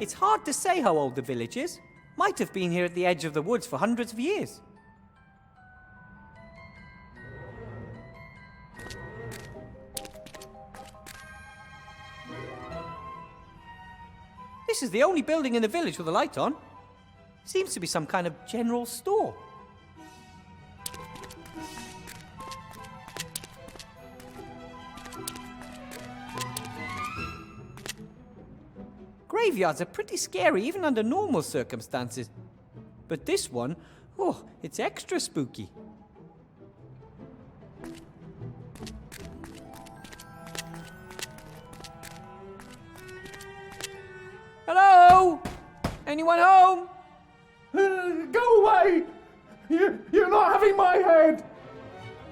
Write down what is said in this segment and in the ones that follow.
It's hard to say how old the village is. Might have been here at the edge of the woods for hundreds of years. This is the only building in the village with a light on. Seems to be some kind of general store. Graveyards are pretty scary even under normal circumstances. But this one, oh, it's extra spooky. Hello? Anyone home? Go away! You're not having my head!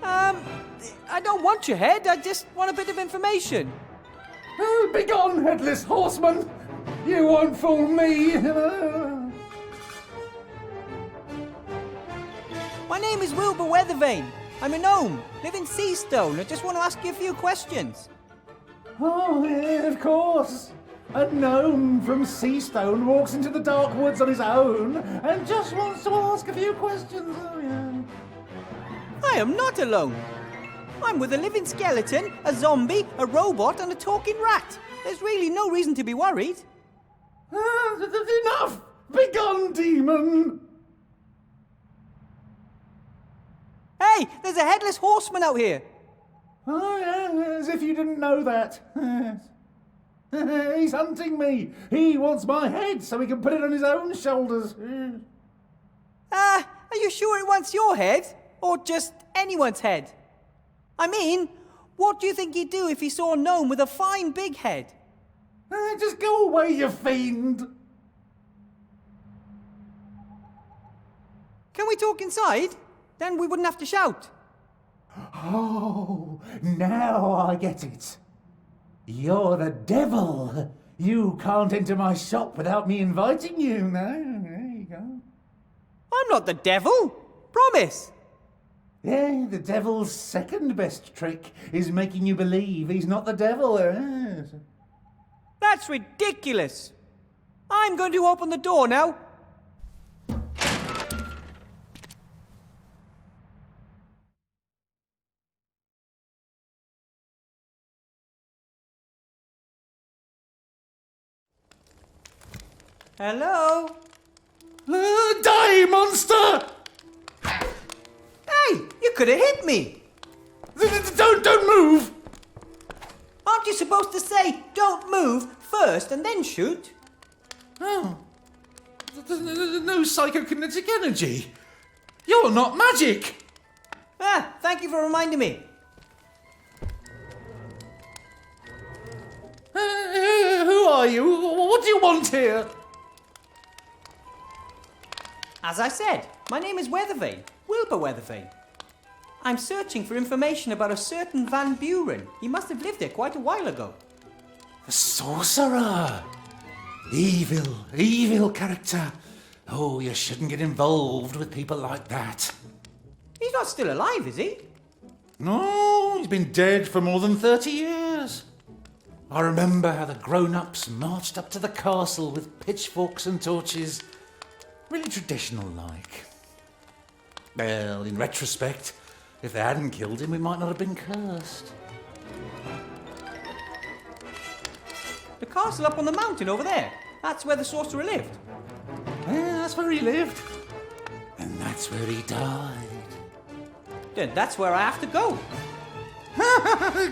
I don't want your head, I just want a bit of information. Begone, headless horseman! You won't fool me! My name is Wilbur Weathervane. I'm a gnome, live in Seastone. I just want to ask you a few questions. Oh, yeah, of course. A gnome from Seastone walks into the dark woods on his own and just wants to ask a few questions. Oh, yeah. I am not alone. I'm with a living skeleton, a zombie, a robot, and a talking rat. There's really no reason to be worried. Enough! Begone, demon! Hey, there's a headless horseman out here. Oh, yeah, as if you didn't know that. He's hunting me. He wants my head so he can put it on his own shoulders. Are you sure it wants your head? Or just anyone's head? I mean, what do you think he'd do if he saw a gnome with a fine big head? Just go away, you fiend! Can we talk inside? Then we wouldn't have to shout. Oh, now I get it. You're the devil. You can't enter my shop without me inviting you. No, there you go. I'm not the devil. Promise. Yeah, the devil's second best trick is making you believe he's not the devil. Yes. That's ridiculous. I'm going to open the door now. Hello? Die, monster! Hey, you could have hit me. Don't move! Aren't you supposed to say, don't move first and then shoot? Oh. No psychokinetic energy. You're not magic. Thank you for reminding me. Who are you? What do you want here? As I said, my name is Weathervane, Wilbur Weathervane. I'm searching for information about a certain Van Buren. He must have lived there quite a while ago. The sorcerer! Evil character. Oh, you shouldn't get involved with people like that. He's not still alive, is he? No, he's been dead for more than 30 years. I remember how the grown-ups marched up to the castle with pitchforks and torches. Really traditional-like. Well, in retrospect, if they hadn't killed him, we might not have been cursed. The castle up on the mountain over there. That's where the sorcerer lived. Yeah, that's where he lived. And that's where he died. Then that's where I have to go.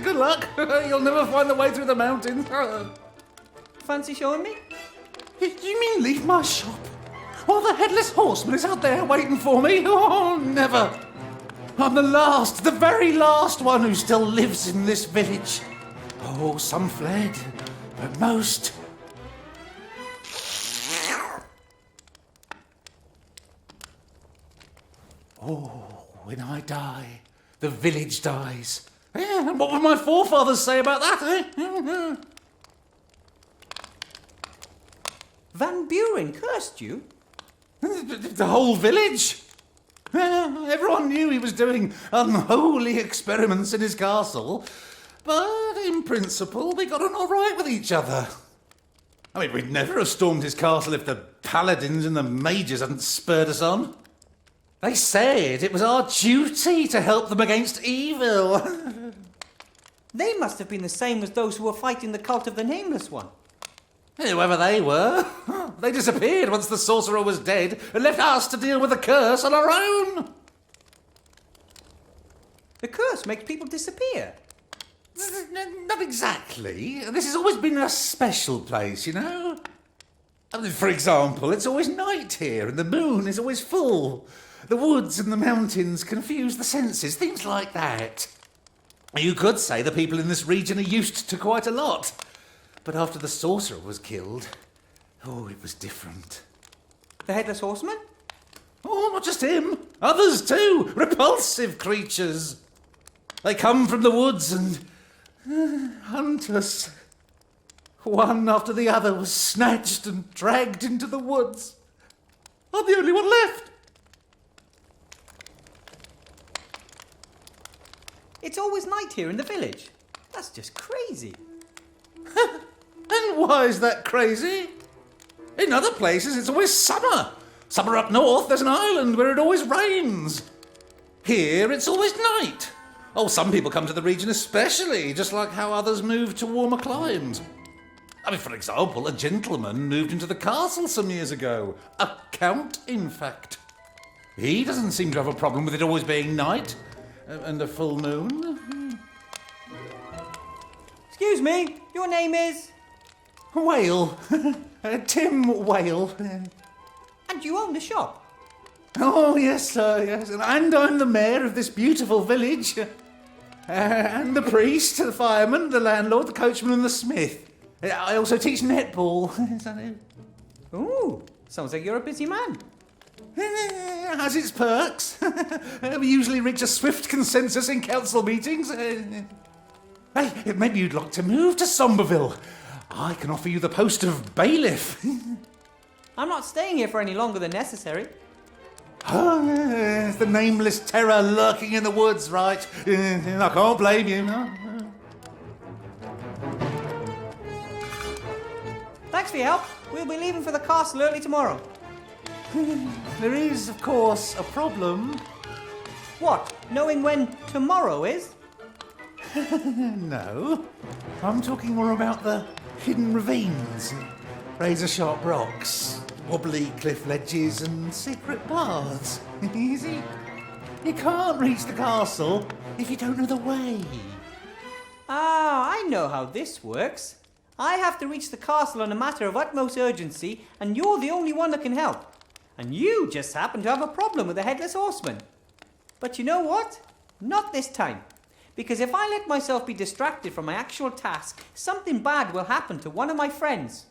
Good luck. You'll never find the way through the mountains. Fancy showing me? You mean leave my shop? While the headless horseman is out there waiting for me? Oh, never. I'm the very last one who still lives in this village. Oh, some fled, but most... Oh, when I die, the village dies. Yeah, and what would my forefathers say about that, eh? Van Buren cursed you? The whole village. Everyone knew he was doing unholy experiments in his castle, but in principle we got on all right with each other. I mean, we'd never have stormed his castle if the paladins and the mages hadn't spurred us on. They said it was our duty to help them against evil. They must have been the same as those who were fighting the cult of the Nameless One. Whoever they were, they disappeared once the sorcerer was dead and left us to deal with the curse on our own. The curse makes people disappear. Not exactly. This has always been a special place, you know. I mean, for example, it's always night here and the moon is always full. The woods and the mountains confuse the senses, things like that. You could say the people in this region are used to quite a lot. But after the sorcerer was killed, it was different. The Headless Horseman? Oh, not just him. Others too. Repulsive creatures. They come from the woods and hunt us. One after the other was snatched and dragged into the woods. I'm the only one left. It's always night here in the village. That's just crazy. And why is that crazy? In other places, it's always summer. Summer up north, there's an island where it always rains. Here, it's always night. Oh, some people come to the region especially, just like how others move to warmer climes. I mean, for example, a gentleman moved into the castle some years ago. A count, in fact. He doesn't seem to have a problem with it always being night and a full moon. Excuse me, your name is? Whale. Tim Whale. And you own the shop? Oh, yes, sir, yes. And I'm the mayor of this beautiful village. And the priest, the fireman, the landlord, the coachman and the smith. I also teach netball. Ooh, sounds like you're a busy man. It has its perks. We usually reach a swift consensus in council meetings. Hey, maybe you'd like to move to Somberville. I can offer you the post of bailiff. I'm not staying here for any longer than necessary. Oh, it's the nameless terror lurking in the woods, right? I can't blame you. No. Thanks for your help. We'll be leaving for the castle early tomorrow. There is, of course, a problem. What? Knowing when tomorrow is? No. I'm talking more about the hidden ravines, razor-sharp rocks, wobbly cliff ledges and secret paths. Easy. You can't reach the castle if you don't know the way. Ah, I know how this works. I have to reach the castle on a matter of utmost urgency, and you're the only one that can help. And you just happen to have a problem with the Headless Horseman. But you know what? Not this time. Because if I let myself be distracted from my actual task, something bad will happen to one of my friends.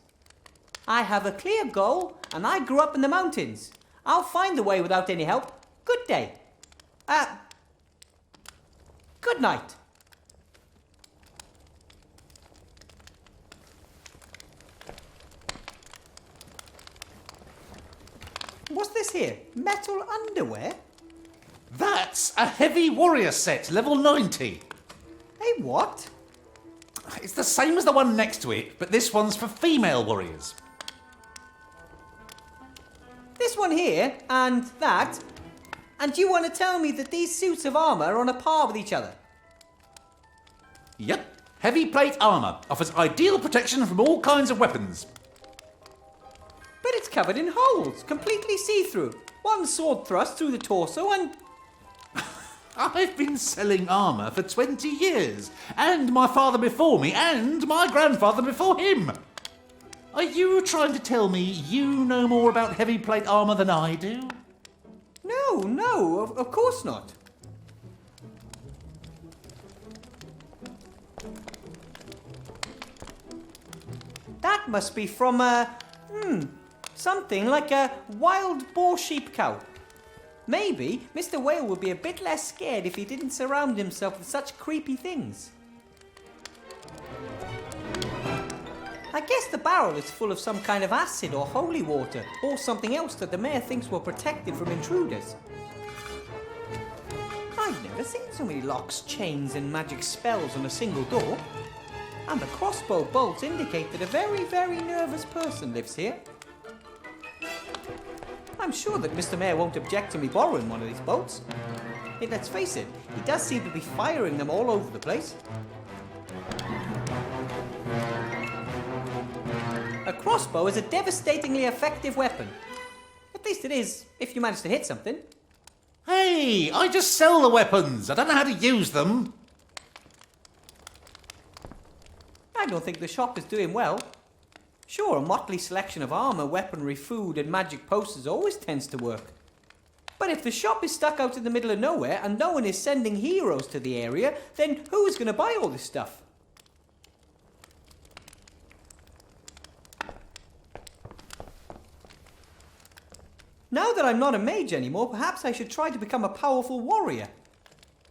I have a clear goal, and I grew up in the mountains. I'll find the way without any help. Good day. Good night. What's this here? Metal underwear? That's a heavy warrior set, level 90. Hey, what? It's the same as the one next to it, but this one's for female warriors. This one here, and that. And you want to tell me that these suits of armour are on a par with each other? Yep. Heavy plate armour offers ideal protection from all kinds of weapons. But it's covered in holes, completely see-through. One sword thrust through the torso and... I've been selling armour for 20 years, and my father before me, and my grandfather before him. Are you trying to tell me you know more about heavy plate armour than I do? No, of course not. That must be from something like a wild boar sheep cow. Maybe Mr. Whale would be a bit less scared if he didn't surround himself with such creepy things. I guess the barrel is full of some kind of acid or holy water, or something else that the mayor thinks will protect it from intruders. I've never seen so many locks, chains and magic spells on a single door. And the crossbow bolts indicate that a very, very nervous person lives here. I'm sure that Mr. Mayor won't object to me borrowing one of these bolts. Yet let's face it, he does seem to be firing them all over the place. A crossbow is a devastatingly effective weapon. At least it is, if you manage to hit something. Hey, I just sell the weapons. I don't know how to use them. I don't think the shop is doing well. Sure, a motley selection of armour, weaponry, food and magic posters always tends to work. But if the shop is stuck out in the middle of nowhere and no one is sending heroes to the area, then who's going to buy all this stuff? Now that I'm not a mage anymore, perhaps I should try to become a powerful warrior.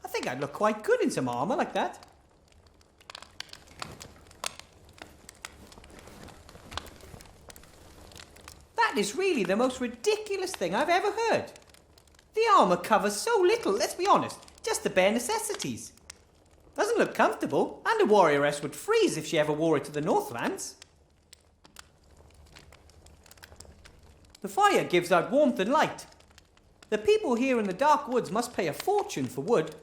I think I'd look quite good in some armour like that. That is really the most ridiculous thing I've ever heard. The armour covers so little, let's be honest, just the bare necessities. Doesn't look comfortable, and a warrioress would freeze if she ever wore it to the Northlands. The fire gives out warmth and light. The people here in the dark woods must pay a fortune for wood.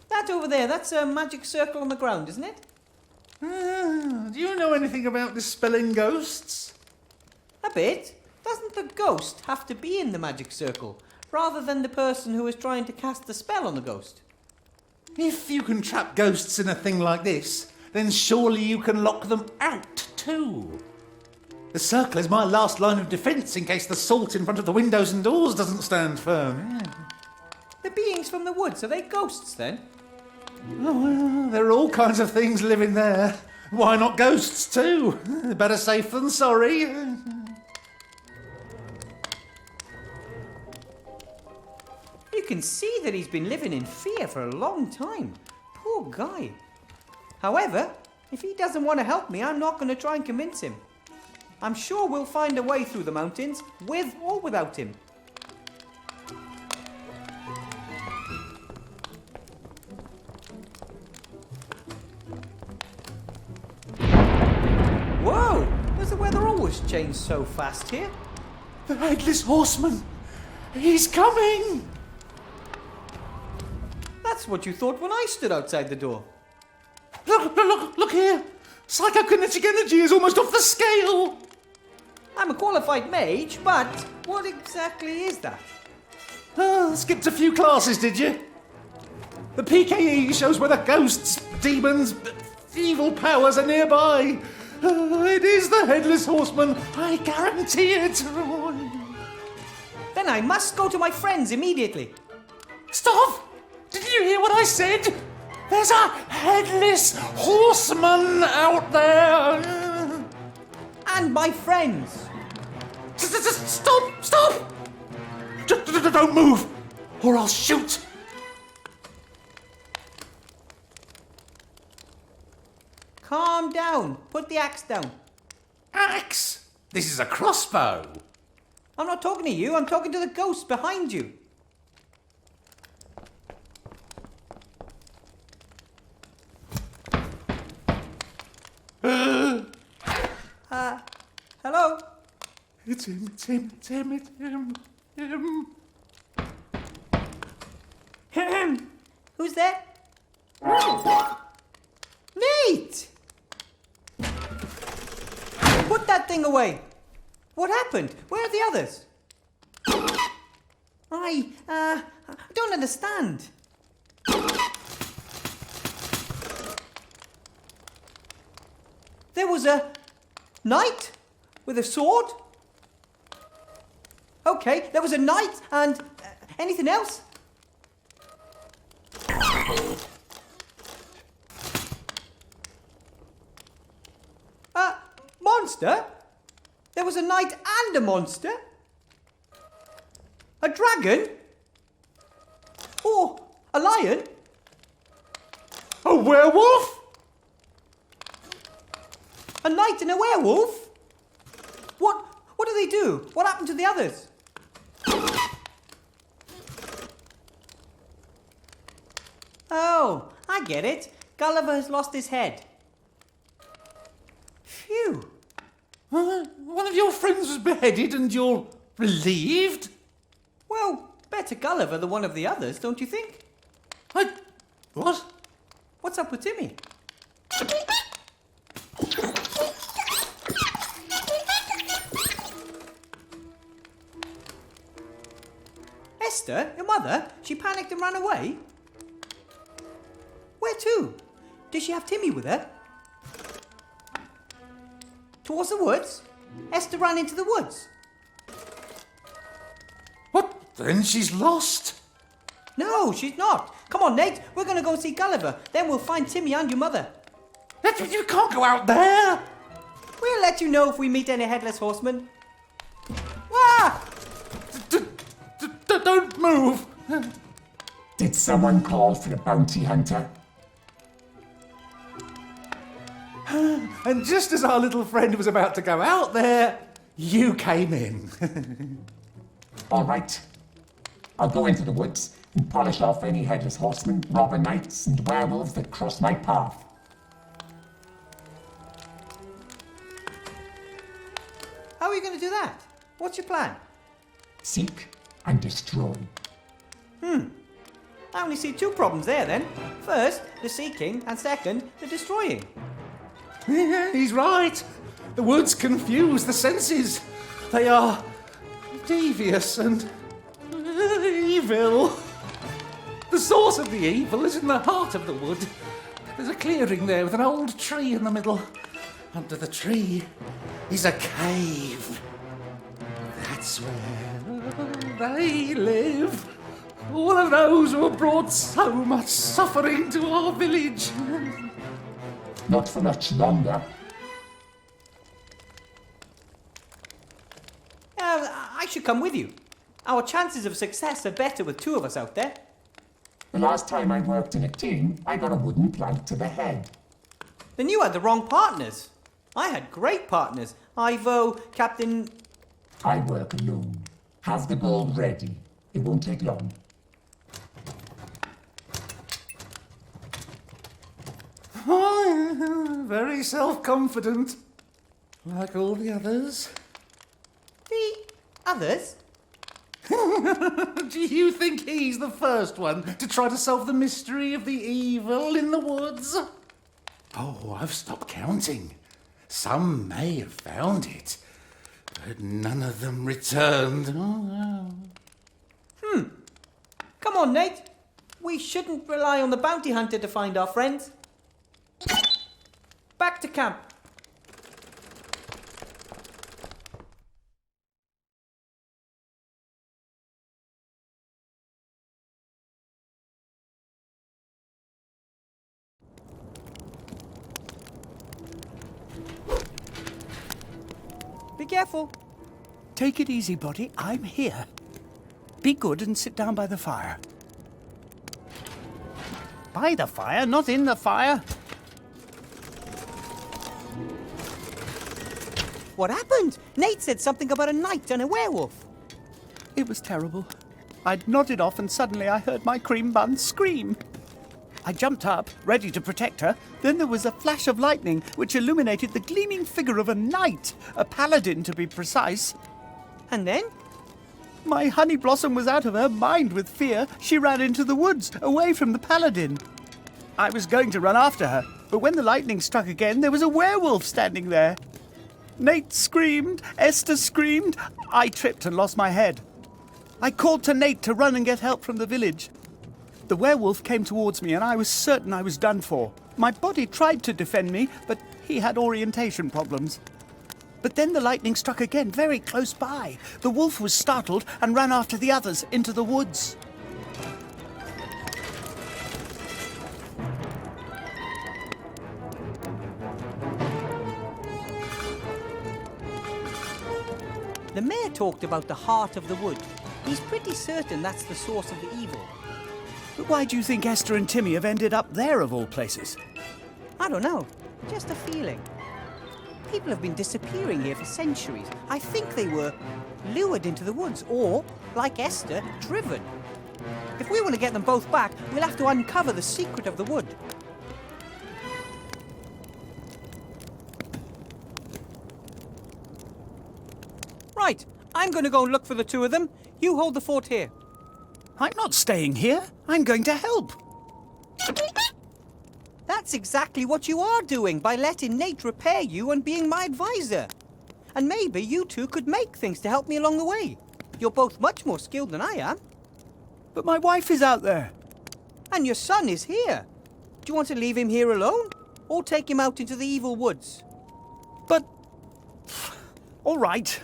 That over there, that's a magic circle on the ground, isn't it? Do you know anything about dispelling ghosts? A bit. Doesn't the ghost have to be in the magic circle, rather than the person who is trying to cast the spell on the ghost? If you can trap ghosts in a thing like this, then surely you can lock them out too. The circle is my last line of defence in case the salt in front of the windows and doors doesn't stand firm. The beings from the woods, are they ghosts then? Oh, well, there are all kinds of things living there. Why not ghosts too? Better safe than sorry. You can see that he's been living in fear for a long time. Poor guy. However, if he doesn't want to help me, I'm not going to try and convince him. I'm sure we'll find a way through the mountains, with or without him. Whoa! Does the weather always change so fast here? The Headless Horseman! He's coming! That's what you thought when I stood outside the door. Look here! Psychokinetic energy is almost off the scale! I'm a qualified mage, but what exactly is that? Skipped a few classes, did you? The PKE shows whether ghosts, demons, evil powers are nearby. It is the Headless Horseman, I guarantee it. Then I must go to my friends immediately. Stop! Did you hear what I said? There's a Headless Horseman out there. And my friends. Stop! Don't move, or I'll shoot. Calm down. Put the axe down. Axe? This is a crossbow. I'm not talking to you. I'm talking to the ghost behind you. Hello? It's him. Who's there? Nate! Put that thing away. What happened? Where are the others? I don't understand. There was a knight with a sword. Okay, there was a knight and anything else? Monster? There was a knight and a monster? A dragon? Or a lion? A werewolf? A knight and a werewolf? What do they do? What happened to the others? Oh, I get it. Gulliver has lost his head. Phew. One of your friends was beheaded and you're relieved? Well, better Gulliver than one of the others, don't you think? What? What's up with Timmy? Esther, your mother, she panicked and ran away? Where to? Did she have Timmy with her? Towards the woods? Esther ran into the woods. What? Then she's lost? No, she's not. Come on, Nate, we're going to go see Gulliver. Then we'll find Timmy and your mother. You can't go out there! We'll let you know if we meet any headless horsemen. Ah! Don't move! Did someone call for a bounty hunter? And just as our little friend was about to go out there, you came in. All right. I'll go into the woods and polish off any headless horsemen, robber knights, and werewolves that cross my path. How are you going to do that? What's your plan? Seek and destroy. I only see two problems there then. First, the seeking, and second, the destroying. He's right. The woods confuse the senses. They are devious and evil. The source of the evil is in the heart of the wood. There's a clearing there with an old tree in the middle. Under the tree is a cave. That's where they live. All of those who have brought so much suffering to our village. Not for much longer. I should come with you. Our chances of success are better with two of us out there. The last time I worked in a team, I got a wooden plank to the head. Then you had the wrong partners. I had great partners. Ivo, Captain... I work alone. Have the gold ready. It won't take long. Oh, very self-confident, like all the others. The others? Do you think he's the first one to try to solve the mystery of the evil in the woods? Oh, I've stopped counting. Some may have found it, but none of them returned. Come on, Nate. We shouldn't rely on the bounty hunter to find our friends. Back to camp. Be careful. Take it easy, buddy. I'm here. Be good and sit down by the fire. By the fire, not in the fire. What happened? Nate said something about a knight and a werewolf. It was terrible. I'd nodded off and suddenly I heard my cream bun scream. I jumped up, ready to protect her. Then there was a flash of lightning which illuminated the gleaming figure of a knight, a paladin to be precise. And then? My honey blossom was out of her mind with fear. She ran into the woods, away from the paladin. I was going to run after her, but when the lightning struck again, there was a werewolf standing there. Nate screamed, Esther screamed. I tripped and lost my head. I called to Nate to run and get help from the village. The werewolf came towards me and I was certain I was done for. My body tried to defend me, but he had orientation problems. But then the lightning struck again, very close by. The wolf was startled and ran after the others into the woods. The mayor talked about the heart of the wood. He's pretty certain that's the source of the evil. But why do you think Esther and Timmy have ended up there, of all places? I don't know. Just a feeling. People have been disappearing here for centuries. I think they were lured into the woods or, like Esther, driven. If we want to get them both back, we'll have to uncover the secret of the wood. Right, I'm going to go and look for the two of them. You hold the fort here. I'm not staying here. I'm going to help. That's exactly what you are doing by letting Nate repair you and being my advisor. And maybe you two could make things to help me along the way. You're both much more skilled than I am. But my wife is out there. And your son is here. Do you want to leave him here alone? Or take him out into the evil woods? But... all right.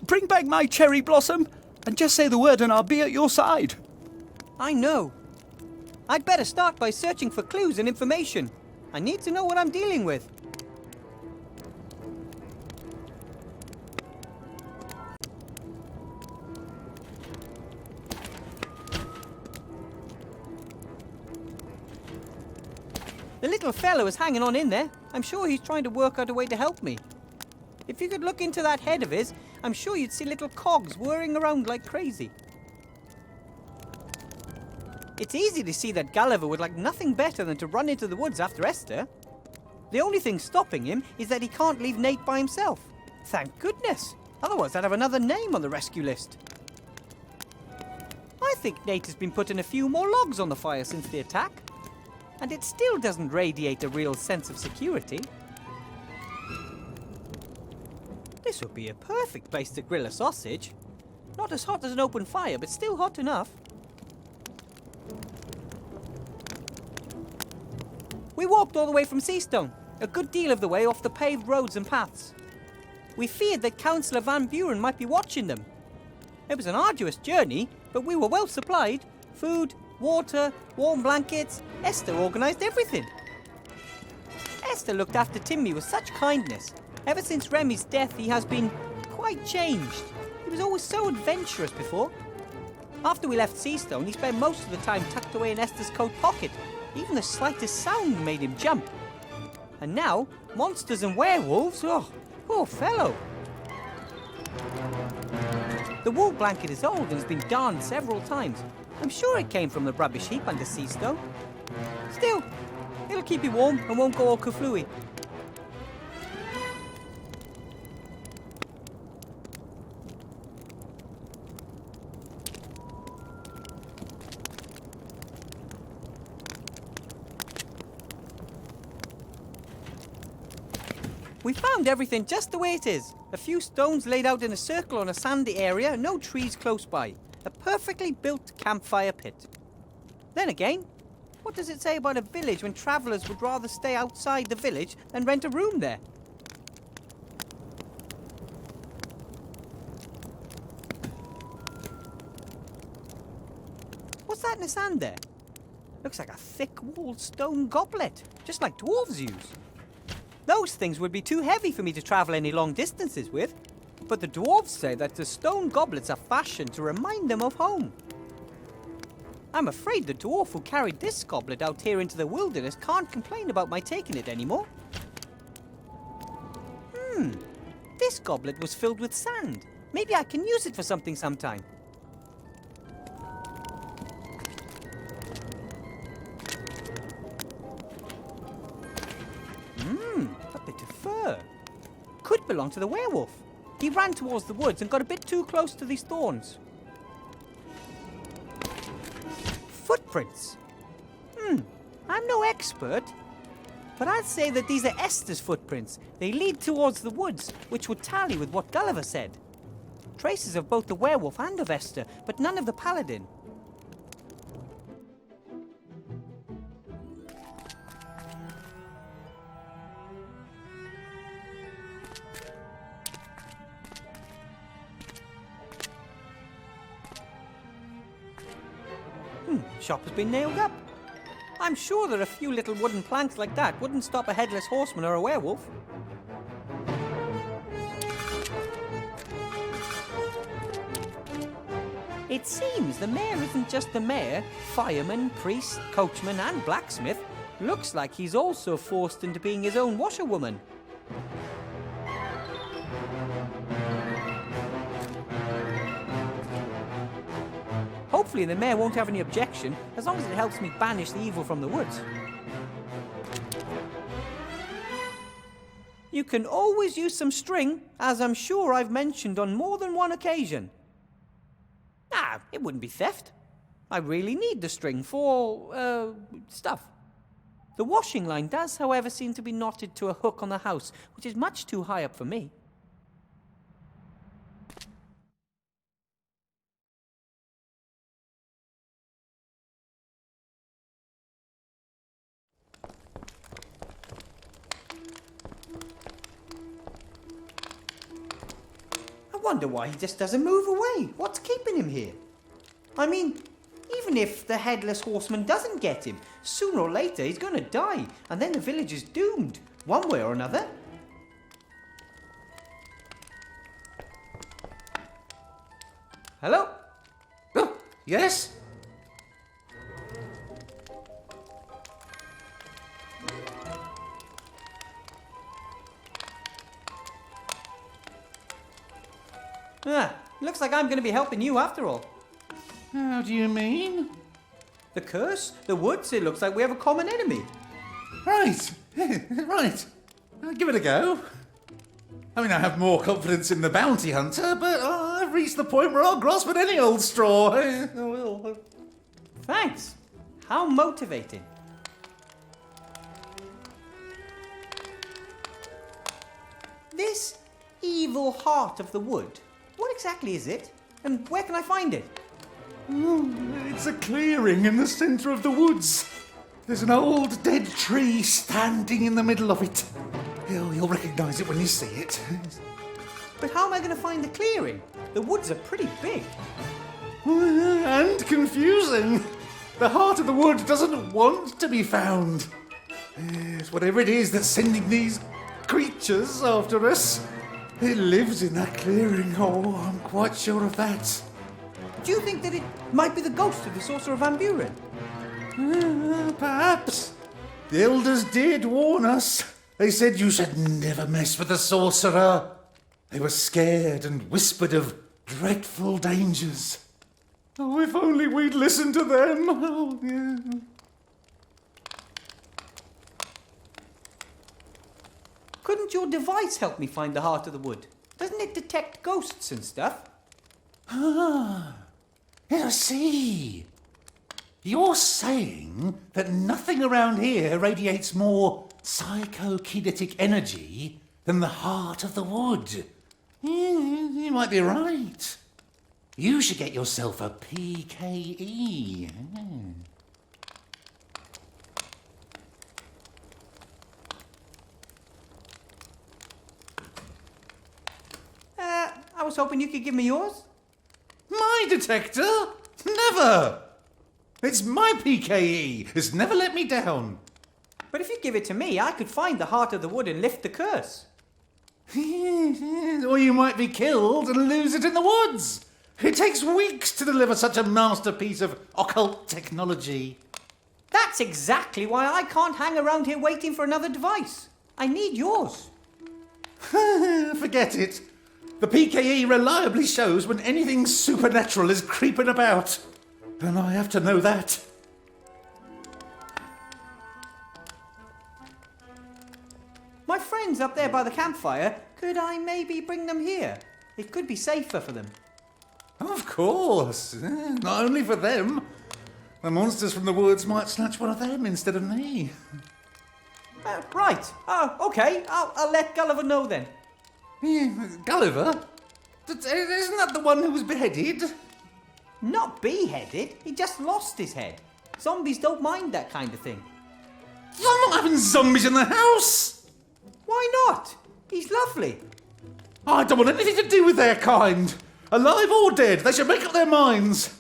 Bring back my cherry blossom and just say the word and I'll be at your side. I know. I'd better start by searching for clues and information. I need to know what I'm dealing with. The little fellow is hanging on in there. I'm sure he's trying to work out a way to help me. If you could look into that head of his, I'm sure you'd see little cogs whirring around like crazy. It's easy to see that Gulliver would like nothing better than to run into the woods after Esther. The only thing stopping him is that he can't leave Nate by himself. Thank goodness. Otherwise, I'd have another name on the rescue list. I think Nate has been putting a few more logs on the fire since the attack. And it still doesn't radiate a real sense of security. This would be a perfect place to grill a sausage. Not as hot as an open fire, but still hot enough. We walked all the way from Seastone, a good deal of the way off the paved roads and paths. We feared that Councillor Van Buren might be watching them. It was an arduous journey, but we were well supplied. Food, water, warm blankets. Esther organised everything. Esther looked after Timmy with such kindness. Ever since Remy's death, he has been quite changed. He was always so adventurous before. After we left Seastone, he spent most of the time tucked away in Esther's coat pocket. Even the slightest sound made him jump. And now, monsters and werewolves, oh, poor fellow. The wool blanket is old and has been darned several times. I'm sure it came from the rubbish heap under Seastone. Still, it'll keep you warm and won't go all kaflooey. We found everything just the way it is. A few stones laid out in a circle on a sandy area, no trees close by. A perfectly built campfire pit. Then again, what does it say about a village when travellers would rather stay outside the village than rent a room there? What's that in the sand there? Looks like a thick-walled stone goblet, just like dwarves use. Those things would be too heavy for me to travel any long distances with. But the dwarves say that the stone goblets are fashioned to remind them of home. I'm afraid the dwarf who carried this goblet out here into the wilderness can't complain about my taking it anymore. This goblet was filled with sand. Maybe I can use it for something sometime. A bit of fur. Could belong to the werewolf. He ran towards the woods and got a bit too close to these thorns. Footprints. I'm no expert, but I'd say that these are Esther's footprints. They lead towards the woods, which would tally with what Gulliver said. Traces of both the werewolf and of Esther, but none of the paladin. Shop has been nailed up. I'm sure that a few little wooden planks like that wouldn't stop a headless horseman or a werewolf. It seems the mayor isn't just the mayor. Fireman, priest, coachman and blacksmith. Looks like he's also forced into being his own washerwoman. Hopefully the mayor won't have any objection, as long as it helps me banish the evil from the woods. You can always use some string, as I'm sure I've mentioned on more than one occasion. It wouldn't be theft. I really need the string for, stuff. The washing line does, however, seem to be knotted to a hook on the house, which is much too high up for me. I wonder why he just doesn't move away. What's keeping him here? I mean, even if the headless horseman doesn't get him, sooner or later he's going to die, and then the village is doomed, one way or another. Hello? Oh, yes? Looks like I'm going to be helping you after all. How do you mean? The curse, the woods, it looks like we have a common enemy. Right, right. I'll give it a go. I mean, I have more confidence in the bounty hunter, but I've reached the point where I'll grasp at any old straw. I will. Thanks. How motivating. This evil heart of the wood, what exactly is it? And where can I find it? It's a clearing in the centre of the woods. There's an old dead tree standing in the middle of it. You'll recognise it when you see it. But how am I going to find the clearing? The woods are pretty big. And confusing. The heart of the wood doesn't want to be found. Yes, whatever it is that's sending these creatures after us, it lives in that clearing. Oh, I'm quite sure of that. Do you think that it might be the ghost of the sorcerer Van Buren? Perhaps. The elders did warn us. They said you should never mess with the sorcerer. They were scared and whispered of dreadful dangers. Oh, if only we'd listened to them. Oh, yeah. Couldn't your device help me find the heart of the wood? Doesn't it detect ghosts and stuff? Ah, I see. You're saying that nothing around here radiates more psychokinetic energy than the heart of the wood. You might be right. You should get yourself a PKE. I was hoping you could give me yours. My detector? Never! It's my PKE. It's never let me down. But if you give it to me, I could find the heart of the wood and lift the curse. Or you might be killed and lose it in the woods. It takes weeks to deliver such a masterpiece of occult technology. That's exactly why I can't hang around here waiting for another device. I need yours. Forget it. The PKE reliably shows when anything supernatural is creeping about. And I have to know that. My friends up there by the campfire, could I maybe bring them here? It could be safer for them. Of course. Not only for them. The monsters from the woods might snatch one of them instead of me. Right. Okay. I'll let Gulliver know then. Gulliver? Isn't that the one who was beheaded? Not beheaded. He just lost his head. Zombies don't mind that kind of thing. I'm not having zombies in the house! Why not? He's lovely. I don't want anything to do with their kind. Alive or dead, they should make up their minds.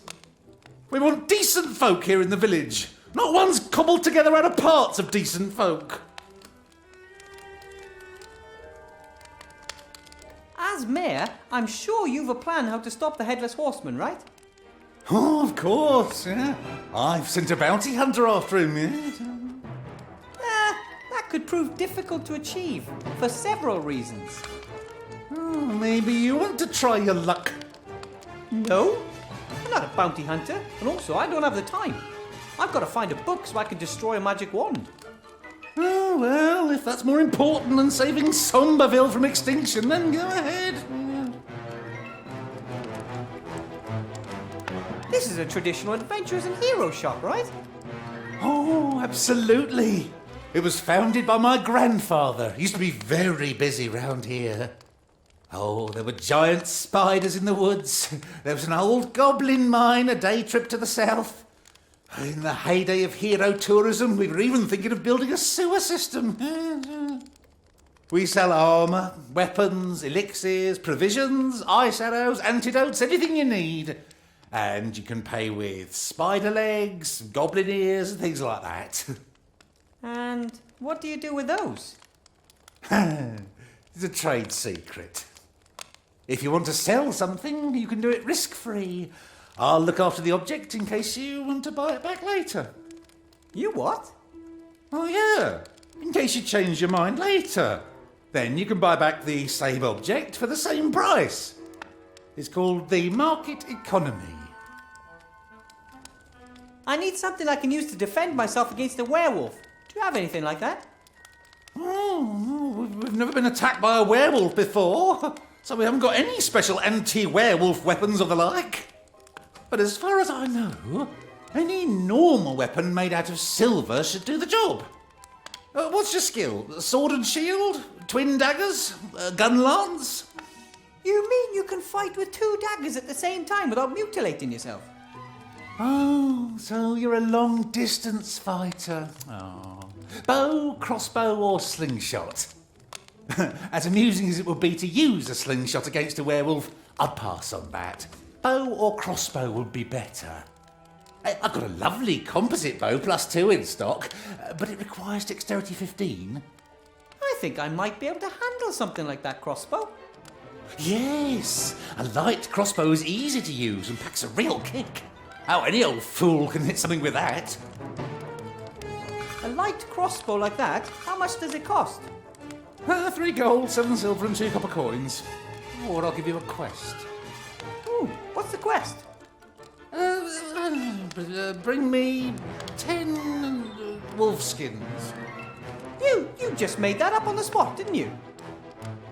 We want decent folk here in the village, not ones cobbled together out of parts of decent folk. As mayor, I'm sure you've a plan how to stop the Headless Horseman, right? Oh, of course, yeah. I've sent a bounty hunter after him, yes. That could prove difficult to achieve, for several reasons. Maybe you want to try your luck. No? not a bounty hunter, and also I don't have the time. I've got to find a book so I can destroy a magic wand. Oh, well, if that's more important than saving Somberville from extinction, then go ahead. This is a traditional adventurers and heroes shop, right? Oh, absolutely. It was founded by my grandfather. He used to be very busy round here. Oh, there were giant spiders in the woods. There was an old goblin mine a day trip to the south. In the heyday of hero tourism, we were even thinking of building a sewer system. We sell armour, weapons, elixirs, provisions, ice arrows, antidotes, anything you need. And you can pay with spider legs, goblin ears, and things like that. And what do you do with those? It's a trade secret. If you want to sell something, you can do it risk-free. I'll look after the object in case you want to buy it back later. You what? Oh, yeah. In case you change your mind later. Then you can buy back the same object for the same price. It's called the market economy. I need something I can use to defend myself against a werewolf. Do you have anything like that? Oh, we've never been attacked by a werewolf before, so we haven't got any special anti-werewolf weapons or the like. But as far as I know, any normal weapon made out of silver should do the job. What's your skill? Sword and shield? Twin daggers? Gun lance? You mean you can fight with 2 daggers at the same time without mutilating yourself? Oh, so you're a long-distance fighter. Oh. Bow, crossbow or slingshot? As amusing as it would be to use a slingshot against a werewolf, I'd pass on that. Bow or crossbow would be better. I've got a lovely composite bow +2 in stock, but it requires dexterity 15. I think I might be able to handle something like that crossbow. Yes, a light crossbow is easy to use and packs a real kick. Oh, any old fool can hit something with that. A light crossbow like that? How much does it cost? 3 gold, 7 silver and 2 copper coins. Or I'll give you a quest. Ooh, what's the quest? Bring me 10 wolf skins. You just made that up on the spot, didn't you?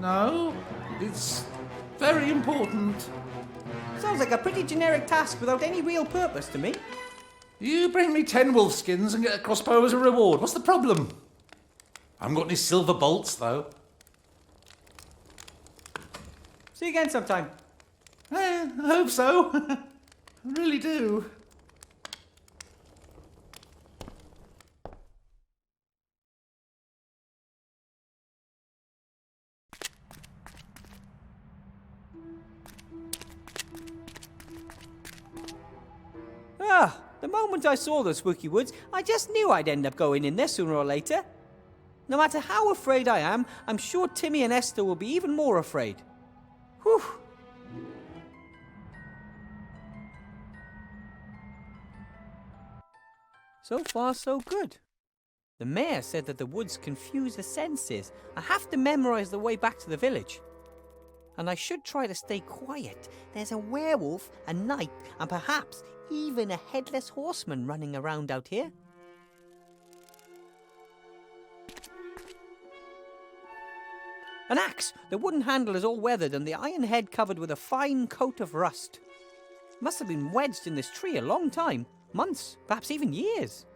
No, it's very important. Sounds like a pretty generic task without any real purpose to me. You bring me 10 wolf skins and get a crossbow as a reward. What's the problem? I haven't got any silver bolts, though. See you again sometime. I hope so. I really do. Ah, the moment I saw the spooky woods, I just knew I'd end up going in there sooner or later. No matter how afraid I am, I'm sure Timmy and Esther will be even more afraid. Whew. So far, so good. The mayor said that the woods confuse the senses. I have to memorize the way back to the village. And I should try to stay quiet. There's a werewolf, a knight, and perhaps even a headless horseman running around out here. An axe! The wooden handle is all weathered and the iron head covered with a fine coat of rust. Must have been wedged in this tree a long time. Months, perhaps even years.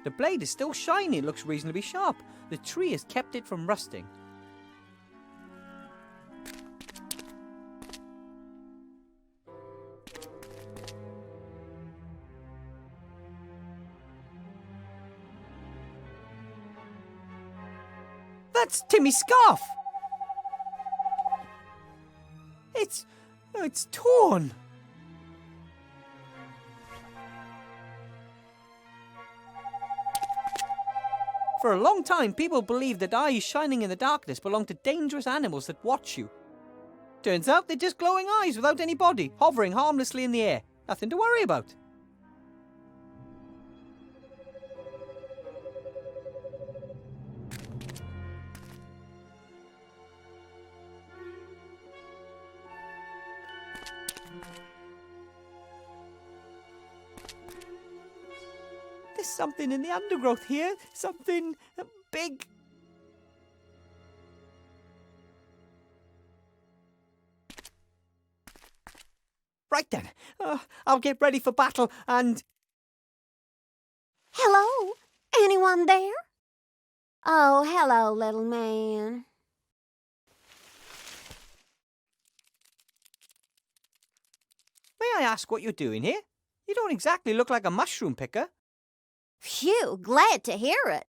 The blade is still shiny, it looks reasonably sharp. The tree has kept it from rusting. That's Timmy's scarf! It's torn! For a long time, people believed that eyes shining in the darkness belonged to dangerous animals that watch you. Turns out they're just glowing eyes without any body, hovering harmlessly in the air. Nothing to worry about. There's something in the undergrowth here. Something big. Right then. I'll get ready for battle and... Hello? Anyone there? Oh, hello, little man. May I ask what you're doing here? You don't exactly look like a mushroom picker. Phew, glad to hear it.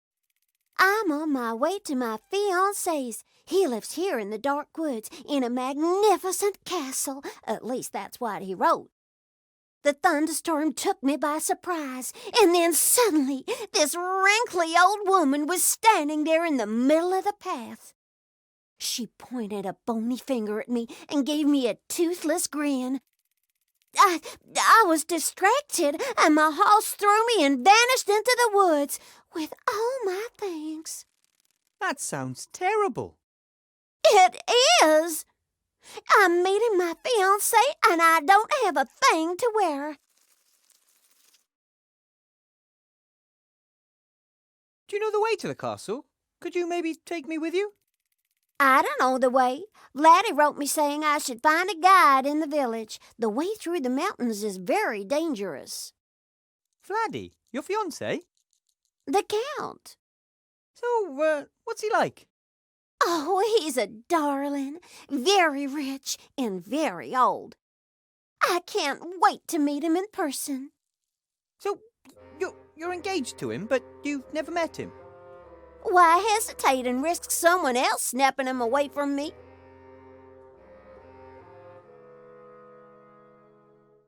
I'm on my way to my fiancé's. He lives here in the dark woods in a magnificent castle. At least that's what he wrote. The thunderstorm took me by surprise, and then suddenly this wrinkly old woman was standing there in the middle of the path. She pointed a bony finger at me and gave me a toothless grin. I was distracted, and my horse threw me and vanished into the woods with all my things. That sounds terrible. It is. I'm meeting my fiancé, and I don't have a thing to wear. Do you know the way to the castle? Could you maybe take me with you? I don't know the way. Laddie wrote me saying I should find a guide in the village. The way through the mountains is very dangerous. Vladdy, your fiancé? The Count. So, what's he like? Oh, he's a darling, very rich and very old. I can't wait to meet him in person. So, you're engaged to him, but you've never met him? Why hesitate and risk someone else snapping him away from me?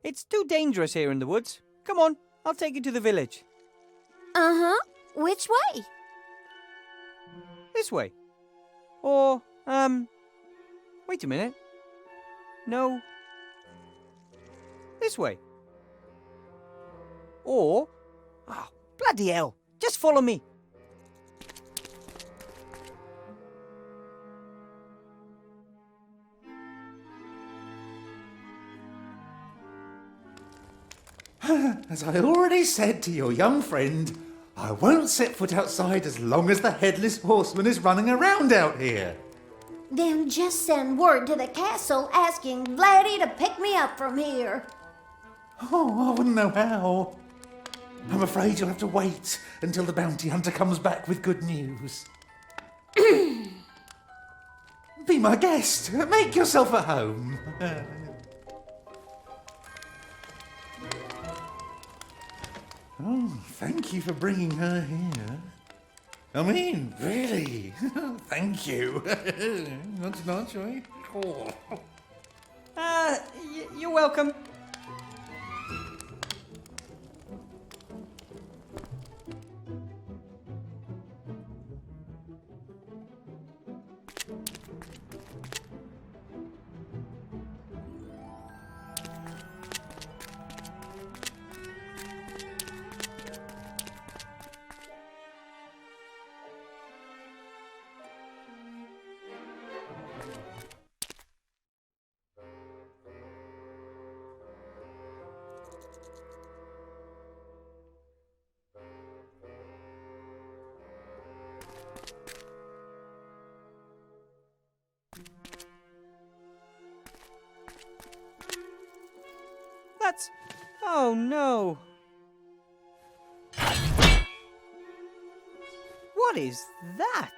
It's too dangerous here in the woods. Come on, I'll take you to the village. Uh-huh. Which way? This way. Or, wait a minute. No. This way. Or, bloody hell, just follow me. As I already said to your young friend, I won't set foot outside as long as the headless horseman is running around out here. Then just send word to the castle asking Vladdy to pick me up from here. Oh, I wouldn't know how. I'm afraid you'll have to wait until the bounty hunter comes back with good news. Be my guest. Make yourself at home. Oh, thank you for bringing her here. I mean, really, thank you. Nudge, nudge, right? Oh. You're welcome. That's... oh no. What is that?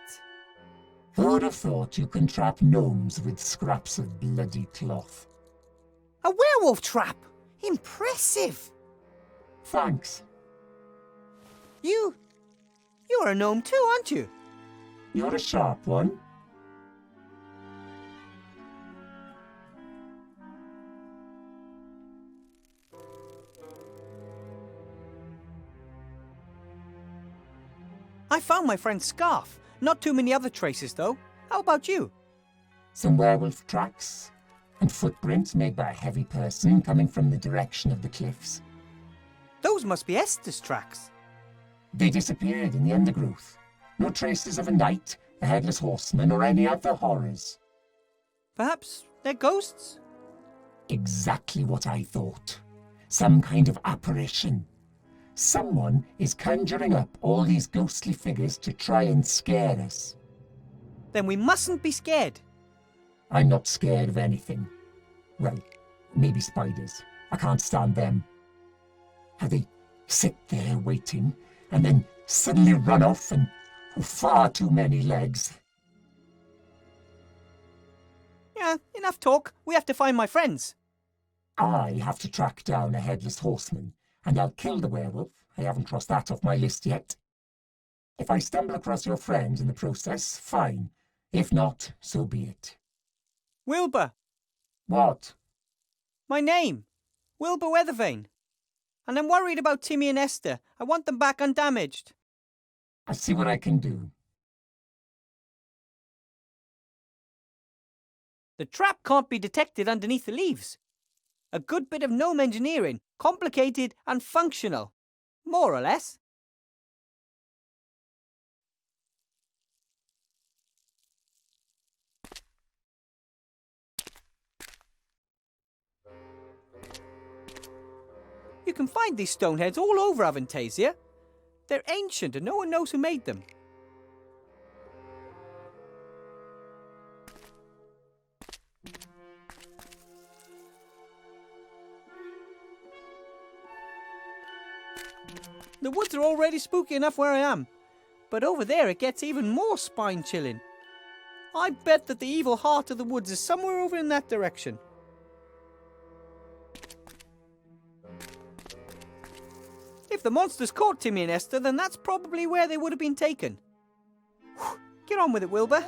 Who'd have thought you can trap gnomes with scraps of bloody cloth? A werewolf trap! Impressive! Thanks. You're a gnome too, aren't you? You're a sharp one. I found my friend's scarf. Not too many other traces, though. How about you? Some werewolf tracks, and footprints made by a heavy person coming from the direction of the cliffs. Those must be Esther's tracks. They disappeared in the undergrowth. No traces of a knight, a headless horseman, or any other horrors. Perhaps they're ghosts? Exactly what I thought. Some kind of apparition. Someone is conjuring up all these ghostly figures to try and scare us. Then we mustn't be scared. I'm not scared of anything. Well, maybe spiders. I can't stand them. How they sit there waiting and then suddenly run off and far too many legs. Yeah, enough talk. We have to find my friends. I have to track down a headless horseman, and I'll kill the werewolf. I haven't crossed that off my list yet. If I stumble across your friends in the process, fine. If not, so be it. Wilbur. What? My name. Wilbur Weathervane. And I'm worried about Timmy and Esther. I want them back undamaged. I'll see what I can do. The trap can't be detected underneath the leaves. A good bit of gnome engineering, complicated and functional. More or less. You can find these stoneheads all over Avantasia. They're ancient and no one knows who made them. The woods are already spooky enough where I am, but over there it gets even more spine-chilling. I bet that the evil heart of the woods is somewhere over in that direction. If the monsters caught Timmy and Esther, then that's probably where they would have been taken. Whew. Get on with it, Wilbur.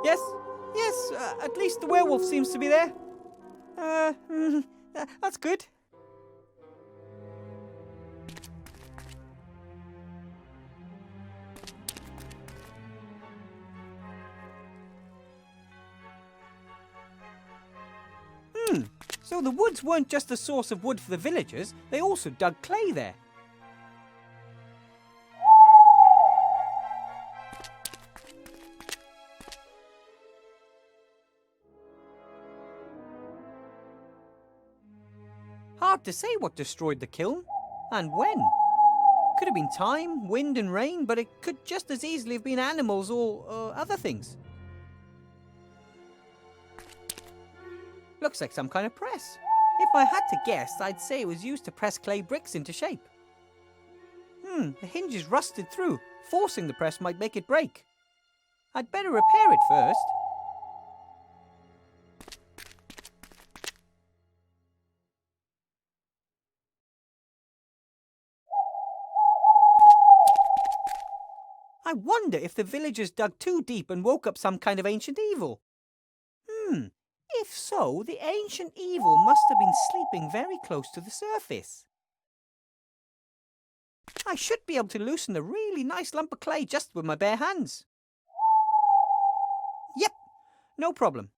Yes, at least the werewolf seems to be there. That's good. So the woods weren't just a source of wood for the villagers, they also dug clay there. Hard to say what destroyed the kiln, and when. Could have been time, wind and rain, but it could just as easily have been animals or other things. Looks like some kind of press. If I had to guess, I'd say it was used to press clay bricks into shape. The hinge is rusted through. Forcing the press might make it break. I'd better repair it first. I wonder if the villagers dug too deep and woke up some kind of ancient evil. If so, the ancient evil must have been sleeping very close to the surface. I should be able to loosen a really nice lump of clay just with my bare hands. Yep, no problem.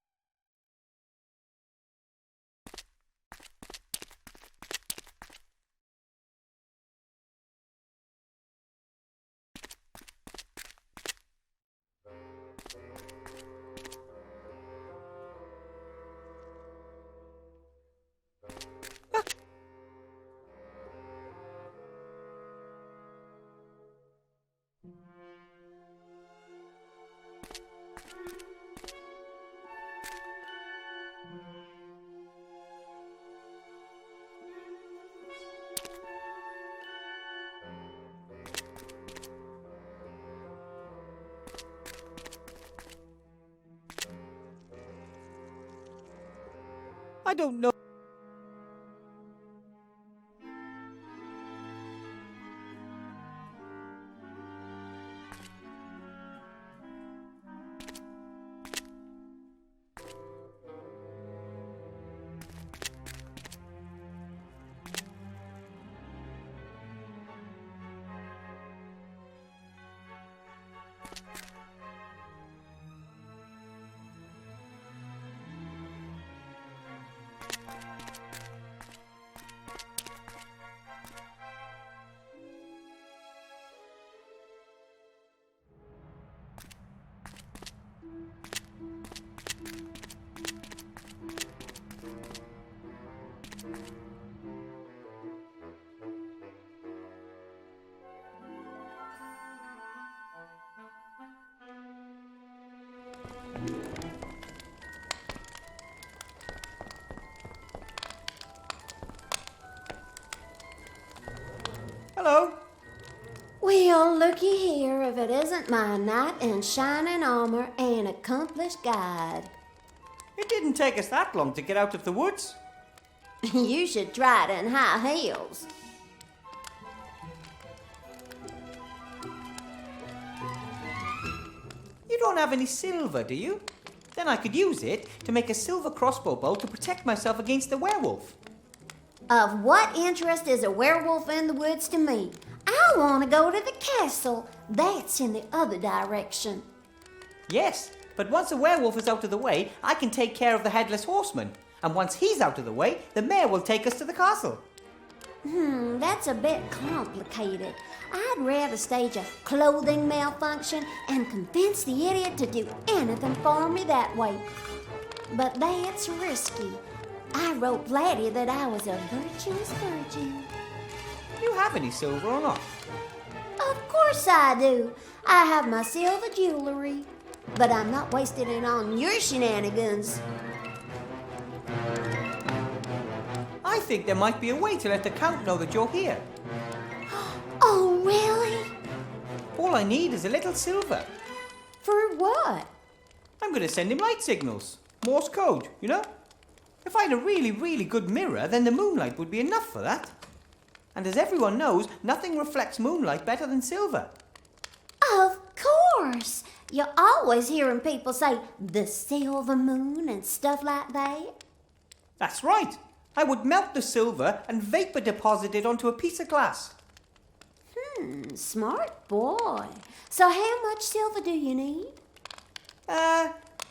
I don't know. Hello. Well, looky here if it isn't my knight in shining armor and accomplished guide. It didn't take us that long to get out of the woods. You should try it in high heels. You don't have any silver, do you? Then I could use it to make a silver crossbow bolt to protect myself against the werewolf. Of what interest is a werewolf in the woods to me? I want to go to the castle. That's in the other direction. Yes, but once the werewolf is out of the way, I can take care of the headless horseman. And once he's out of the way, the mayor will take us to the castle. That's a bit complicated. I'd rather stage a clothing malfunction and convince the idiot to do anything for me that way. But that's risky. I wrote Laddie that I was a virtuous virgin. Do you have any silver or not? Of course I do. I have my silver jewelry. But I'm not wasting it on your shenanigans. I think there might be a way to let the Count know that you're here. Oh, really? All I need is a little silver. For what? I'm going to send him light signals. Morse code, you know? If I had a really, really good mirror, then the moonlight would be enough for that. And as everyone knows, nothing reflects moonlight better than silver. Of course. You're always hearing people say the silver moon and stuff like that. That's right. I would melt the silver and vapor deposit it onto a piece of glass. Smart boy. So how much silver do you need?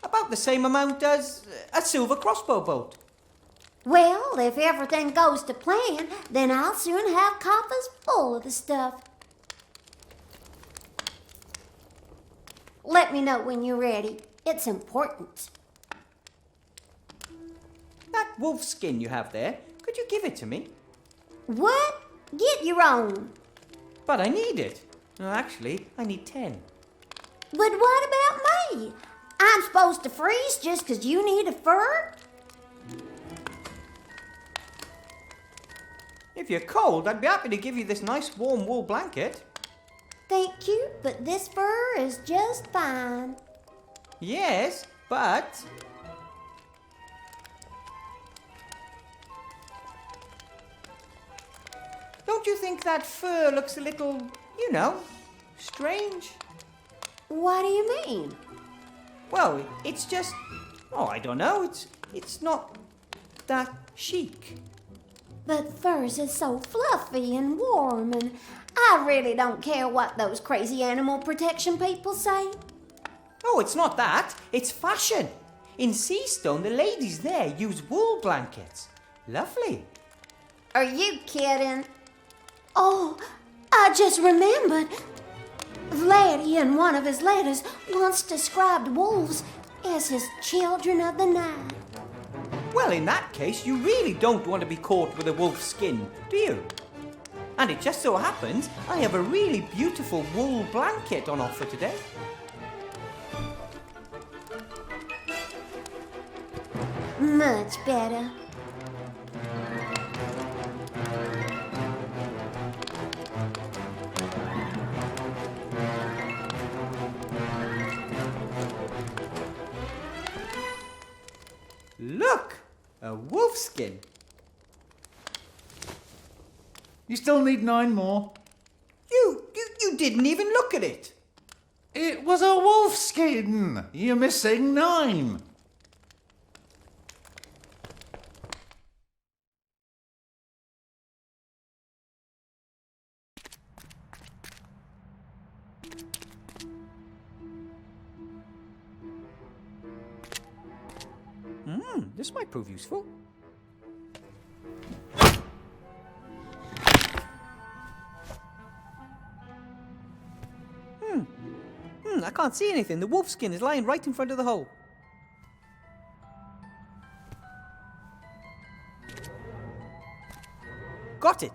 About the same amount as a silver crossbow bolt. Well, if everything goes to plan, then I'll soon have coffers full of the stuff. Let me know when you're ready. It's important. That wolf skin you have there, could you give it to me? What? Get your own. But I need it. No, actually, I need 10. But what about me? I'm supposed to freeze just 'cause you need a fur? If you're cold, I'd be happy to give you this nice warm wool blanket. Thank you, but this fur is just fine. Yes, but... Don't you think that fur looks a little, you know, strange? What do you mean? Well, it's just... Oh, I don't know. It's not that chic. But furs is so fluffy and warm, and I really don't care what those crazy animal protection people say. Oh, it's not that. It's fashion. In Seastone, the ladies there use wool blankets. Lovely. Are you kidding? Oh, I just remembered. Laddie, in one of his letters, once described wolves as his children of the night. Well, in that case, you really don't want to be caught with a wolf's skin, do you? And it just so happens I have a really beautiful wool blanket on offer today. Much better. Look! A wolf skin. You still need 9 more. You didn't even look at it. It was a wolf skin. You're missing 9. This might prove useful. I can't see anything. The wolf skin is lying right in front of the hole. Got it.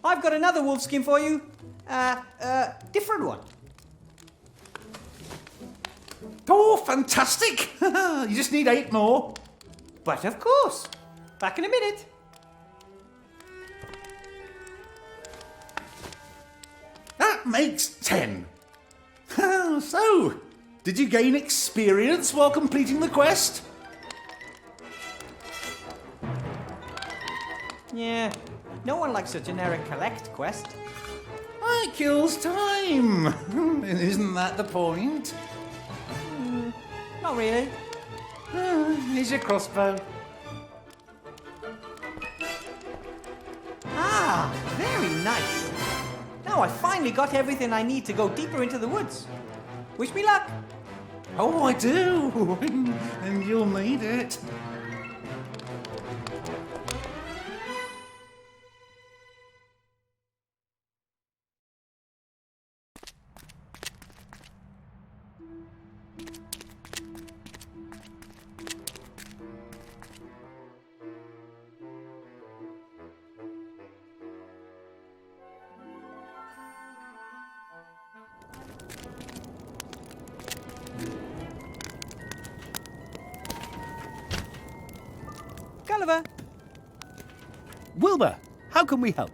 I've got another wolf skin for you. Different one. Oh, fantastic! You just need 8 more. But of course. Back in a minute. That makes 10. So, did you gain experience while completing the quest? Yeah, no one likes a generic collect quest. It kills time. Isn't that the point? Not really. Here's your crossbow. Ah, very nice. Now I finally got everything I need to go deeper into the woods. Wish me luck. Oh, I do. And you'll need it. Gulliver. Wilbur, how can we help?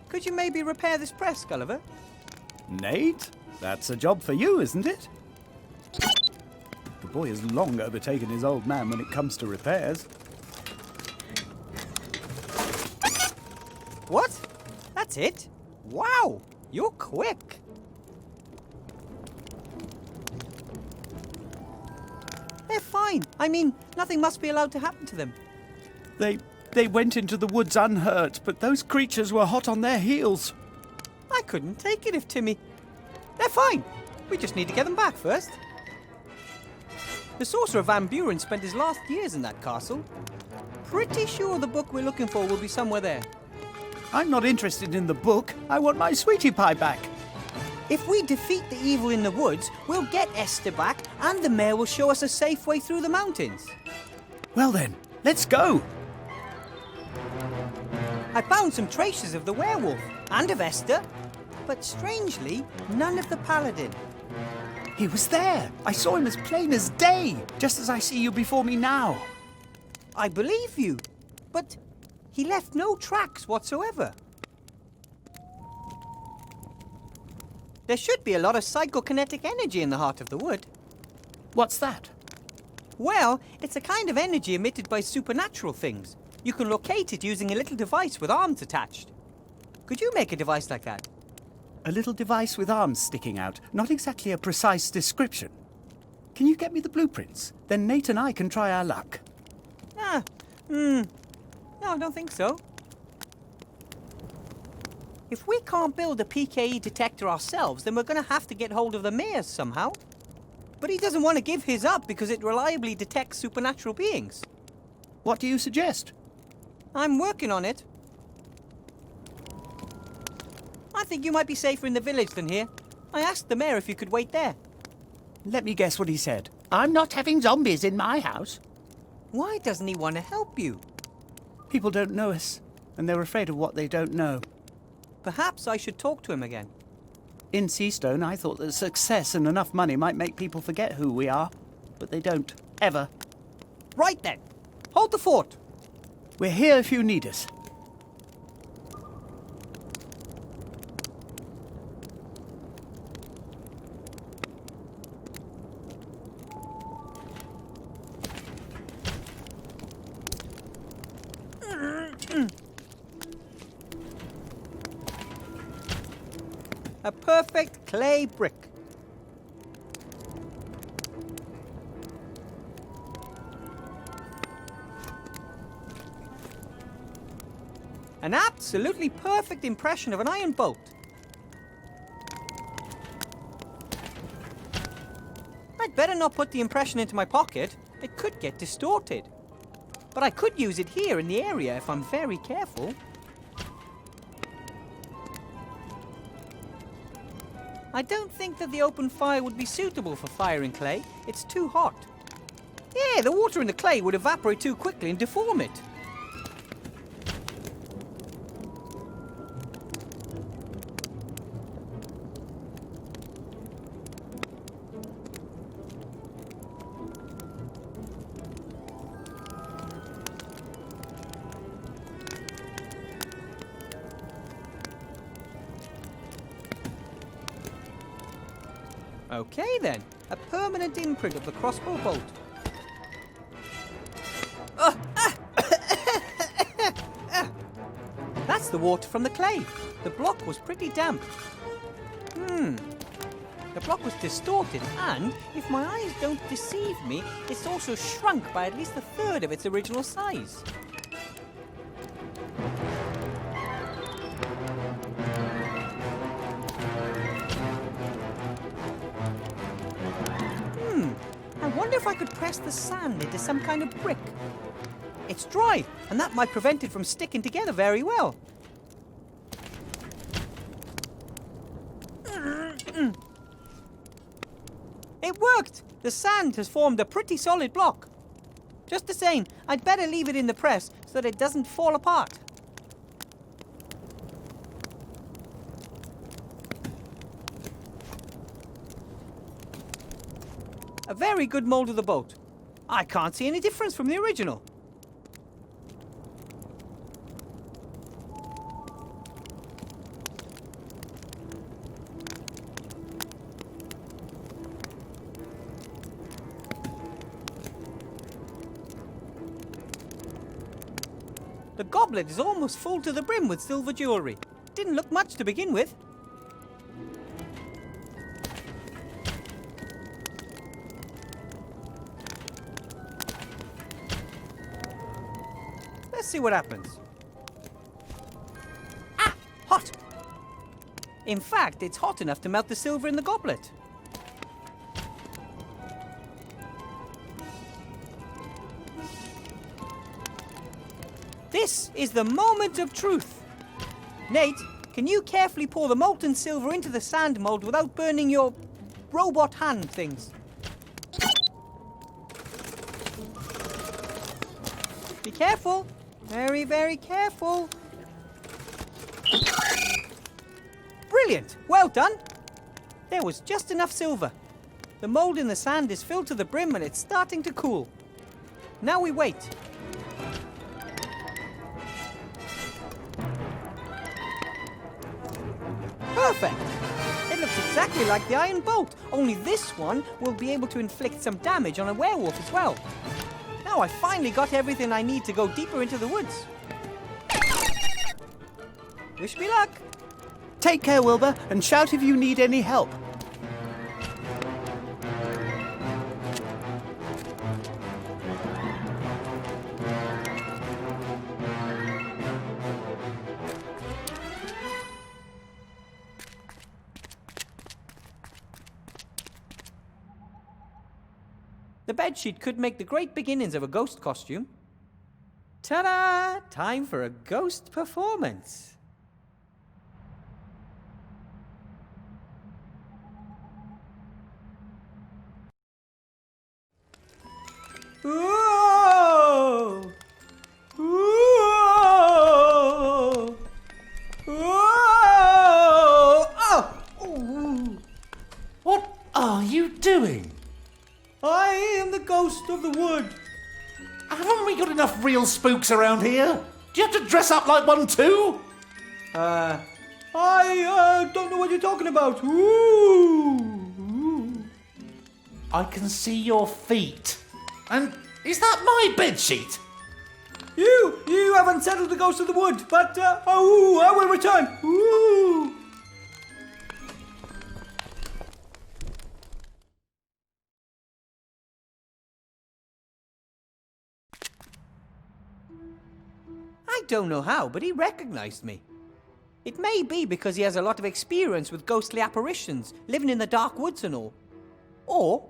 Could you maybe repair this press, Gulliver? Nate, that's a job for you, isn't it? The boy has long overtaken his old man when it comes to repairs. What? That's it? Wow, you're quick. They're fine. I mean, nothing must be allowed to happen to them. They went into the woods unhurt, but those creatures were hot on their heels. I couldn't take it if Timmy... They're fine. We just need to get them back first. The Sorcerer Van Buren spent his last years in that castle. Pretty sure the book we're looking for will be somewhere there. I'm not interested in the book. I want my sweetie pie back. If we defeat the evil in the woods, we'll get Esther back, and the mayor will show us a safe way through the mountains. Well then, let's go. I found some traces of the werewolf and of Esther, but strangely, none of the paladin. He was there. I saw him as plain as day, just as I see you before me now. I believe you, but he left no tracks whatsoever. There should be a lot of psychokinetic energy in the heart of the wood. What's that? Well, it's a kind of energy emitted by supernatural things. You can locate it using a little device with arms attached. Could you make a device like that? A little device with arms sticking out. Not exactly a precise description. Can you get me the blueprints? Then Nate and I can try our luck. No, I don't think so. If we can't build a PKE detector ourselves, then we're going to have to get hold of the mayor's somehow. But he doesn't want to give his up because it reliably detects supernatural beings. What do you suggest? I'm working on it. I think you might be safer in the village than here. I asked the mayor if you could wait there. Let me guess what he said. I'm not having zombies in my house. Why doesn't he want to help you? People don't know us, and they're afraid of what they don't know. Perhaps I should talk to him again. In Seastone, I thought that success and enough money might make people forget who we are, but they don't, ever. Right then. Hold the fort. We're here if you need us. A perfect clay brick. An absolutely perfect impression of an iron bolt. I'd better not put the impression into my pocket. It could get distorted. But I could use it here in the area if I'm very careful. I don't think that the open fire would be suitable for firing clay. It's too hot. Yeah, the water in the clay would evaporate too quickly and deform it. Okay then, a permanent imprint of the crossbow bolt. That's the water from the clay. The block was pretty damp. The block was distorted and, if my eyes don't deceive me, it's also shrunk by at least a third of its original size. I wonder if I could press the sand into some kind of brick. It's dry, and that might prevent it from sticking together very well. It worked! The sand has formed a pretty solid block. Just the same, I'd better leave it in the press so that it doesn't fall apart. A very good mold of the boat. I can't see any difference from the original. The goblet is almost full to the brim with silver jewellery. Didn't look much to begin with. Let's see what happens. Ah! Hot! In fact, it's hot enough to melt the silver in the goblet. This is the moment of truth. Nate, can you carefully pour the molten silver into the sand mold without burning your robot hand things? Be careful. Very, very careful. Brilliant. Well done. There was just enough silver. The mold in the sand is filled to the brim and it's starting to cool. Now we wait. Perfect! It looks exactly like the iron bolt, only this one will be able to inflict some damage on a werewolf as well. Now I finally got everything I need to go deeper into the woods. Wish me luck! Take care, Wilbur, and shout if you need any help. The bedsheet could make the great beginnings of a ghost costume. Ta-da! Time for a ghost performance. Whoa! Whoa! Whoa! Oh! Ooh. What are you doing? I am the ghost of the wood. Haven't we got enough real spooks around here? Do you have to dress up like one too? I don't know what you're talking about. Ooh. I can see your feet. And is that my bedsheet? You haven't settled the ghost of the wood, but I will return. Ooh. I don't know how, but he recognized me. It may be because he has a lot of experience with ghostly apparitions, living in the dark woods and all. Or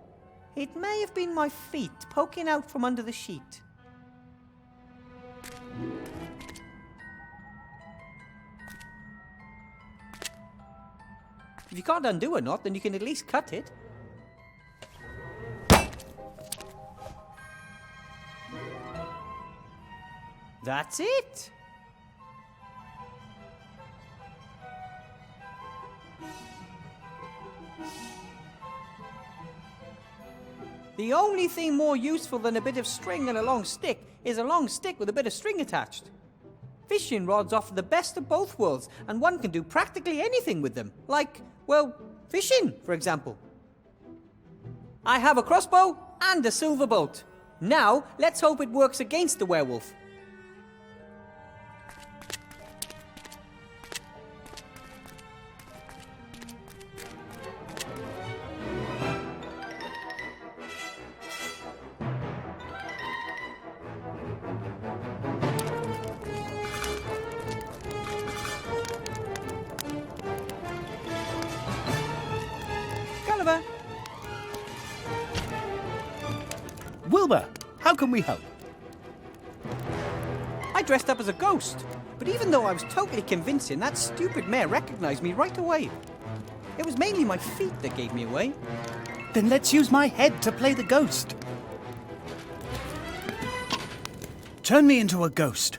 it may have been my feet poking out from under the sheet. If you can't undo a knot, then you can at least cut it. That's it. The only thing more useful than a bit of string and a long stick is a long stick with a bit of string attached. Fishing rods offer the best of both worlds, and one can do practically anything with them. Like, well, fishing, for example. I have a crossbow and a silver bolt. Now, let's hope it works against the werewolf. Wilbur, how can we help? I dressed up as a ghost, but even though I was totally convincing, that stupid mare recognized me right away. It was mainly my feet that gave me away. Then let's use my head to play the ghost. Turn me into a ghost.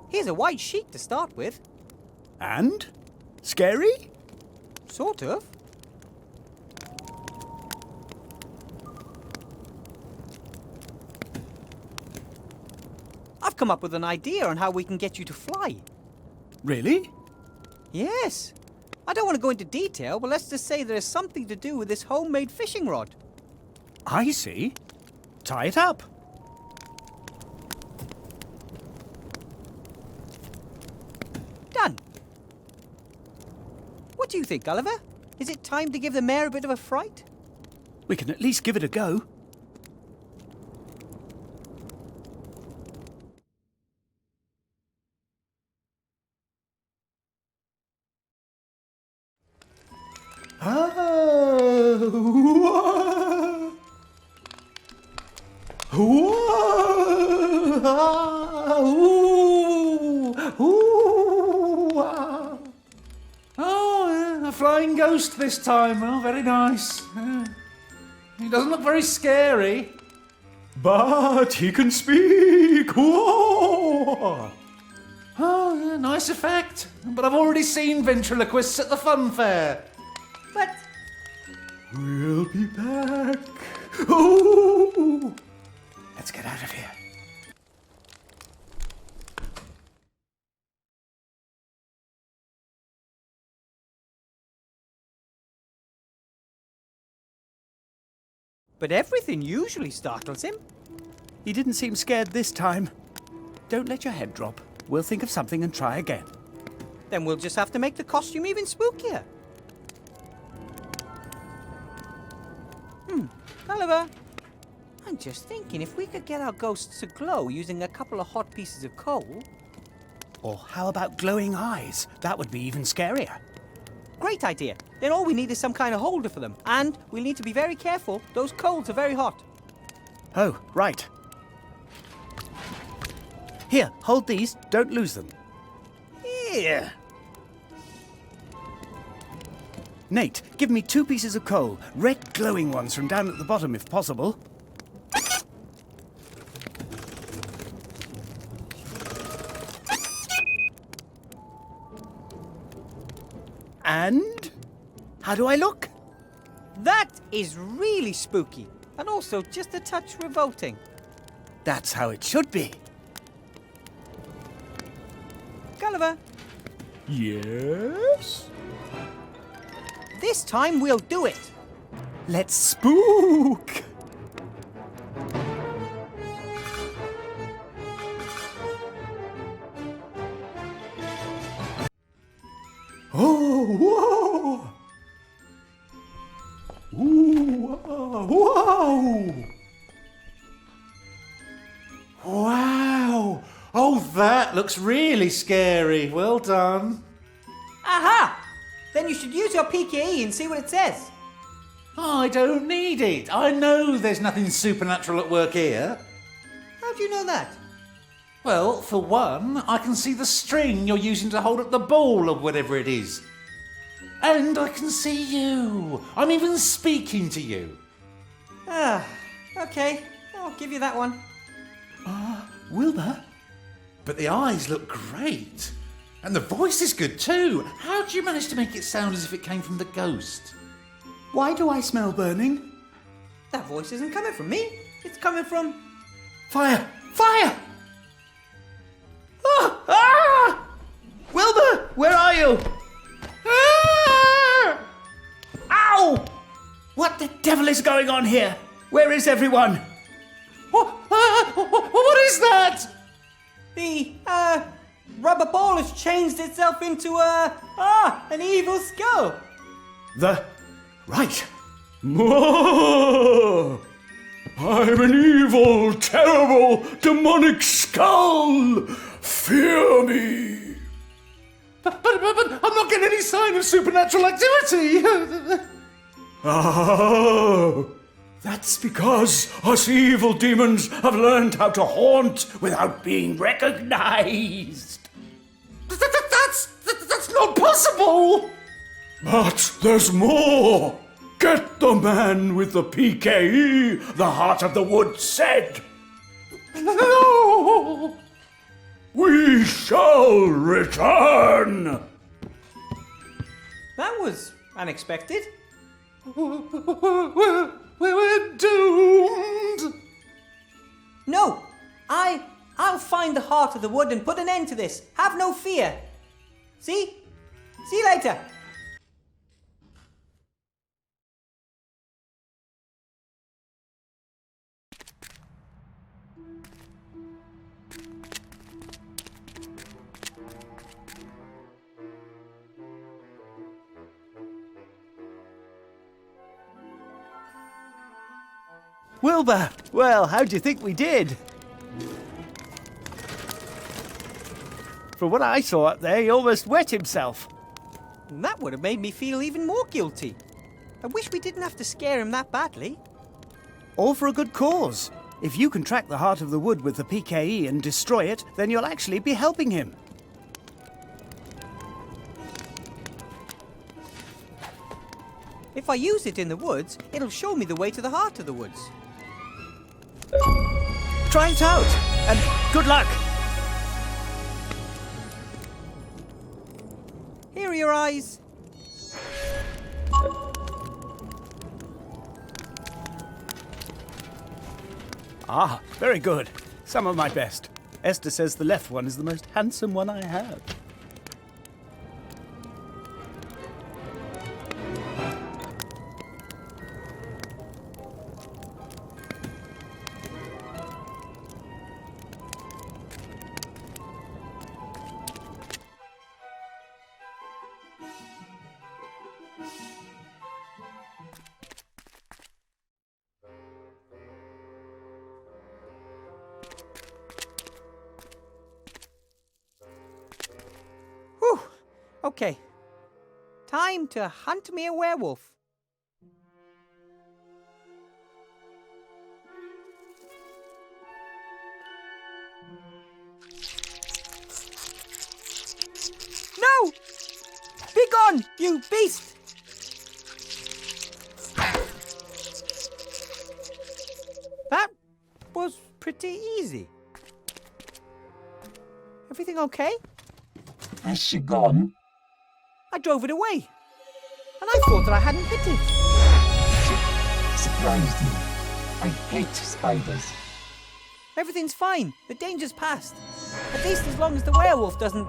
Here's a white sheet to start with. And? Scary? Sort of. I've come up with an idea on how we can get you to fly. Really? Yes. I don't want to go into detail, but let's just say there is something to do with this homemade fishing rod. I see. Tie it up. Done. What do you think, Gulliver? Is it time to give the mare a bit of a fright? We can at least give it a go. Oh, a flying ghost this time. Oh, very nice. He doesn't look very scary. But he can speak. Whoa! Oh, yeah, nice effect. But I've already seen ventriloquists at the fun fair. But We'll be back. Oh! Let's get out of here. But everything usually startles him. He didn't seem scared this time. Don't let your head drop. We'll think of something and try again. Then we'll just have to make the costume even spookier. Gulliver, I'm just thinking if we could get our ghosts to glow using a couple of hot pieces of coal. Or how about glowing eyes? That would be even scarier. Great idea. Then all we need is some kind of holder for them. And we'll need to be very careful. Those coals are very hot. Oh, right. Here, hold these. Don't lose them. Here. Nate, give me 2 pieces of coal. Red glowing ones from down at the bottom, if possible. And? How do I look? That is really spooky. And also just a touch revolting. That's how it should be. Gulliver, Yes? this time we'll do it. Let's spook! Oh, whoa! Ooh, whoa! Wow. Oh, that looks really scary. Well done. Aha! Then you should use your PKE and see what it says. I don't need it. I know there's nothing supernatural at work here. How do you know that? Well, for one, I can see the string you're using to hold up the ball or whatever it is. And I can see you. I'm even speaking to you. Ah, okay. I'll give you that one. Wilbur? But the eyes look great. And the voice is good too. How do you manage to make it sound as if it came from the ghost? Why do I smell burning? That voice isn't coming from me. It's coming from... Fire! Fire! Ah! Ah! Wilbur, where are you? Ah! Ow! What the devil is going on here? Where is everyone? What is that? The, rubber ball has changed itself into an evil skull. Right. I'm an evil, terrible, demonic skull. Fear me. But I'm not getting any sign of supernatural activity. Oh, that's because us evil demons have learned how to haunt without being recognized. That's not possible. But there's more. Get the man with the PKE, the Heart of the Wood said. No. We shall return. That was unexpected. We're doomed. No, I'll find the heart of the wood and put an end to this. Have no fear. See? See you later. Wilbur, well, how do you think we did? From what I saw up there, he almost wet himself. That would have made me feel even more guilty. I wish we didn't have to scare him that badly. All for a good cause. If you can track the Heart of the Wood with the PKE and destroy it, then you'll actually be helping him. If I use it in the woods, it'll show me the way to the heart of the woods. Try it out, and good luck. Here are your eyes. Ah, very good. Some of my best. Esther says the left one is the most handsome one I have. Whew. Okay. Time to hunt me a werewolf. No! Begone, you beast! That was pretty easy. Everything okay? Has she gone? I drove it away. And I thought that I hadn't hit it. Surprised me. I hate spiders. Everything's fine. The danger's past. At least as long as the werewolf doesn't...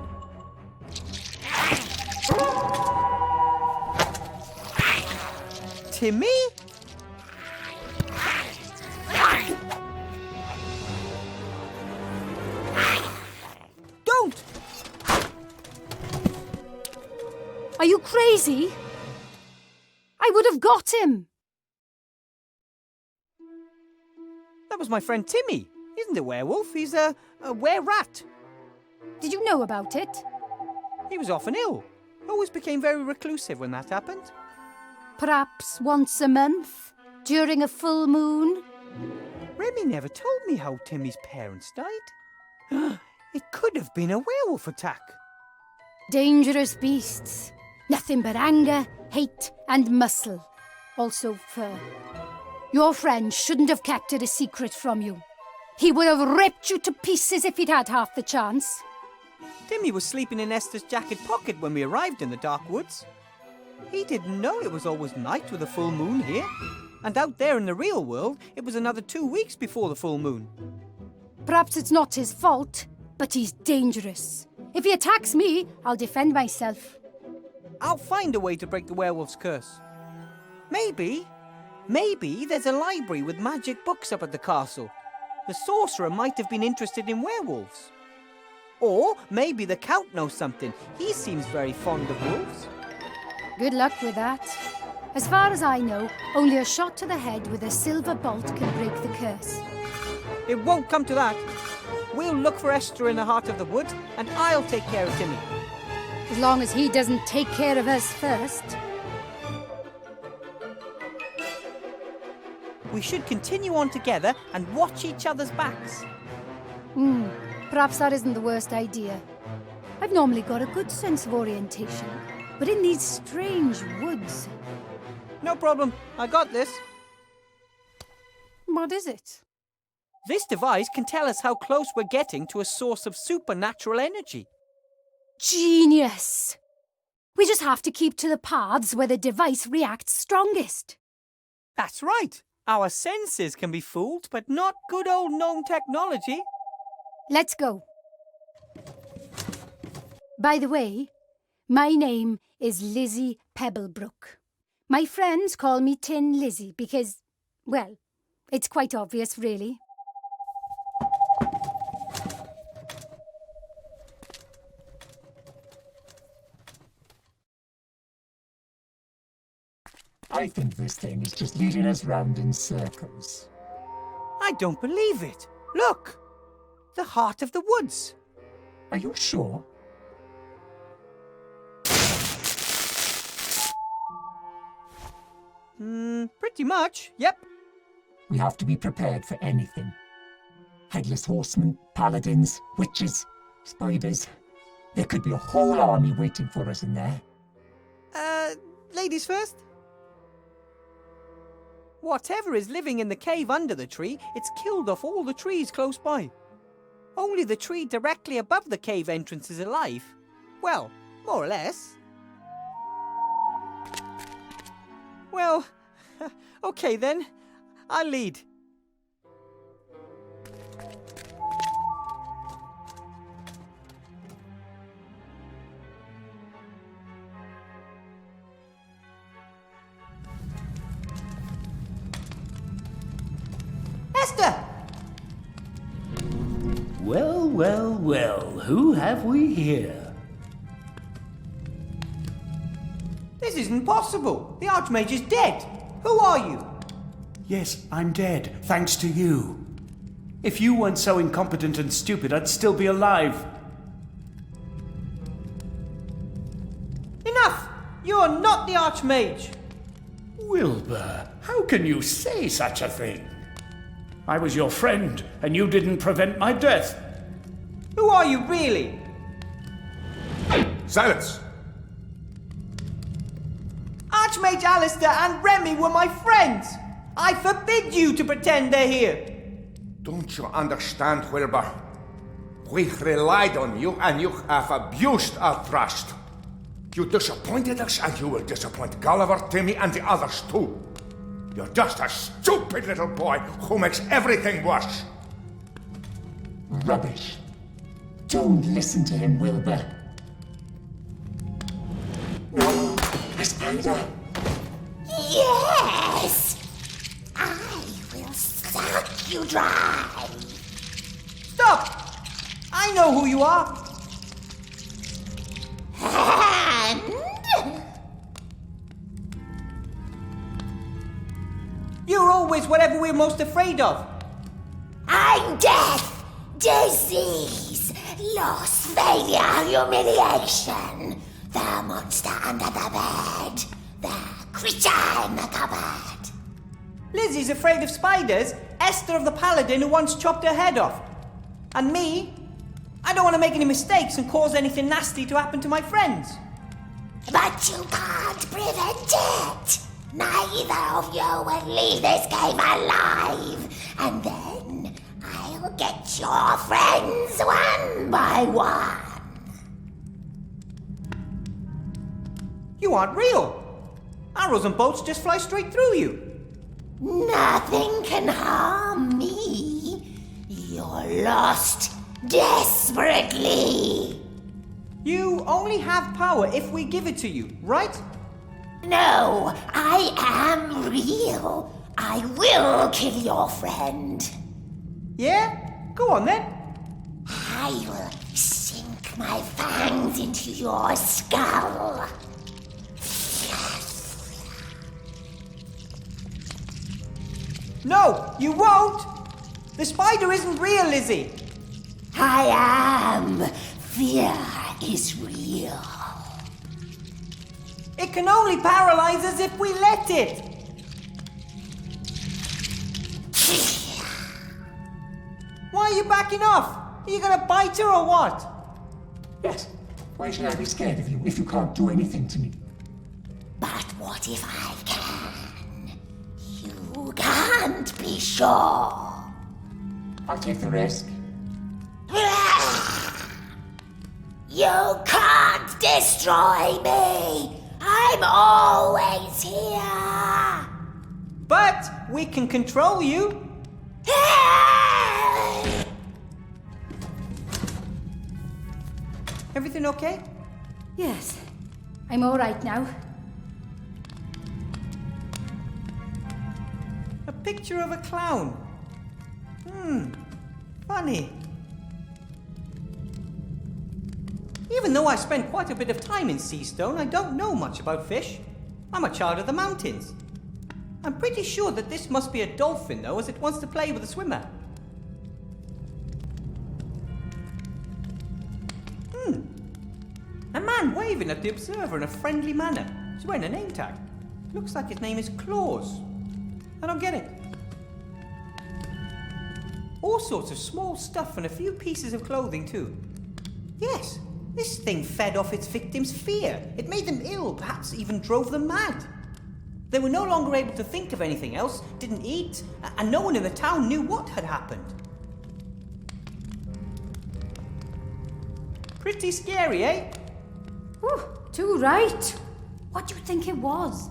Timmy? Don't! Are you crazy? I would have got him. That was my friend Timmy. He isn't a werewolf, he's a were-rat. Did you know about it? He was often ill. Always became very reclusive when that happened. Perhaps once a month, during a full moon? Remy never told me how Timmy's parents died. It could have been a werewolf attack. Dangerous beasts. Nothing but anger, hate, and muscle. Also fur. Your friend shouldn't have kept it a secret from you. He would have ripped you to pieces if he'd had half the chance. Timmy was sleeping in Esther's jacket pocket when we arrived in the dark woods. He didn't know it was always night with a full moon here. And out there in the real world, it was another 2 weeks before the full moon. Perhaps it's not his fault, but he's dangerous. If he attacks me, I'll defend myself. I'll find a way to break the werewolf's curse. Maybe there's a library with magic books up at the castle. The sorcerer might have been interested in werewolves. Or maybe the Count knows something. He seems very fond of wolves. Good luck with that. As far as I know, only a shot to the head with a silver bolt can break the curse. It won't come to that. We'll look for Esther in the heart of the woods, and I'll take care of Timmy. As long as he doesn't take care of us first. We should continue on together and watch each other's backs. Perhaps that isn't the worst idea. I've normally got a good sense of orientation, but in these strange woods... No problem. I got this. What is it? This device can tell us how close we're getting to a source of supernatural energy. Genius! We just have to keep to the paths where the device reacts strongest. That's right. Our senses can be fooled, but not good old gnome technology. Let's go. By the way, my name is Lizzie Pebblebrook. My friends call me Tin Lizzie because, well, it's quite obvious, really. I think this thing is just leading us round in circles. I don't believe it. Look! The heart of the woods. Are you sure? Pretty much, yep. We have to be prepared for anything. Headless horsemen, paladins, witches, spiders. There could be a whole army waiting for us in there. Ladies first? Whatever is living in the cave under the tree, it's killed off all the trees close by. Only the tree directly above the cave entrance is alive. Well, more or less. Well, okay then. I'll lead. Esther! Well, well, well, who have we here? This isn't possible. The Archmage is dead. Who are you? Yes, I'm dead, thanks to you. If you weren't so incompetent and stupid, I'd still be alive. Enough! You're not the Archmage. Wilbur, how can you say such a thing? I was your friend, and you didn't prevent my death. Who are you really? Silence! Archmage Alistair and Remy were my friends. I forbid you to pretend they're here. Don't you understand, Wilbur? We relied on you and you have abused our trust. You disappointed us and you will disappoint Gulliver, Timmy and the others too. You're just a stupid little boy who makes everything worse. Rubbish. Don't listen to him, Wilbur. A spider? Yes! I will suck you dry. Stop! I know who you are. And You're always whatever we're most afraid of. I'm death, disease, loss, failure, humiliation. The monster under the bed. The creature in the cupboard. Lizzie's afraid of spiders. Esther of the Paladin who once chopped her head off. And me, I don't want to make any mistakes and cause anything nasty to happen to my friends. But you can't prevent it. Neither of you will leave this cave alive. And then I'll get your friends one by one. You aren't real. Arrows and bolts just fly straight through you. Nothing can harm me. You're lost desperately. You only have power if we give it to you, right? No, I am real. I will kill your friend. Yeah? Go on then. I will sink my fangs into your skull. No, you won't! The spider isn't real, Lizzie! I am. Fear is real. It can only paralyze us if we let it! Why are you backing off? Are you gonna bite her or what? Yes. Why should I be scared of you if you can't do anything to me? But what if I can? You can't be sure. I'll take the risk. You can't destroy me. I'm always here. But we can control you. Everything okay? Yes, I'm all right now. A picture of a clown. Funny. Even though I spent quite a bit of time in Seastone, I don't know much about fish. I'm a child of the mountains. I'm pretty sure that this must be a dolphin, though, as it wants to play with a swimmer. A man waving at the observer in a friendly manner. He's wearing a name tag. Looks like his name is Claus. I don't get it. All sorts of small stuff and a few pieces of clothing, too. Yes, this thing fed off its victims' fear. It made them ill, perhaps even drove them mad. They were no longer able to think of anything else, didn't eat, and no one in the town knew what had happened. Pretty scary, eh? Ooh, too right. What do you think it was?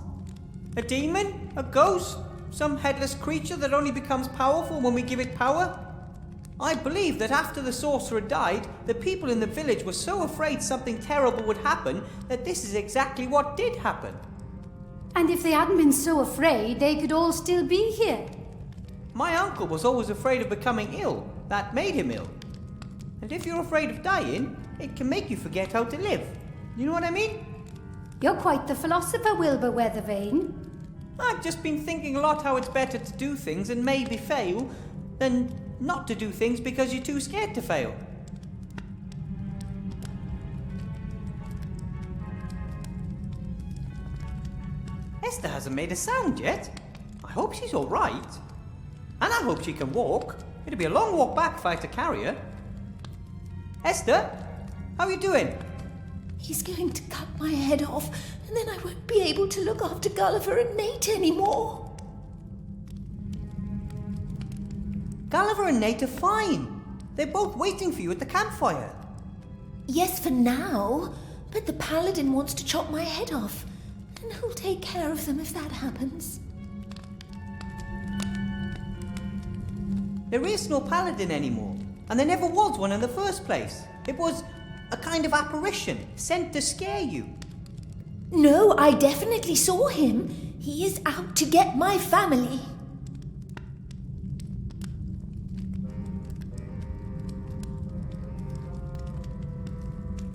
A demon? A ghost? Some headless creature that only becomes powerful when we give it power? I believe that after the sorcerer died, the people in the village were so afraid something terrible would happen that this is exactly what did happen. And if they hadn't been so afraid, they could all still be here. My uncle was always afraid of becoming ill. That made him ill. And if you're afraid of dying, it can make you forget how to live. You know what I mean? You're quite the philosopher, Wilbur Weathervane. I've just been thinking a lot how it's better to do things and maybe fail than not to do things because you're too scared to fail. Esther hasn't made a sound yet. I hope she's all right. And I hope she can walk. It'll be a long walk back if I have to carry her. Esther, how are you doing? He's going to cut my head off, and then I won't be able to look after Gulliver and Nate anymore. Gulliver and Nate are fine. They're both waiting for you at the campfire. Yes, for now, but the paladin wants to chop my head off, and who'll take care of them if that happens? There is no paladin anymore, and there never was one in the first place. It was a kind of apparition sent to scare you. No, I definitely saw him. He is out to get my family.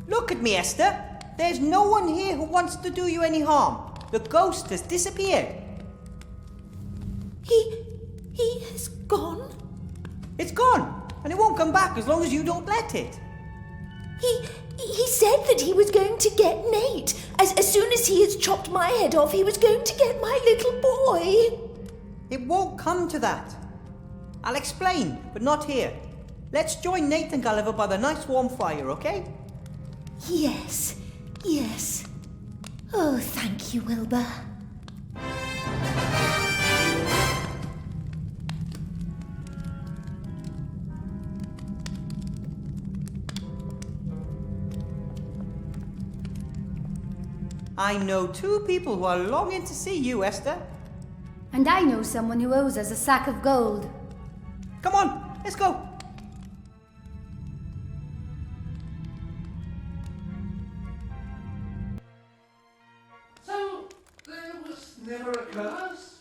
Look at me, Esther. There's no one here who wants to do you any harm. The ghost has disappeared. He has gone? It's gone, and it won't come back as long as you don't let it. He said that he was going to get Nate. As soon as he has chopped my head off, he was going to get my little boy. It won't come to that. I'll explain, but not here. Let's join Nate and Gulliver by the nice warm fire, okay? Yes, yes. Oh, thank you, Wilbur. I know 2 people who are longing to see you, Esther. And I know someone who owes us a sack of gold. Come on, let's go. So, there was never a curse?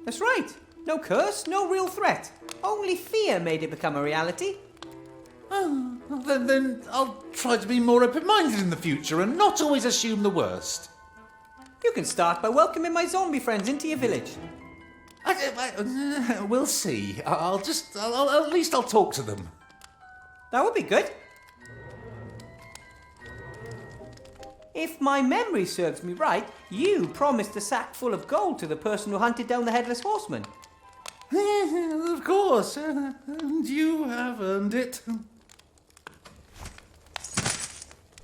That's right. No curse, no real threat. Only fear made it become a reality. Oh, then I'll try to be more open-minded in the future and not always assume the worst. You can start by welcoming my zombie friends into your village. We'll see. At least I'll talk to them. That would be good. If my memory serves me right, you promised a sack full of gold to the person who hunted down the Headless Horseman. Of course. And you have earned it.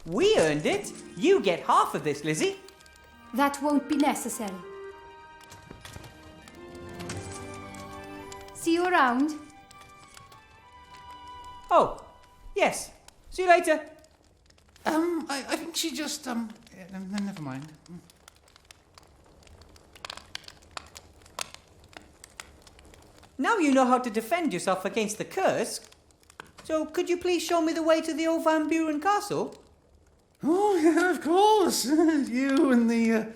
We earned it. You get half of this, Lizzie. That won't be necessary. See you around. Oh, yes. See you later. I think she just, never mind. Now you know how to defend yourself against the curse. So could you please show me the way to the old Van Buren castle? Oh, yeah, of course. You and the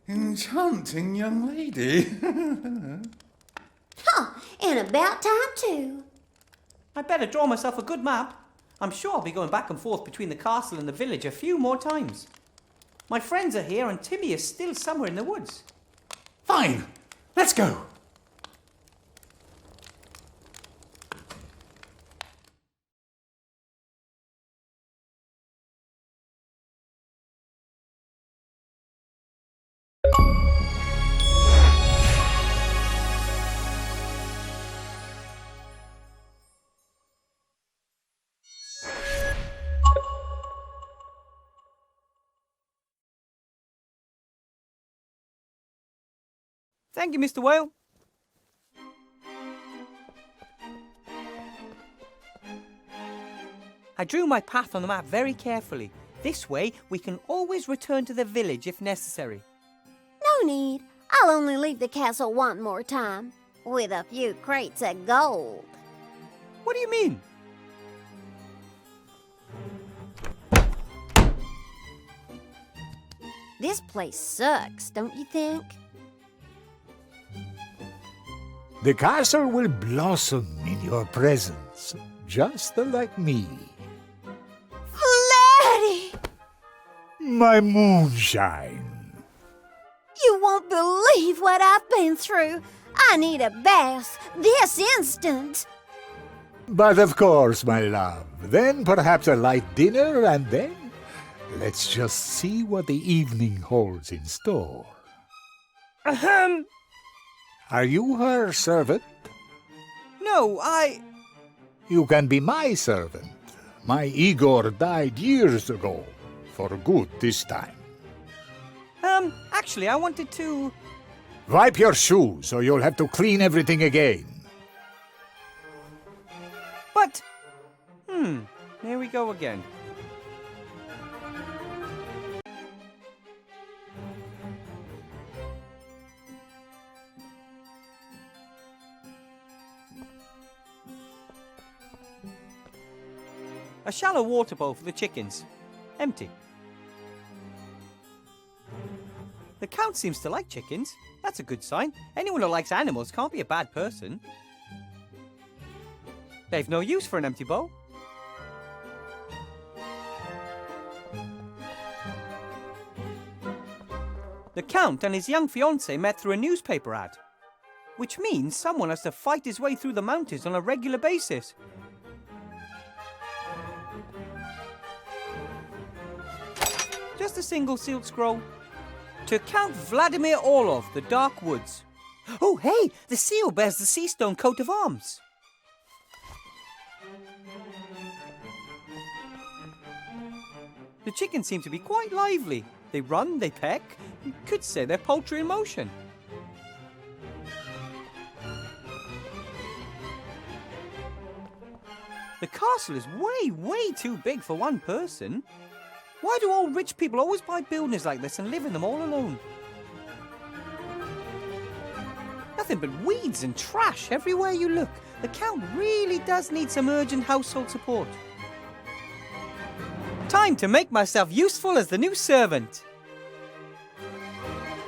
enchanting young lady. Huh, and about time too. I better draw myself a good map. I'm sure I'll be going back and forth between the castle and the village a few more times. My friends are here and Timmy is still somewhere in the woods. Fine. Let's go. Thank you, Mr. Whale. I drew my path on the map very carefully. This way, we can always return to the village if necessary. No need. I'll only leave the castle one more time, with a few crates of gold. What do you mean? This place sucks, don't you think? The castle will blossom in your presence, just like me. Flatty! My moonshine. You won't believe what I've been through. I need a bath this instant. But of course, my love. Then perhaps a light dinner, and then let's just see what the evening holds in store. Ahem. Are you her servant? No, You can be my servant. My Igor died years ago. For good this time. Actually, I wanted to... Wipe your shoes, or you'll have to clean everything again. But... There we go again. A shallow water bowl for the chickens. Empty. The Count seems to like chickens. That's a good sign. Anyone who likes animals can't be a bad person. They've no use for an empty bowl. The Count and his young fiancée met through a newspaper ad, which means someone has to fight his way through the mountains on a regular basis. Just a single sealed scroll. To Count Vladimir Orlov, the Dark Woods. Oh, hey, the seal bears the sea stone coat of arms. The chickens seem to be quite lively. They run, they peck. You could say they're poultry in motion. The castle is way too big for one person. Why do all rich people always buy buildings like this and live in them all alone? Nothing but weeds and trash everywhere you look. The Count really does need some urgent household support. Time to make myself useful as the new servant.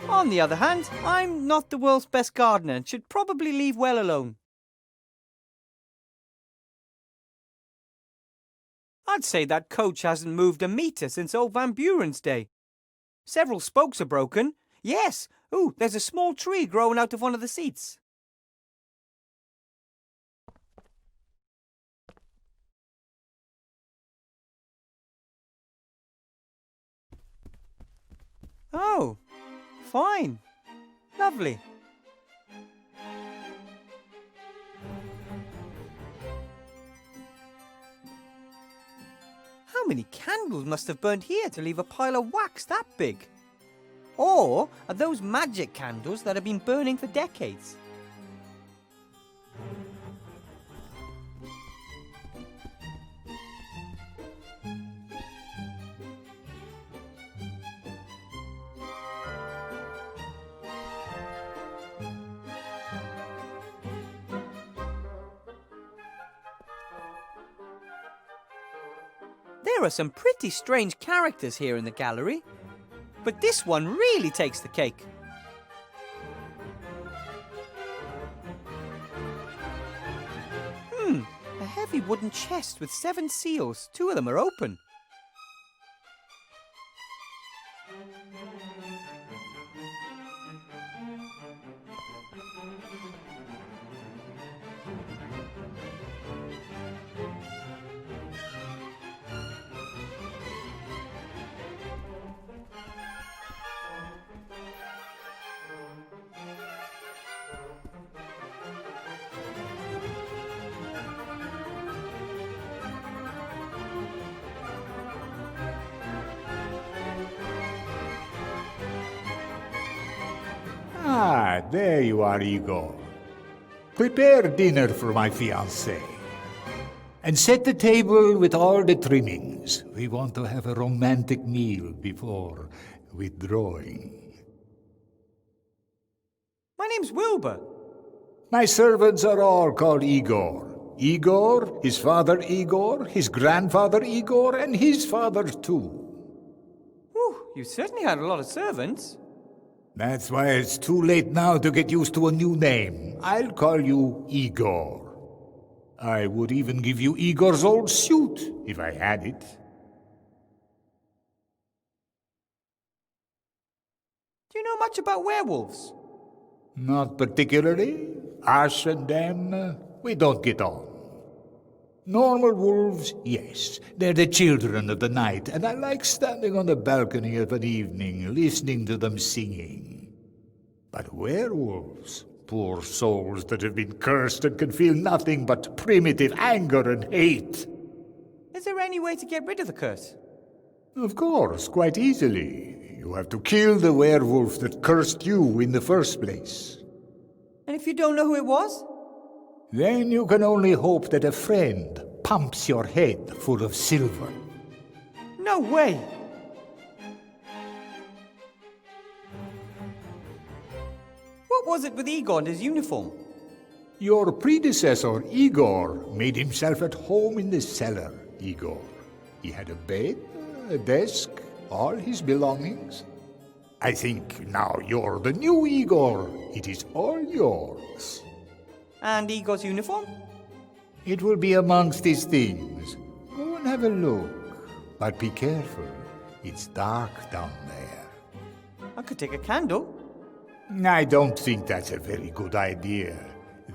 On the other hand, I'm not the world's best gardener and should probably leave well alone. I'd say that coach hasn't moved a metre since old Van Buren's day. Several spokes are broken. Yes! Ooh, there's a small tree growing out of one of the seats. Oh, fine. Lovely. How many candles must have burned here to leave a pile of wax that big? Or are those magic candles that have been burning for decades? There are some pretty strange characters here in the gallery, but this one really takes the cake. A heavy wooden chest with 7 seals. 2 of them are open. Ah, there you are, Igor. Prepare dinner for my fiancée. And set the table with all the trimmings. We want to have a romantic meal before withdrawing. My name's Wilbur. My servants are all called Igor. Igor, his father Igor, his grandfather Igor, and his father too. Whew, you certainly had a lot of servants. That's why it's too late now to get used to a new name. I'll call you Igor. I would even give you Igor's old suit, if I had it. Do you know much about werewolves? Not particularly. Us and them, we don't get on. Normal wolves, yes. They're the children of the night, and I like standing on the balcony of an evening, listening to them singing. But werewolves, poor souls that have been cursed and can feel nothing but primitive anger and hate. Is there any way to get rid of the curse? Of course, quite easily. You have to kill the werewolf that cursed you in the first place. And if you don't know who it was? Then you can only hope that a friend pumps your head full of silver. No way! What was it with Igor and his uniform? Your predecessor, Igor, made himself at home in the cellar, Igor. He had a bed, a desk, all his belongings. I think now you're the new Igor. It is all yours. And Igor's uniform? It will be amongst his things. Go and have a look. But be careful. It's dark down there. I could take a candle. I don't think that's a very good idea.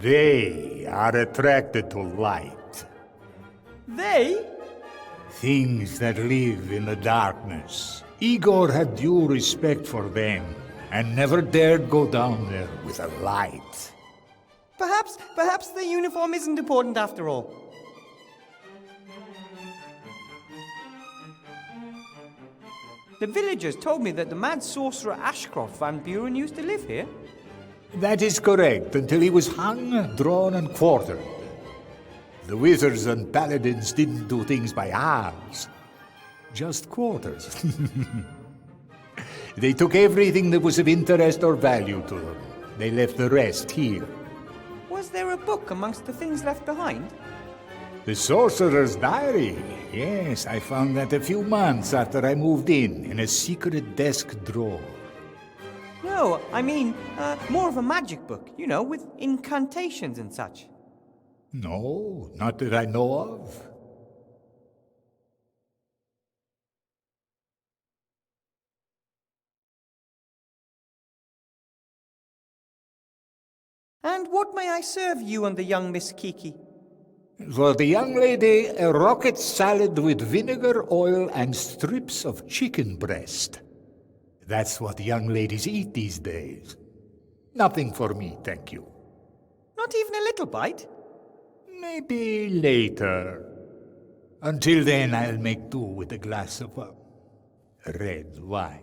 They are attracted to light. They? Things that live in the darkness. Igor had due respect for them and never dared go down there with a light. Perhaps the uniform isn't important after all. The villagers told me that the mad sorcerer Ashcroft Van Buren used to live here. That is correct, until he was hung, drawn, and quartered. The wizards and paladins didn't do things by halves, just quarters. They took everything that was of interest or value to them. They left the rest here. Was there a book amongst the things left behind? The sorcerer's diary. Yes, I found that a few months after I moved in a secret desk drawer. No, I mean, more of a magic book, you know, with incantations and such. No, not that I know of. And what may I serve you and the young Miss Kiki? For the young lady, a rocket salad with vinegar, oil, and strips of chicken breast. That's what young ladies eat these days. Nothing for me, thank you. Not even a little bite? Maybe later. Until then, I'll make do with a glass of red wine.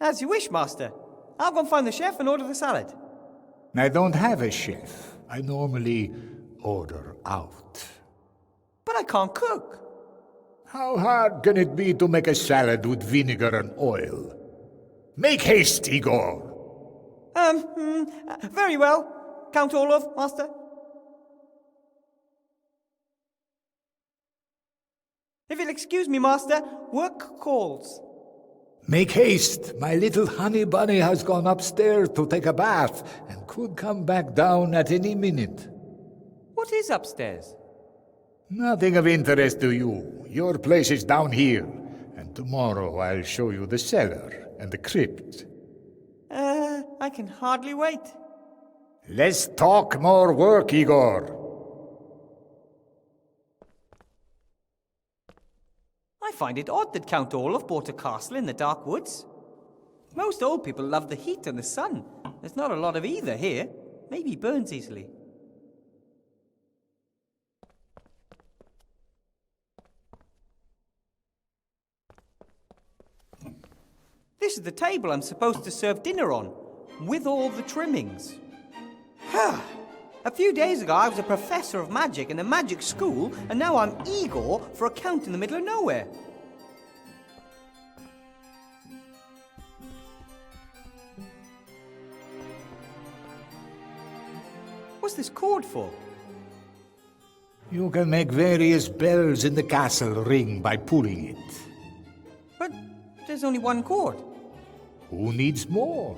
As you wish, Master. I'll go and find the chef and order the salad. I don't have a chef. I normally order out. But I can't cook. How hard can it be to make a salad with vinegar and oil? Make haste, Igor! Very well. Count Olaf, Master. If you'll excuse me, Master, work calls. Make haste! My little honey bunny has gone upstairs to take a bath and could come back down at any minute. What is upstairs? Nothing of interest to you. Your place is down here, and tomorrow I'll show you the cellar and the crypt. I can hardly wait. Let's talk more work, Igor. I find it odd that Count Olaf bought a castle in the dark woods. Most old people love the heat and the sun. There's not a lot of either here. Maybe burns easily. This is the table I'm supposed to serve dinner on, with all the trimmings. A few days ago I was a professor of magic in a magic school, and now I'm Igor for a count in the middle of nowhere. What's this cord for? You can make various bells in the castle ring by pulling it. But there's only one cord. Who needs more?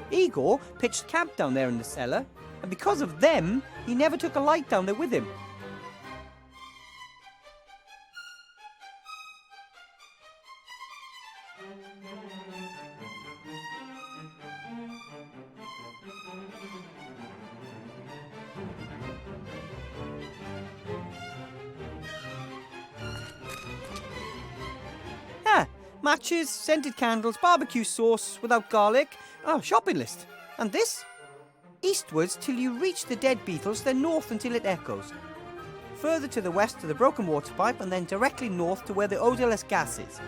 Igor pitched camp down there in the cellar, and because of them, he never took a light down there with him. Matches, scented candles, barbecue sauce without garlic, shopping list. And this? Eastwards till you reach the dead beetles, then north until it echoes. Further to the west to the broken water pipe, and then directly north to where the odorless gas is.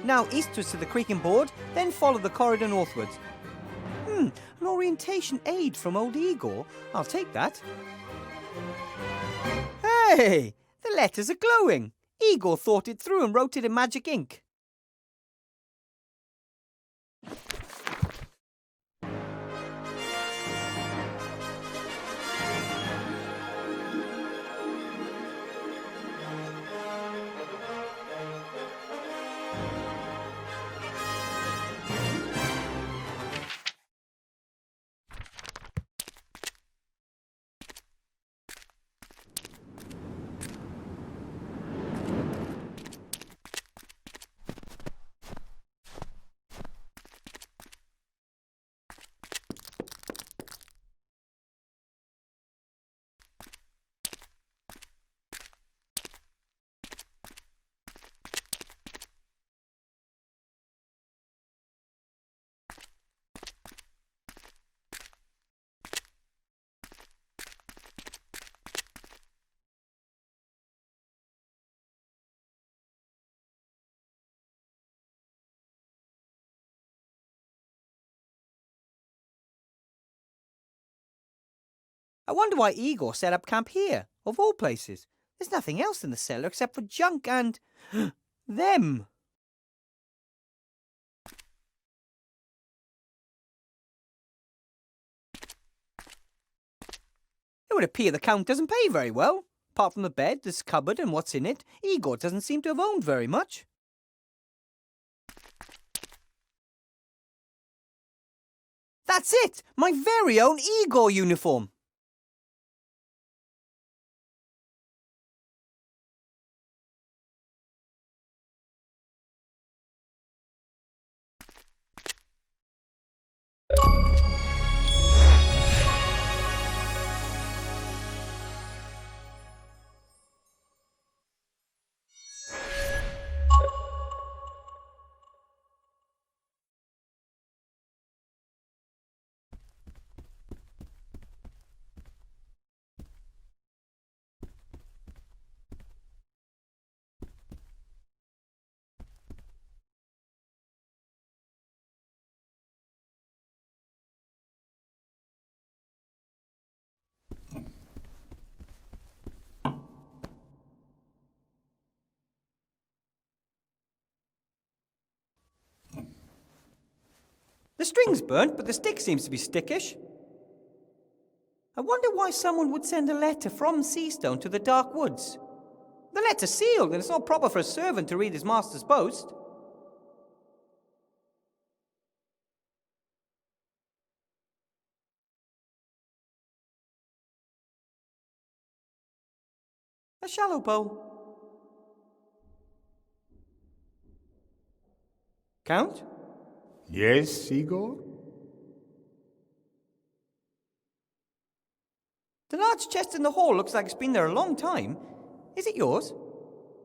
Now eastwards to the creaking board, then follow the corridor northwards. An orientation aid from old Igor. I'll take that. Hey! The letters are glowing. Igor thought it through and wrote it in magic ink. I wonder why Igor set up camp here, of all places. There's nothing else in the cellar except for junk and... them. It would appear the Count doesn't pay very well. Apart from the bed, this cupboard and what's in it, Igor doesn't seem to have owned very much. That's it! My very own Igor uniform! The string's burnt, but the stick seems to be stickish. I wonder why someone would send a letter from Seastone to the Dark Woods. The letter's sealed, and it's not proper for a servant to read his master's post. A shallow bowl. Count? Yes, Igor? The large chest in the hall looks like it's been there a long time. Is it yours?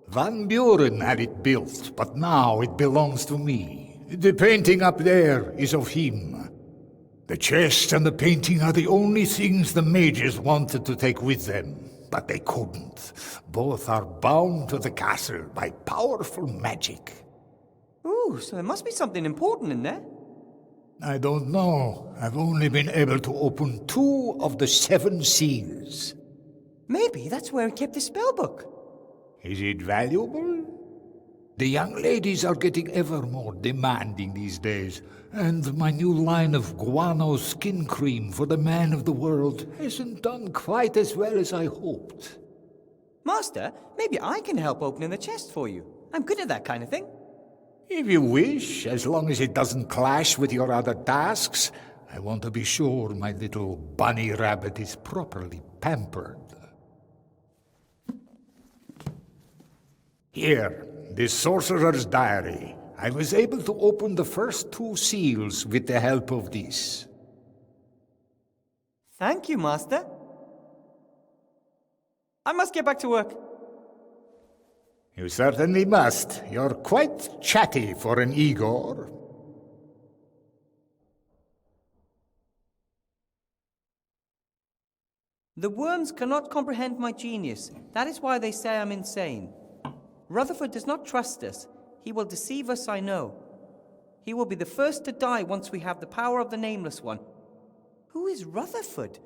Van Buren had it built, but now it belongs to me. The painting up there is of him. The chest and the painting are the only things the mages wanted to take with them, but they couldn't. Both are bound to the castle by powerful magic. Ooh, so there must be something important in there. I don't know. I've only been able to open 2 of the 7 seals. Maybe that's where he kept his spellbook. Is it valuable? The young ladies are getting ever more demanding these days, and my new line of guano skin cream for the man of the world hasn't done quite as well as I hoped. Master, maybe I can help opening the chest for you. I'm good at that kind of thing. If you wish, as long as it doesn't clash with your other tasks. I want to be sure my little bunny rabbit is properly pampered. Here, this sorcerer's diary. I was able to open the first 2 seals with the help of this. Thank you, Master. I must get back to work. You certainly must. You're quite chatty for an Igor. The worms cannot comprehend my genius. That is why they say I'm insane. Rutherford does not trust us. He will deceive us, I know. He will be the first to die once we have the power of the Nameless One. Who is Rutherford?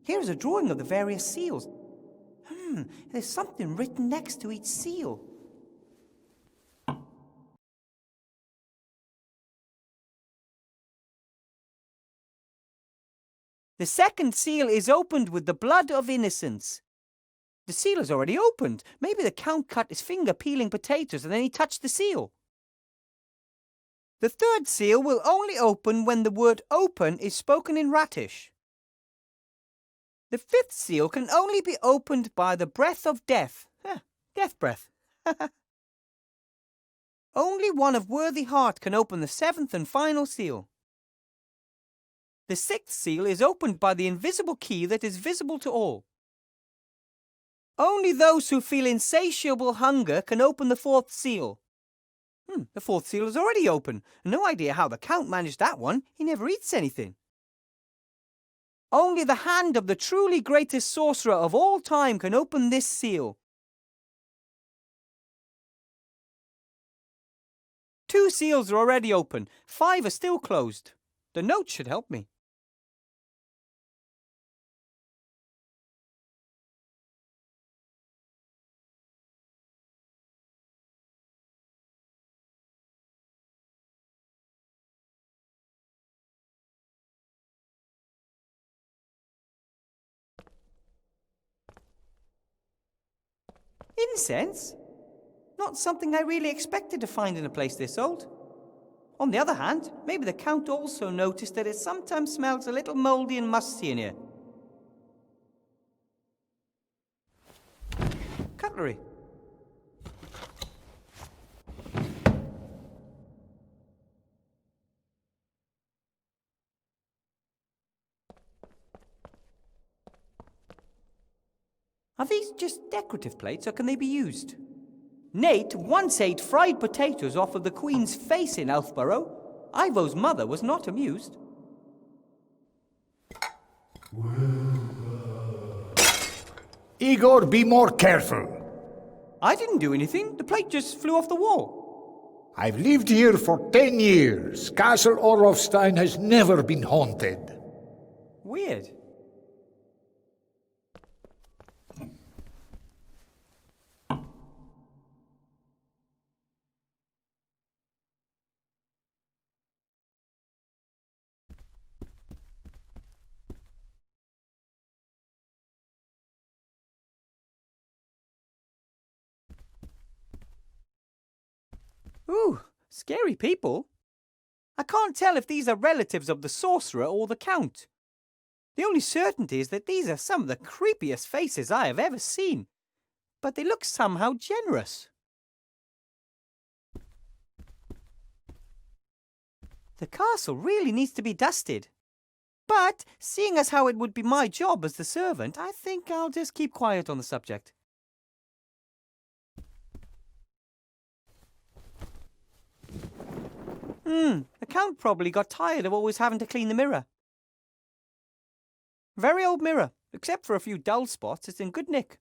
Here is a drawing of the various seals. There's something written next to each seal. The second seal is opened with the blood of innocence. The seal is already opened. Maybe the Count cut his finger peeling potatoes and then he touched the seal. The third seal will only open when the word open is spoken in Ratish. The fifth seal can only be opened by the breath of death. Death breath. Only one of worthy heart can open the seventh and final seal. The sixth seal is opened by the invisible key that is visible to all. Only those who feel insatiable hunger can open the fourth seal. The fourth seal is already open. No idea how the Count managed that one. He never eats anything. Only the hand of the truly greatest sorcerer of all time can open this seal. 2 seals are already open. 5 are still closed. The note should help me. Incense? Not something I really expected to find in a place this old. On the other hand, maybe the Count also noticed that it sometimes smells a little mouldy and musty in here. Cutlery. Are these just decorative plates, or can they be used? Nate once ate fried potatoes off of the Queen's face in Elfborough. Ivo's mother was not amused. Igor, be more careful. I didn't do anything. The plate just flew off the wall. I've lived here for 10 years. Castle Orlofstein has never been haunted. Weird. Ooh, scary people. I can't tell if these are relatives of the sorcerer or the Count. The only certainty is that these are some of the creepiest faces I have ever seen, but they look somehow generous. The castle really needs to be dusted. But, seeing as how it would be my job as the servant, I think I'll just keep quiet on the subject. The Count probably got tired of always having to clean the mirror. Very old mirror, except for a few dull spots, it's in good nick.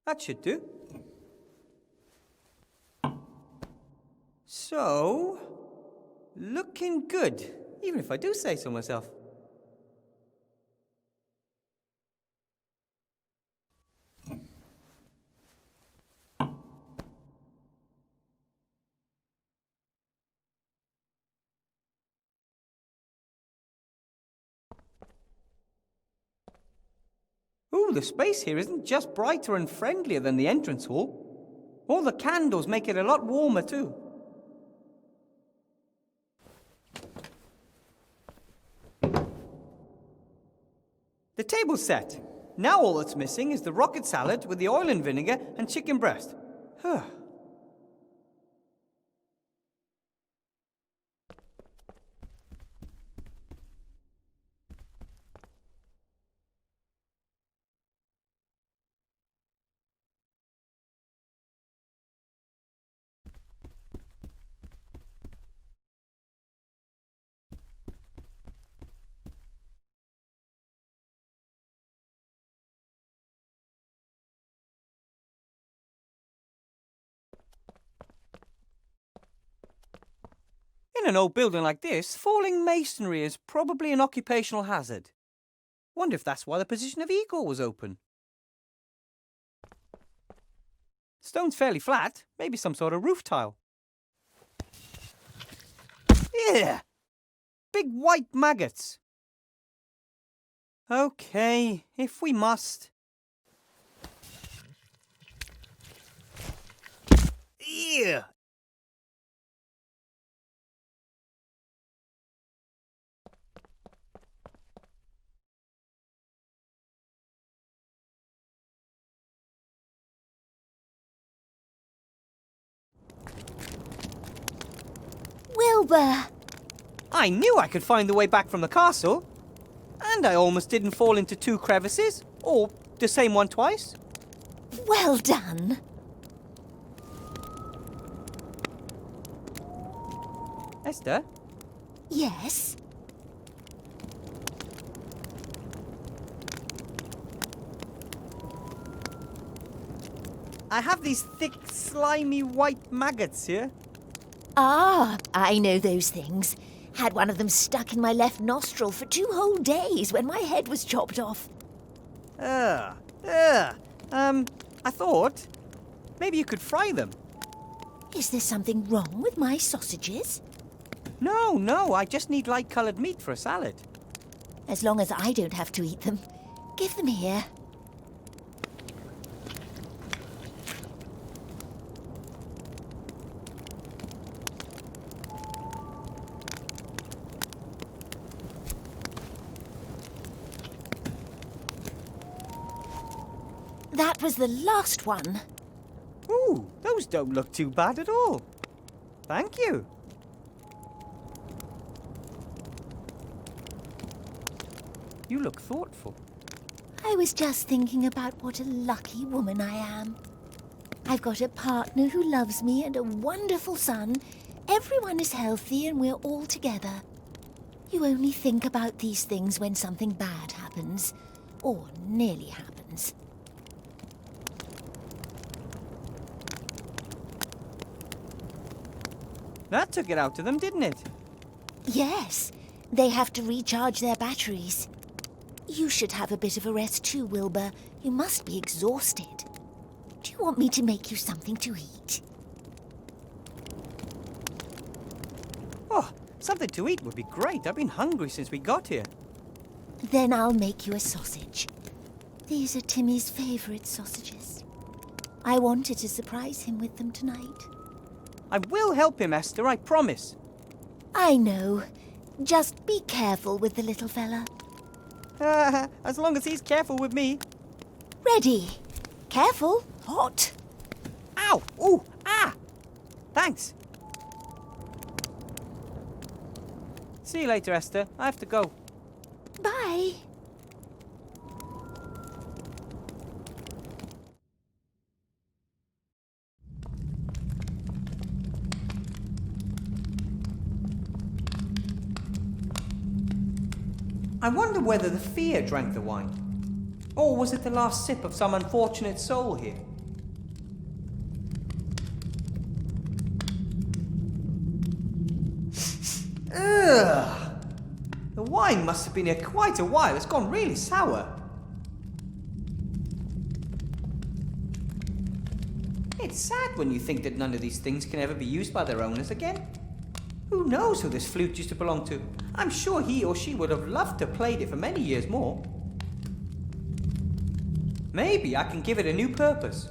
That should do. So, looking good, even if I do say so myself. Ooh, the space here isn't just brighter and friendlier than the entrance hall. All the candles make it a lot warmer too. The table's set. Now all that's missing is the rocket salad with the oil and vinegar and chicken breast. Huh. In an old building like this, falling masonry is probably an occupational hazard. Wonder if that's why the position of Igor was open. Stone's fairly flat, maybe some sort of roof tile. Ew! Big white maggots. Okay, if we must. Ew! Wilbur! I knew I could find the way back from the castle. And I almost didn't fall into 2 crevices. Or the same one twice. Well done. Esther? Yes? I have these thick, slimy white maggots here. Ah, I know those things. Had one of them stuck in my left nostril for 2 whole days when my head was chopped off. I thought maybe you could fry them. Is there something wrong with my sausages? No, I just need light-coloured meat for a salad. As long as I don't have to eat them. Give them here. That was the last one. Ooh, those don't look too bad at all. Thank you. You look thoughtful. I was just thinking about what a lucky woman I am. I've got a partner who loves me and a wonderful son. Everyone is healthy and we're all together. You only think about these things when something bad happens, or nearly happens. That took it out of them, didn't it? Yes, they have to recharge their batteries. You should have a bit of a rest too, Wilbur. You must be exhausted. Do you want me to make you something to eat? Oh, something to eat would be great. I've been hungry since we got here. Then I'll make you a sausage. These are Timmy's favourite sausages. I wanted to surprise him with them tonight. I will help him, Esther, I promise. I know. Just be careful with the little fella. As long as he's careful with me. Ready. Careful. Hot. Ow! Ooh! Ah! Thanks. See you later, Esther. I have to go. Bye. I wonder whether the fear drank the wine. Or was it the last sip of some unfortunate soul here? Ugh! The wine must have been here quite a while. It's gone really sour. It's sad when you think that none of these things can ever be used by their owners again. Who knows who this flute used to belong to? I'm sure he or she would have loved to have played it for many years more. Maybe I can give it a new purpose.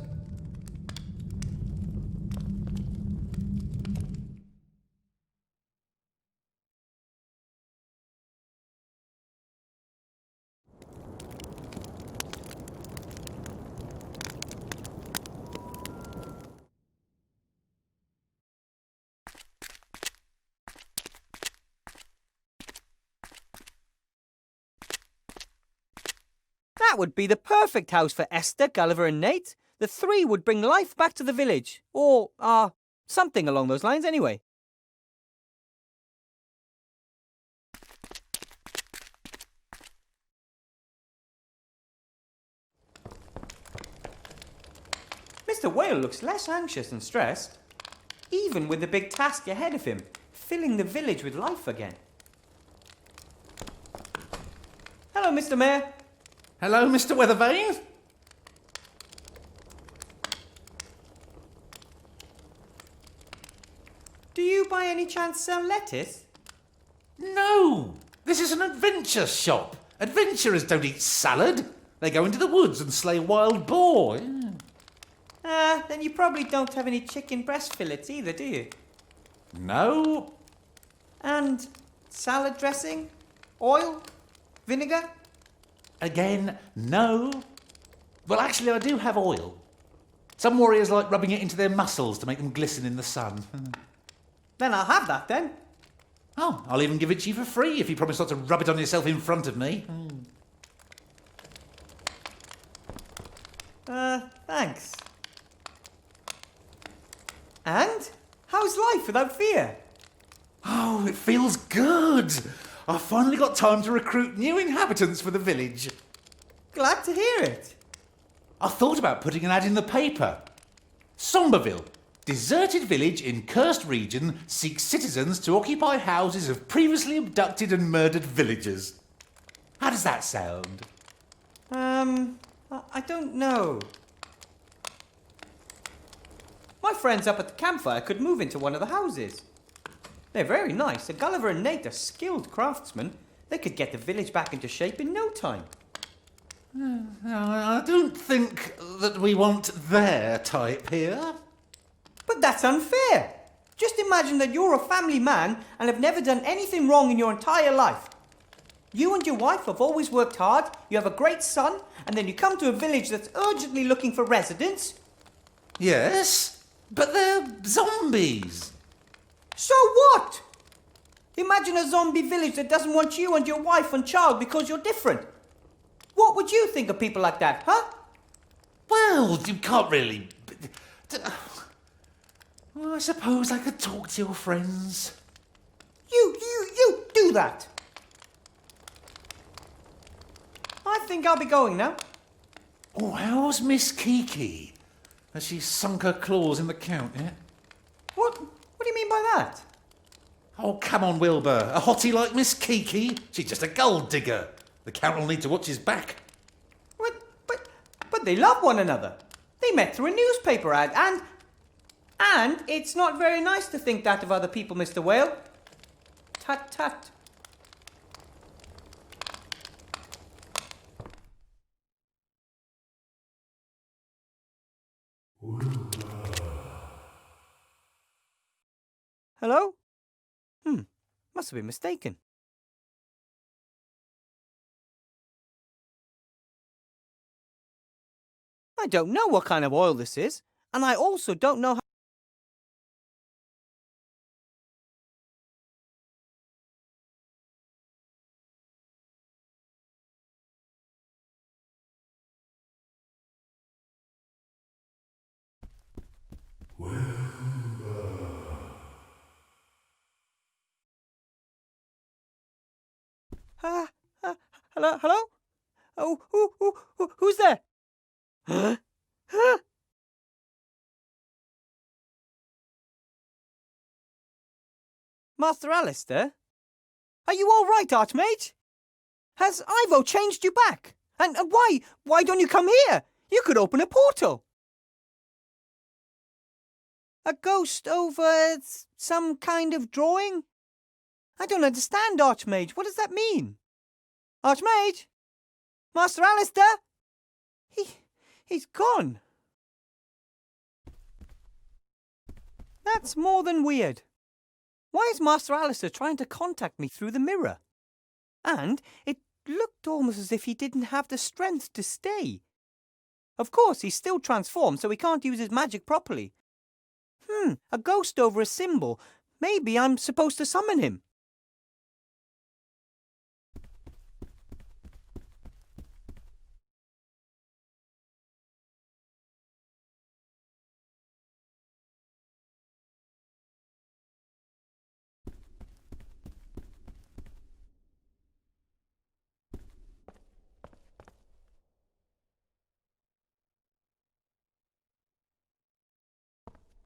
That would be the perfect house for Esther, Gulliver and Nate. The 3 would bring life back to the village. Or, something along those lines anyway. Mr. Whale looks less anxious and stressed, even with the big task ahead of him, filling the village with life again. Hello, Mr. Mayor. Hello, Mr. Weathervane. Do you by any chance sell lettuce? No, this is an adventure shop. Adventurers don't eat salad. They go into the woods and slay wild boar. Then you probably don't have any chicken breast fillets either, do you? No. And salad dressing? Oil? Vinegar? Again, no. Well, actually, I do have oil. Some warriors like rubbing it into their muscles to make them glisten in the sun. Then I'll have that then. Oh, I'll even give it to you for free if you promise not to rub it on yourself in front of me. Thanks. And? How's life without fear? Oh, it feels good. I've finally got time to recruit new inhabitants for the village. Glad to hear it. I thought about putting an ad in the paper. Somberville. Deserted village in cursed region seeks citizens to occupy houses of previously abducted and murdered villagers. How does that sound? I don't know. My friends up at the campfire could move into one of the houses. They're very nice, and Gulliver and Nate are skilled craftsmen. They could get the village back into shape in no time. I don't think that we want their type here. But that's unfair. Just imagine that you're a family man and have never done anything wrong in your entire life. You and your wife have always worked hard, you have a great son, and then you come to a village that's urgently looking for residents. Yes, but they're zombies. So what? Imagine a zombie village that doesn't want you and your wife and child because you're different. What would you think of people like that, huh? Well, you can't really... Well, I suppose I could talk to your friends. You do that. I think I'll be going now. Oh, how's Miss Kiki? Has she sunk her claws in the count yet? What do you mean by that? Oh, come on, Wilbur. A hottie like Miss Kiki? She's just a gold digger. The Count will need to watch his back. But they love one another. They met through a newspaper ad, and it's not very nice to think that of other people, Mr. Whale. Tut tut. Hello? Must have been mistaken. I don't know what kind of oil this is, and I also don't know how... Hello? Oh, who's there? Huh? Master Alistair? Are you all right, Archmage? Has Ivo changed you back? And why don't you come here? You could open a portal. A ghost over some kind of drawing? I don't understand, Archmage. What does that mean? Archmage? Master Alistair? He's gone. That's more than weird. Why is Master Alistair trying to contact me through the mirror? And it looked almost as if he didn't have the strength to stay. Of course, he's still transformed, so he can't use his magic properly. A ghost over a symbol. Maybe I'm supposed to summon him.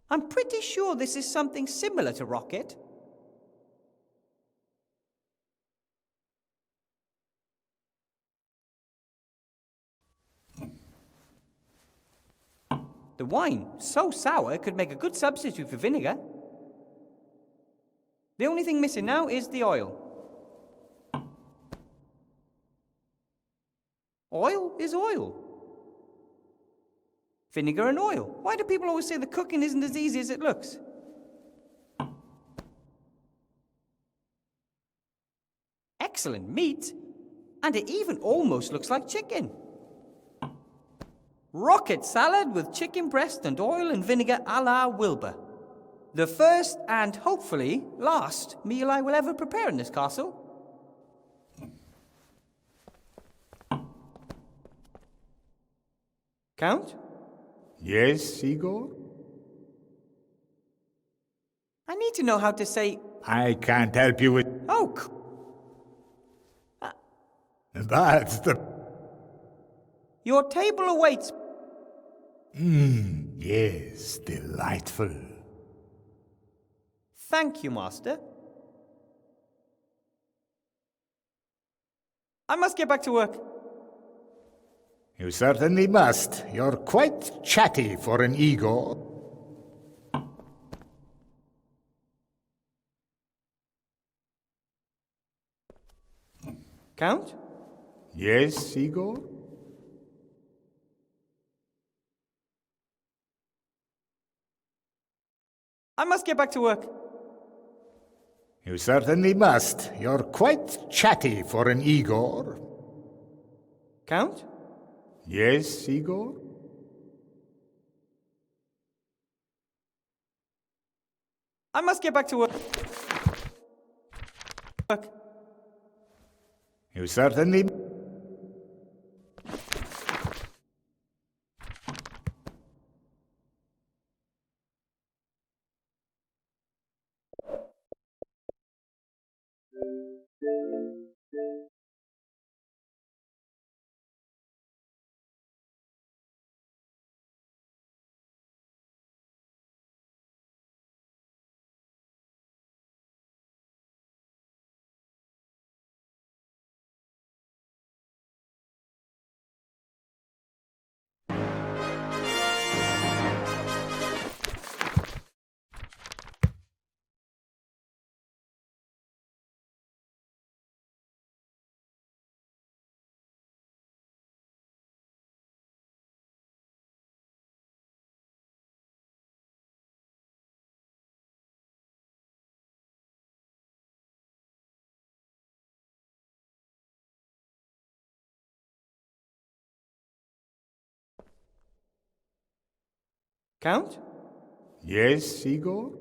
I'm pretty sure this is something similar to Rocket. The wine, so sour, it could make a good substitute for vinegar. The only thing missing now is the oil. Oil is oil. Vinegar and oil. Why do people always say the cooking isn't as easy as it looks? Excellent meat. And it even almost looks like chicken. Rocket salad with chicken breast and oil and vinegar a la Wilbur. The first and hopefully last meal I will ever prepare in this castle. Count? Yes, Igor? I need to know how to say... I can't help you with... Oh, That's the... your table awaits. Yes, delightful. Thank you, Master. I must get back to work. You certainly must. You're quite chatty for an Igor. Count? Yes, Igor? I must get back to work. You certainly must. You're quite chatty for an Igor. Count? Yes, Igor? I must get back to work. You certainly... Count? Yes, Igor?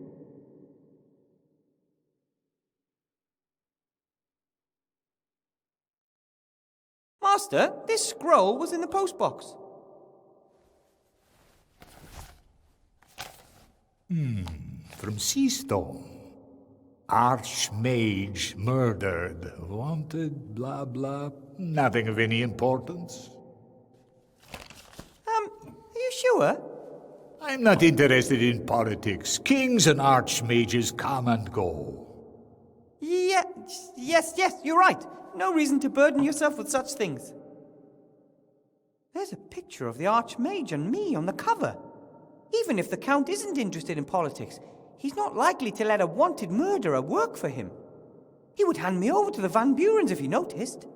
Master, this scroll was in the postbox. From Seastone. Archmage murdered. Wanted, blah, blah. Nothing of any importance. Are you sure? I'm not interested in politics. Kings and archmages come and go. Yes, you're right. No reason to burden yourself with such things. There's a picture of the Archmage and me on the cover. Even if the Count isn't interested in politics, he's not likely to let a wanted murderer work for him. He would hand me over to the Van Burens if he noticed.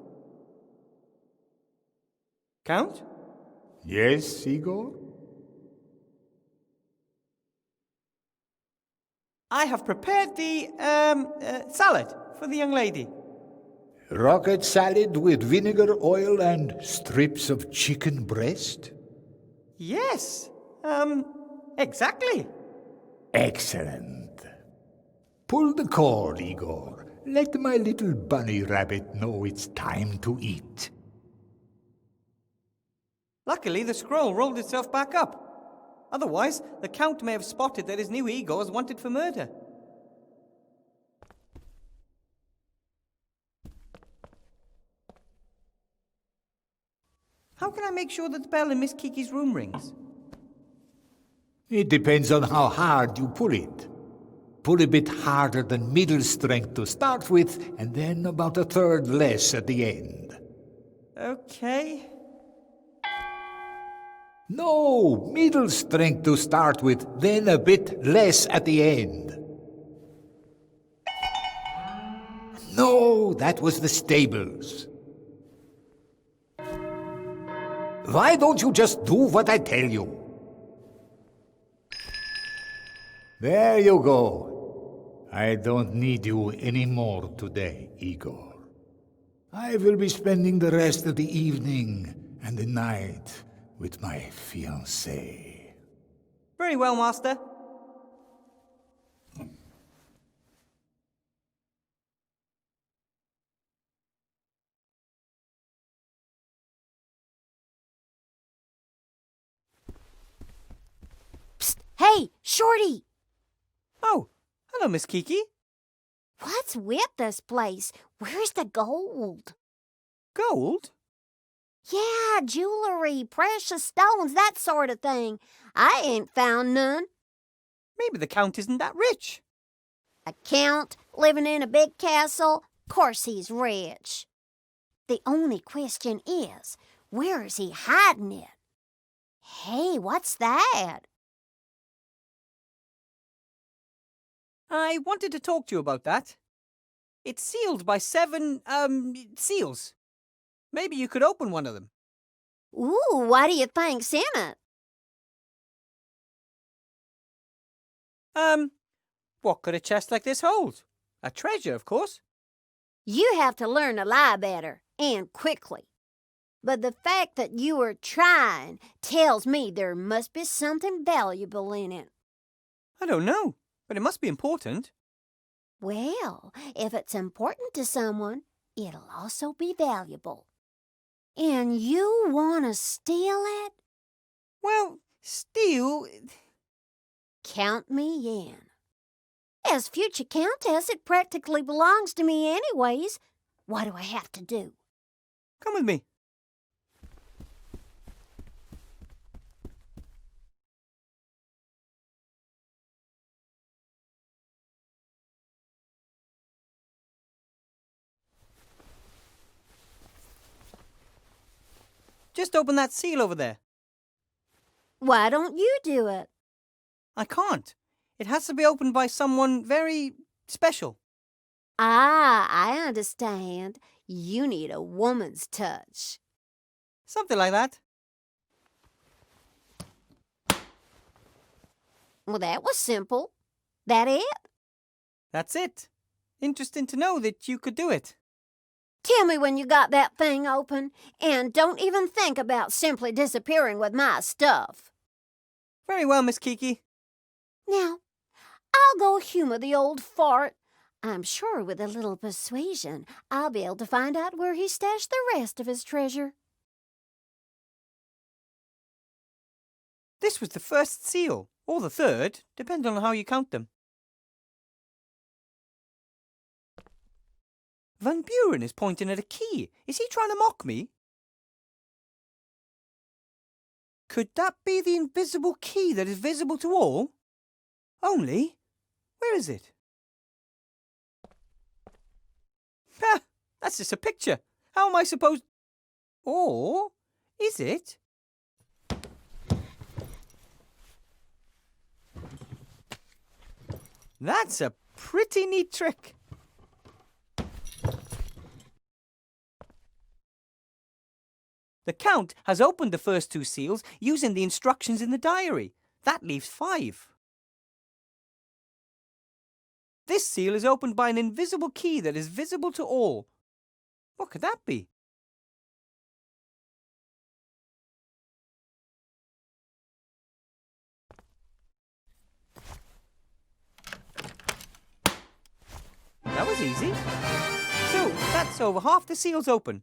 Count? Yes, Igor? I have prepared the, salad for the young lady. Rocket salad with vinegar, oil, and strips of chicken breast? Yes, exactly. Excellent. Pull the cord, Igor. Let my little bunny rabbit know it's time to eat. Luckily, the scroll rolled itself back up. Otherwise, the Count may have spotted that his new Igor is wanted for murder. How can I make sure that the bell in Miss Kiki's room rings? It depends on how hard you pull it. Pull a bit harder than middle strength to start with, and then about a third less at the end. Okay. No, middle strength to start with, then a bit less at the end. No, that was the stables. Why don't you just do what I tell you? There you go. I don't need you anymore today, Igor. I will be spending the rest of the evening and the night with my fiancée. Very well, Master. Hey, Shorty! Oh, hello, Miss Kiki. What's with this place? Where's the gold? Gold? Yeah, jewelry, precious stones, that sort of thing. I ain't found none. Maybe the Count isn't that rich. A count living in a big castle? Course he's rich. The only question is, where is he hiding it? Hey, what's that? I wanted to talk to you about that. It's sealed by 7, seals. Maybe you could open one of them. Ooh, what do you think's in it? What could a chest like this hold? A treasure, of course. You have to learn to lie better, and quickly. But the fact that you are trying tells me there must be something valuable in it. I don't know, but it must be important. Well, if it's important to someone, it'll also be valuable. And you want to steal it? Well, steal... Count me in. As future countess, it practically belongs to me anyways. What do I have to do? Come with me. Just open that seal over there. Why don't you do it? I can't. It has to be opened by someone very special. Ah, I understand. You need a woman's touch. Something like that. Well, that was simple. That it? That's it. Interesting to know that you could do it. Tell me when you got that thing open, and don't even think about simply disappearing with my stuff. Very well, Miss Kiki. Now, I'll go humor the old fart. I'm sure with a little persuasion, I'll be able to find out where he stashed the rest of his treasure. This was the first seal, or the third, depending on how you count them. Van Buren is pointing at a key. Is he trying to mock me? Could that be the invisible key that is visible to all? Only, where is it? Ha! That's just a picture. How am I supposed... Or is it? That's a pretty neat trick. The Count has opened the first 2 seals using the instructions in the diary. That leaves 5. This seal is opened by an invisible key that is visible to all. What could that be? That was easy. So, that's over half the seals open.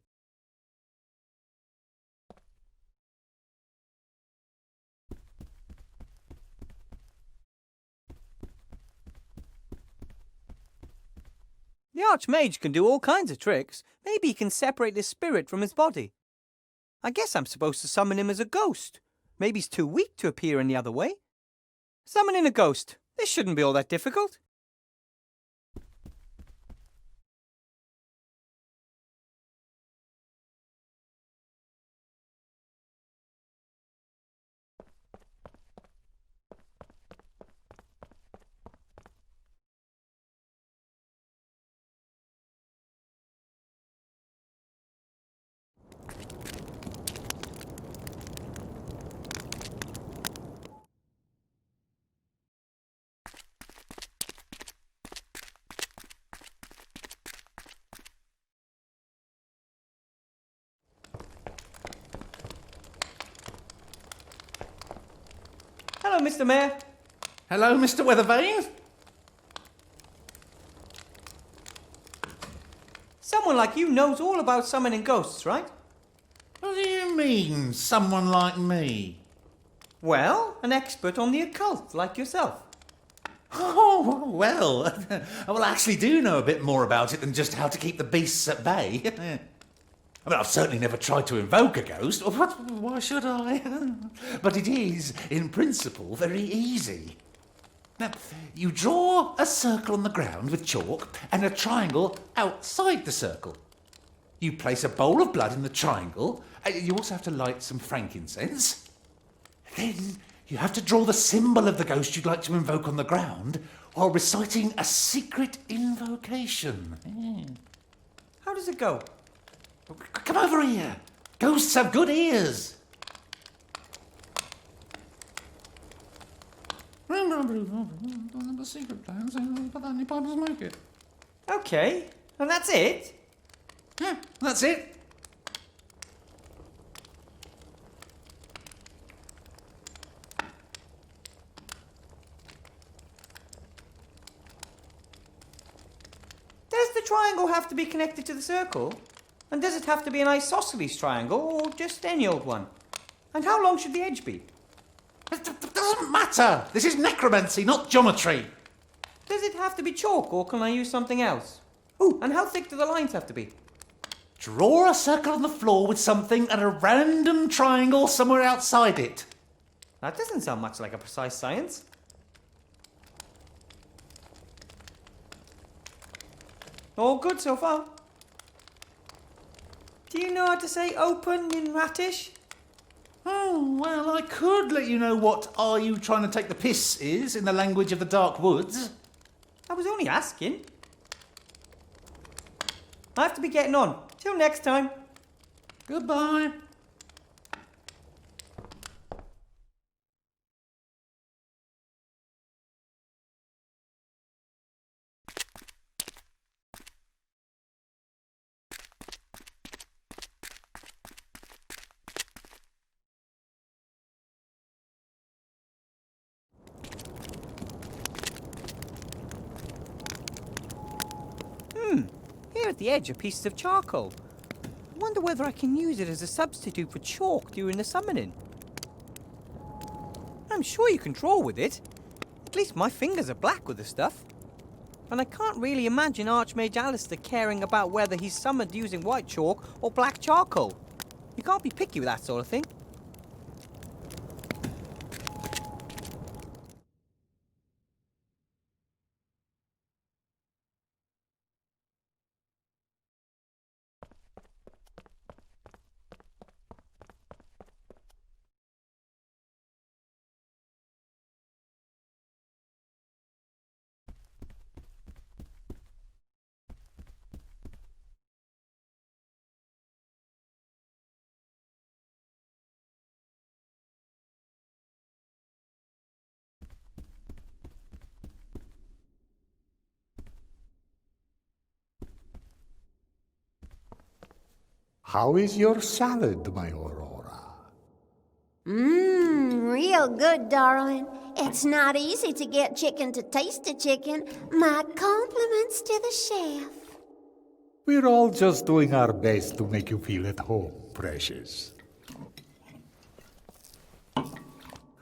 The Archmage can do all kinds of tricks. Maybe he can separate his spirit from his body. I guess I'm supposed to summon him as a ghost. Maybe he's too weak to appear any other way. Summoning a ghost. This shouldn't be all that difficult. Hello, Mr. Mayor. Hello, Mr. Weathervane. Someone like you knows all about summoning ghosts, right? What do you mean, someone like me? Well, an expert on the occult, like yourself. Oh, well, I actually do know a bit more about it than just how to keep the beasts at bay. I mean, I've certainly never tried to invoke a ghost. Why should I? But it is, in principle, very easy. Now, you draw a circle on the ground with chalk and a triangle outside the circle. You place a bowl of blood in the triangle. You also have to light some frankincense. Then you have to draw the symbol of the ghost you'd like to invoke on the ground while reciting a secret invocation. How does it go? Come over here. Ghosts have good ears. The secret plans, but only Bibles make it. Okay, and that's it? Yeah, that's it. Does the triangle have to be connected to the circle? And does it have to be an isosceles triangle, or just any old one? And how long should the edge be? It doesn't matter. This is necromancy, not geometry. Does it have to be chalk, or can I use something else? Ooh, and how thick do the lines have to be? Draw a circle on the floor with something and a random triangle somewhere outside it. That doesn't sound much like a precise science. All good so far. Do you know how to say open in Ratish? Oh, well, I could let you know what "are you trying to take the piss" is in the language of the dark woods. I was only asking. I have to be getting on. Till next time. Goodbye. Here at the edge are pieces of charcoal. I wonder whether I can use it as a substitute for chalk during the summoning. I'm sure you can draw with it. At least my fingers are black with the stuff. And I can't really imagine Archmage Alistair caring about whether he's summoned using white chalk or black charcoal. You can't be picky with that sort of thing. How is your salad, my Aurora? Real good, darling. It's not easy to get chicken to taste a chicken. My compliments to the chef. We're all just doing our best to make you feel at home, precious.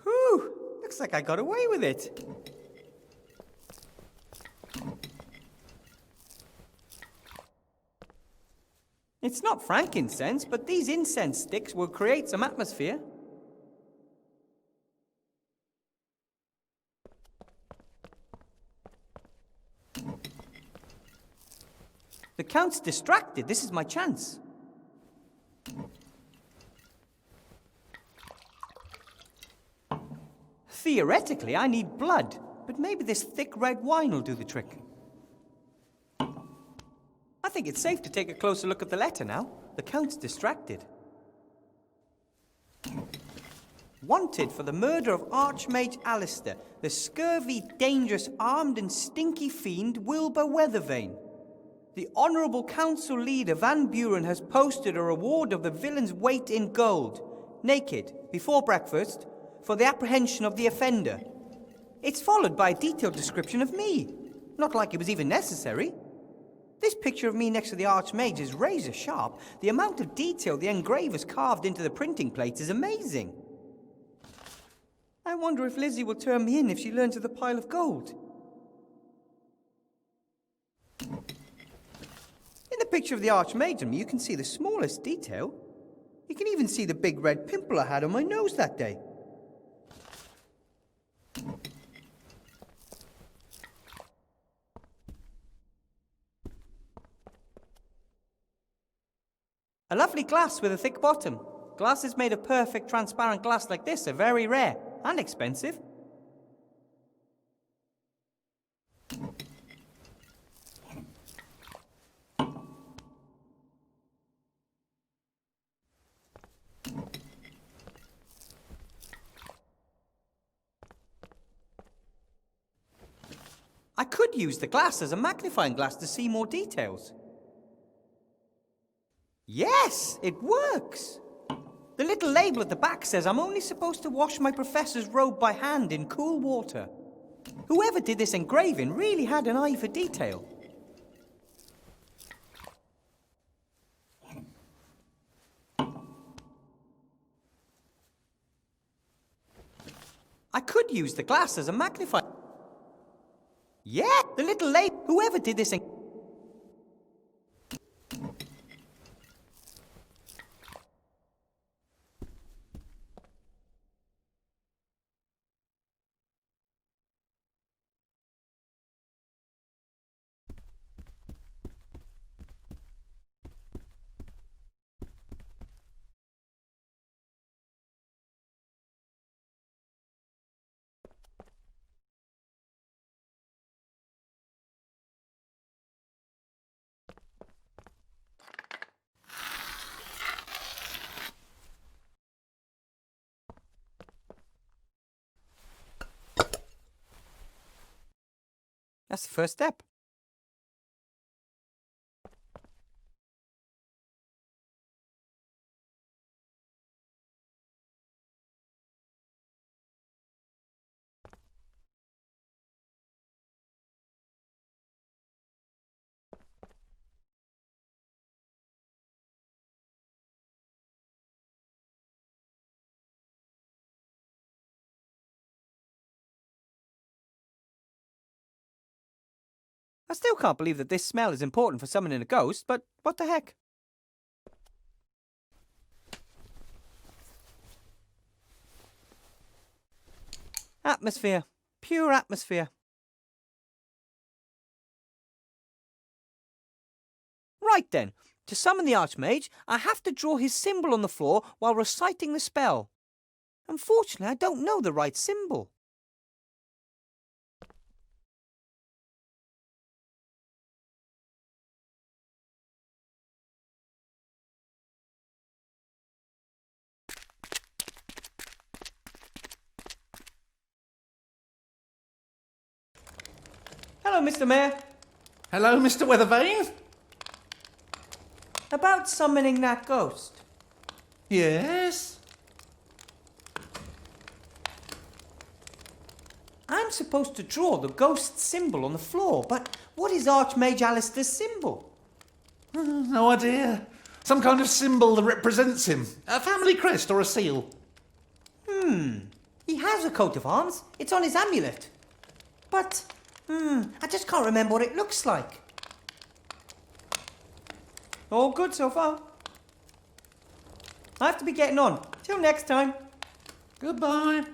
Whew, looks like I got away with it. It's not frankincense, but these incense sticks will create some atmosphere. The Count's distracted. This is my chance. Theoretically, I need blood, but maybe this thick red wine will do the trick. I think it's safe to take a closer look at the letter now. The Count's distracted. Wanted for the murder of Archmage Alistair, the scurvy, dangerous, armed and stinky fiend Wilbur Weathervane. The Honourable Council Leader Van Buren has posted a reward of the villain's weight in gold, naked, before breakfast, for the apprehension of the offender. It's followed by a detailed description of me. Not like it was even necessary. This picture of me next to the Archmage is razor sharp. The amount of detail the engravers carved into the printing plates is amazing. I wonder if Lizzie will turn me in if she learns of the pile of gold. In the picture of the Archmaiden, you can see the smallest detail. You can even see the big red pimple I had on my nose that day. A lovely glass with a thick bottom. Glasses made of perfect transparent glass like this are very rare and expensive. I could use the glass as a magnifying glass to see more details. Yes, it works! The little label at the back says I'm only supposed to wash my professor's robe by hand in cool water. Whoever did this engraving really had an eye for detail. I could use the glass as a magnifying... Yeah, the little label... Whoever did this That's the first step. I still can't believe that this smell is important for summoning a ghost, but what the heck? Atmosphere. Pure atmosphere. Right then, to summon the Archmage, I have to draw his symbol on the floor while reciting the spell. Unfortunately, I don't know the right symbol. Hello, Mr. Mayor. Hello, Mr. Weathervane? About summoning that ghost. Yes? I'm supposed to draw the ghost symbol on the floor, but what is Archmage Alistair's symbol? No idea. Some kind of symbol that represents him. A family crest or a seal. He has a coat of arms. It's on his amulet. But, I just can't remember what it looks like. All good so far. I have to be getting on. Till next time. Goodbye.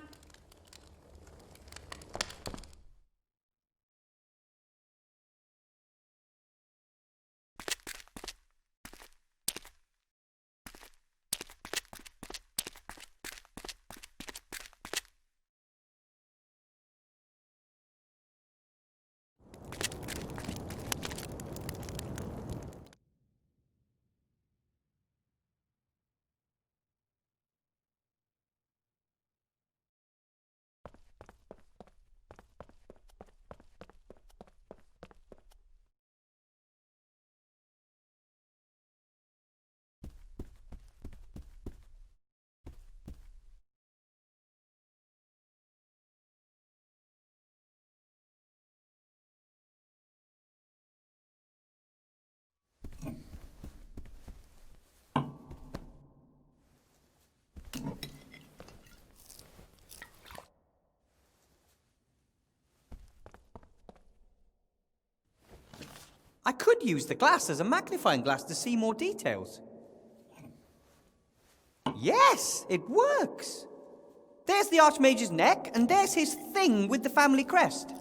I could use the glass as a magnifying glass to see more details. Yes, it works. There's the Archmage's neck, and there's his thing with the family crest.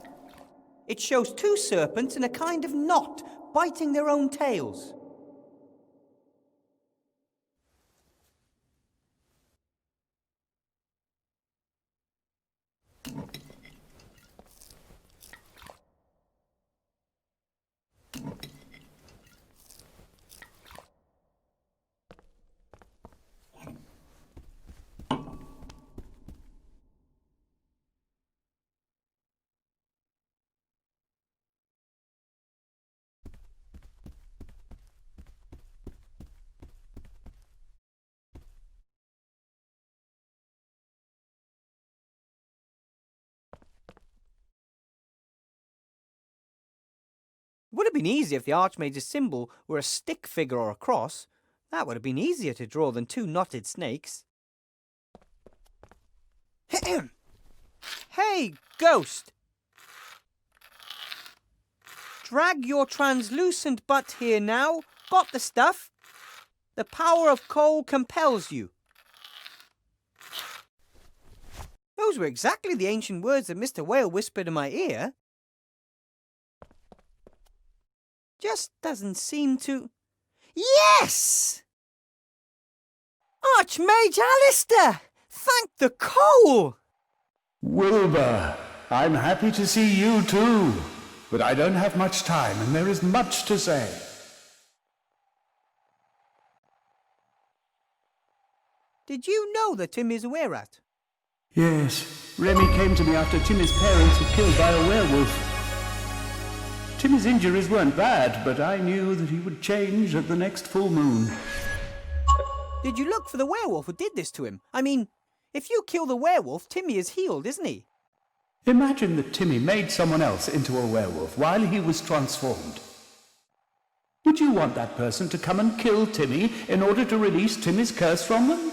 It shows two serpents in a kind of knot, biting their own tails. It would have been easier if the Archmage's symbol were a stick figure or a cross. That would have been easier to draw than two knotted snakes. Hey, ghost! Drag your translucent butt here now. Got the stuff? The power of coal compels you. Those were exactly the ancient words that Mr. Whale whispered in my ear. Just doesn't seem to... Yes! Archmage Alistair! Thank the coal! Wilbur, I'm happy to see you too. But I don't have much time, and there is much to say. Did you know that Tim is a were-rat? Yes, Remy came to me after Timmy's parents were killed by a werewolf. Timmy's injuries weren't bad, but I knew that he would change at the next full moon. Did you look for the werewolf who did this to him? I mean, if you kill the werewolf, Timmy is healed, isn't he? Imagine that Timmy made someone else into a werewolf while he was transformed. Would you want that person to come and kill Timmy in order to release Timmy's curse from them?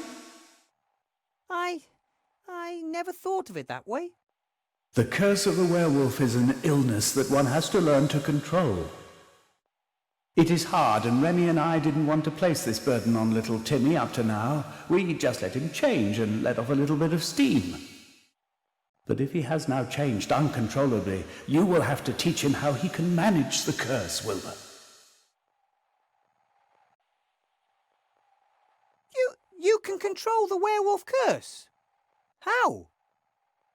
I never thought of it that way. The curse of the werewolf is an illness that one has to learn to control. It is hard, and Remy and I didn't want to place this burden on little Timmy up to now. We just let him change and let off a little bit of steam. But if he has now changed uncontrollably, you will have to teach him how he can manage the curse, Wilbur. You can control the werewolf curse? How?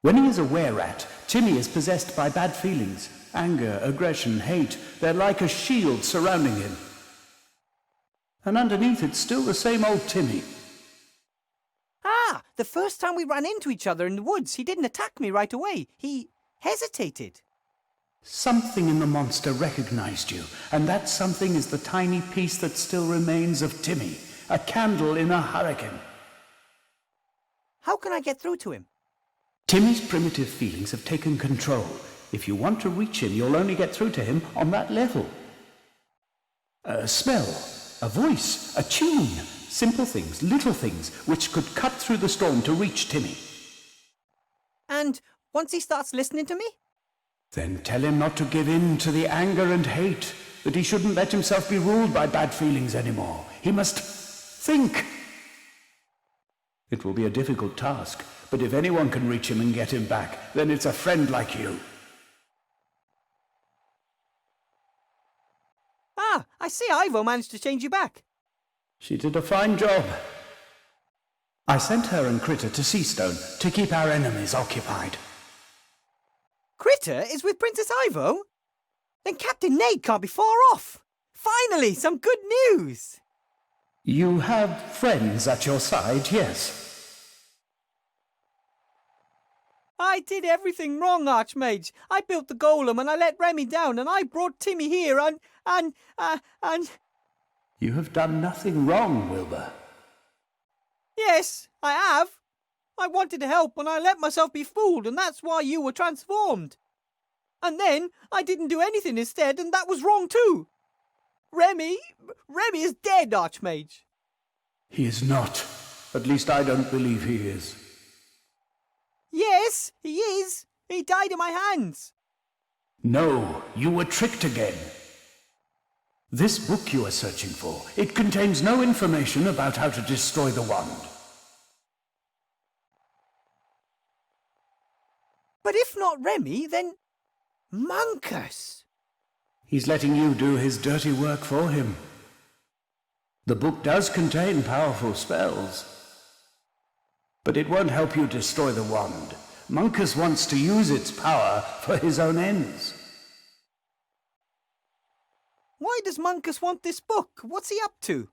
When he is a were-rat, Timmy is possessed by bad feelings. Anger, aggression, hate. They're like a shield surrounding him. And underneath it's still the same old Timmy. Ah, the first time we ran into each other in the woods, he didn't attack me right away. He hesitated. Something in the monster recognized you, and that something is the tiny piece that still remains of Timmy. A candle in a hurricane. How can I get through to him? Timmy's primitive feelings have taken control. If you want to reach him, you'll only get through to him on that level. A smell, a voice, a tune, simple things, little things, which could cut through the storm to reach Timmy. And once he starts listening to me? Then tell him not to give in to the anger and hate, that he shouldn't let himself be ruled by bad feelings anymore. He must think. It will be a difficult task, but if anyone can reach him and get him back, then it's a friend like you. Ah, I see Ivo managed to change you back. She did a fine job. I sent her and Critter to Seastone to keep our enemies occupied. Critter is with Princess Ivo? Then Captain Nate can't be far off. Finally, some good news. You have friends at your side, yes. I did everything wrong, Archmage. I built the golem and I let Remy down and I brought Timmy here and... You have done nothing wrong, Wilbur. Yes, I have. I wanted to help and I let myself be fooled and that's why you were transformed. And then I didn't do anything instead and that was wrong too. Remy is dead, Archmage. He is not. At least I don't believe he is. Yes, he is. He died in my hands. No, you were tricked again. This book you are searching for, it contains no information about how to destroy the wand. But if not Remy, then Monkus. He's letting you do his dirty work for him. The book does contain powerful spells, but it won't help you destroy the wand. Monkus wants to use its power for his own ends. Why does Monkus want this book? What's he up to?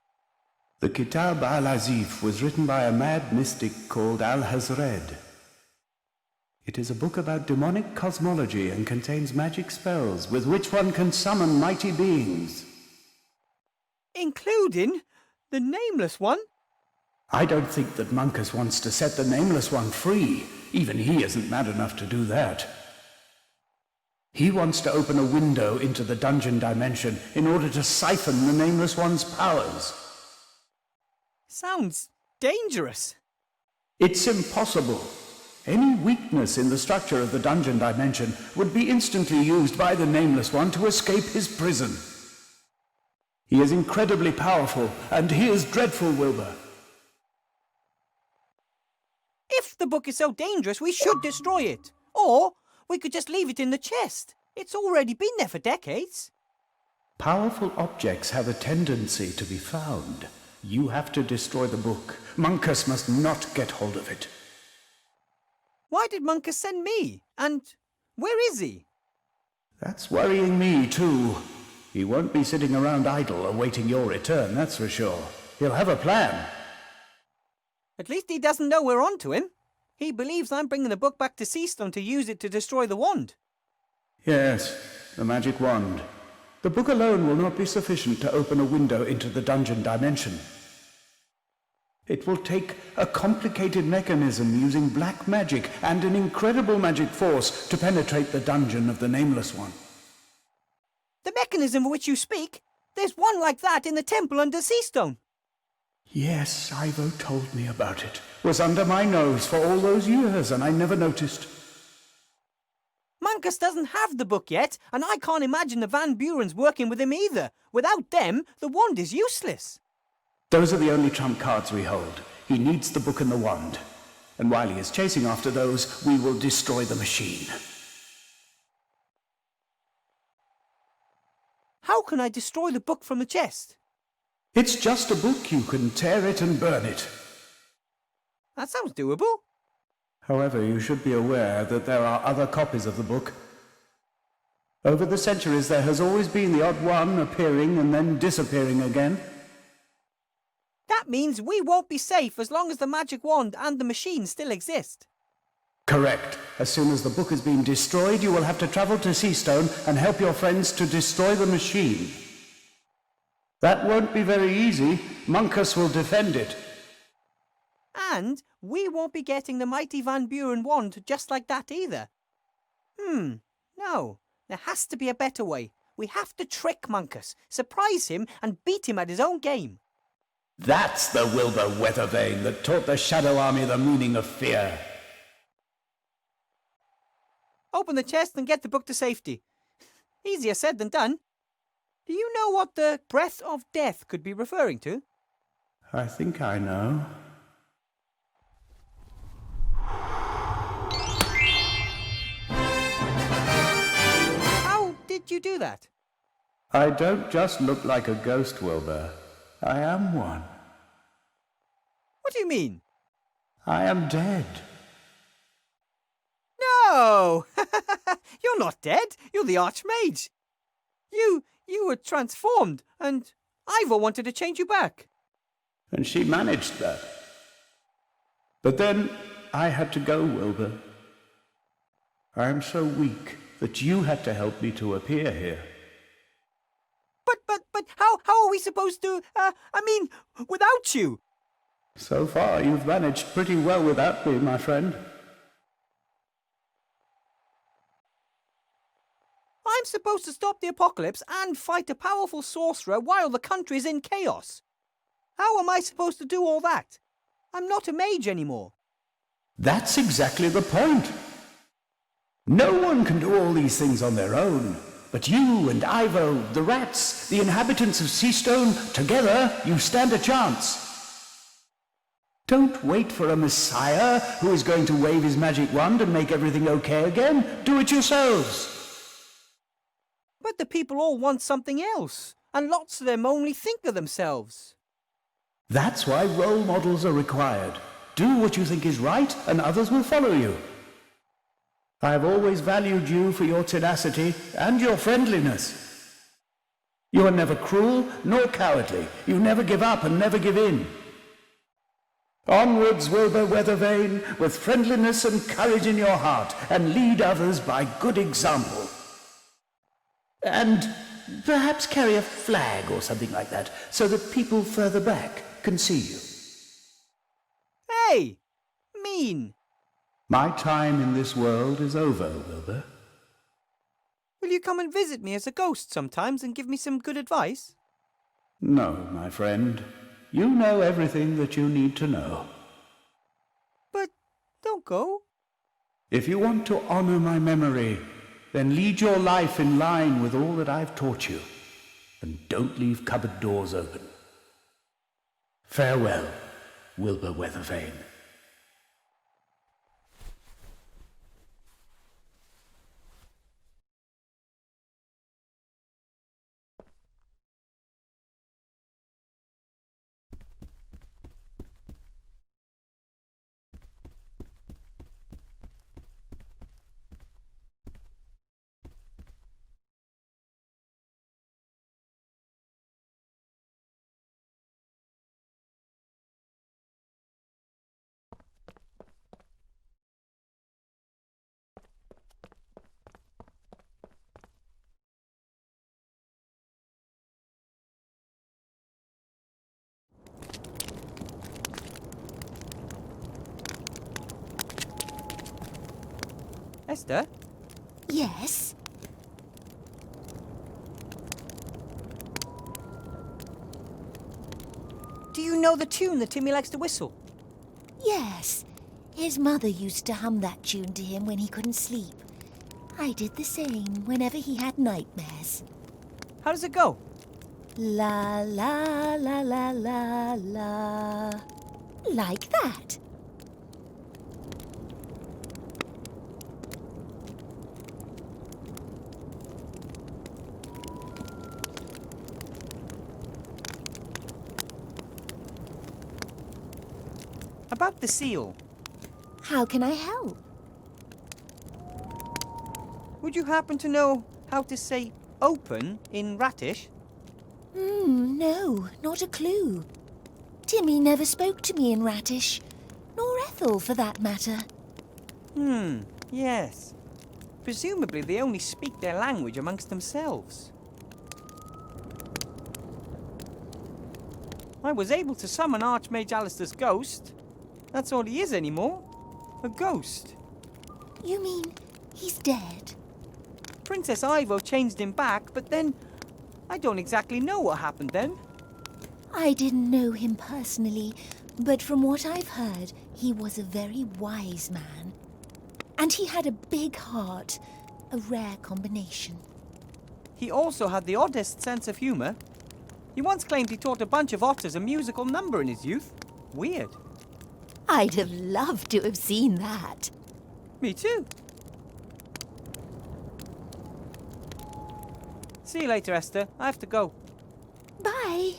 The Kitab al-Azif was written by a mad mystic called Al-Hazred. It is a book about demonic cosmology and contains magic spells with which one can summon mighty beings. Including the Nameless One? I don't think that Monkus wants to set the Nameless One free. Even he isn't mad enough to do that. He wants to open a window into the dungeon dimension in order to siphon the Nameless One's powers. Sounds dangerous. It's impossible. Any weakness in the structure of the dungeon dimension would be instantly used by the Nameless One to escape his prison. He is incredibly powerful, and he is dreadful, Wilbur. If the book is so dangerous, we should destroy it. Or we could just leave it in the chest. It's already been there for decades. Powerful objects have a tendency to be found. You have to destroy the book. Monkus must not get hold of it. Why did Monkus send me? And where is he? That's worrying me, too. He won't be sitting around idle awaiting your return, that's for sure. He'll have a plan. At least he doesn't know we're on to him. He believes I'm bringing the book back to Seastone to use it to destroy the wand. Yes, the magic wand. The book alone will not be sufficient to open a window into the dungeon dimension. It will take a complicated mechanism using black magic and an incredible magic force to penetrate the dungeon of the Nameless One. The mechanism of which you speak? There's one like that in the temple under Seastone. Yes, Ivo told me about it. Was under my nose for all those years, and I never noticed. Monkus doesn't have the book yet, and I can't imagine the Van Burens working with him either. Without them, the wand is useless. Those are the only trump cards we hold. He needs the book and the wand. And while he is chasing after those, we will destroy the machine. How can I destroy the book from the chest? It's just a book. You can tear it and burn it. That sounds doable. However, you should be aware that there are other copies of the book. Over the centuries, there has always been the odd one appearing and then disappearing again. That means we won't be safe as long as the magic wand and the machine still exist. Correct. As soon as the book has been destroyed, you will have to travel to Seastone and help your friends to destroy the machine. That won't be very easy. Monkus will defend it. And we won't be getting the mighty Van Buren wand just like that either. No. There has to be a better way. We have to trick Monkus, surprise him and beat him at his own game. That's the Wilbur Weathervane that taught the Shadow Army the meaning of fear. Open the chest and get the book to safety. Easier said than done. Do you know what the breath of death could be referring to? I think I know. How did you do that? I don't just look like a ghost, Wilbur. I am one. What do you mean? I am dead. No! You're not dead. You're the Archmage. You were transformed, and Ivor wanted to change you back. And she managed that. But then I had to go, Wilbur. I am so weak that you had to help me to appear here. But how are we supposed to, without you? So far, you've managed pretty well without me, my friend. I'm supposed to stop the apocalypse and fight a powerful sorcerer while the country's in chaos. How am I supposed to do all that? I'm not a mage anymore. That's exactly the point. No one can do all these things on their own. But you and Ivo, the rats, the inhabitants of Seastone, together you stand a chance. Don't wait for a messiah who is going to wave his magic wand and make everything okay again. Do it yourselves. But the people all want something else, and lots of them only think of themselves. That's why role models are required. Do what you think is right, and others will follow you. I have always valued you for your tenacity and your friendliness. You are never cruel nor cowardly. You never give up and never give in. Onwards, Wilbur Weathervane, with friendliness and courage in your heart, and lead others by good example. And perhaps carry a flag or something like that, so that people further back can see you. Hey! Mean! My time in this world is over, Wilbur. Will you come and visit me as a ghost sometimes and give me some good advice? No, my friend. You know everything that you need to know. But don't go. If you want to honor my memory, then lead your life in line with all that I've taught you. And don't leave cupboard doors open. Farewell, Wilbur Weathervane. Esther? Yes? Do you know the tune that Timmy likes to whistle? Yes. His mother used to hum that tune to him when he couldn't sleep. I did the same whenever he had nightmares. How does it go? La la la la la la. Like that. About the seal. How can I help? Would you happen to know how to say open in Ratish? No, not a clue. Timmy never spoke to me in Ratish, nor Ethel for that matter. Yes. Presumably they only speak their language amongst themselves. I was able to summon Archmage Alistair's ghost. That's all he is anymore. A ghost. You mean he's dead? Princess Ivo changed him back, but then I don't exactly know what happened then. I didn't know him personally, but from what I've heard, he was a very wise man. And he had a big heart, a rare combination. He also had the oddest sense of humour. He once claimed he taught a bunch of otters a musical number in his youth. Weird. I'd have loved to have seen that. Me too. See you later, Esther. I have to go. Bye.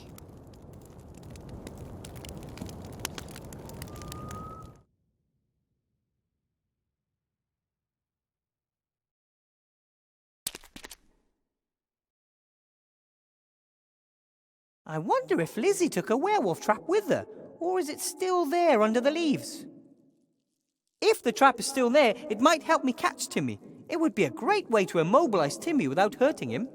I wonder if Lizzie took a werewolf trap with her, or is it still there under the leaves? If the trap is still there, it might help me catch Timmy. It would be a great way to immobilize Timmy without hurting him.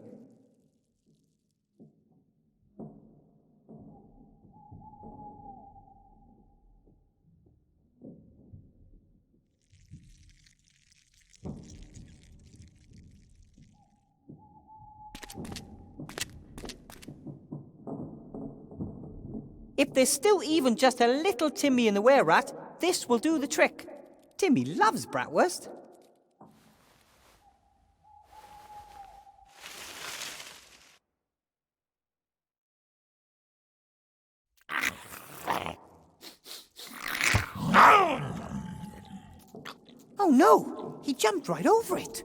If there's still even just a little Timmy in the were-rat, this will do the trick. Timmy loves bratwurst. Oh no! He jumped right over it.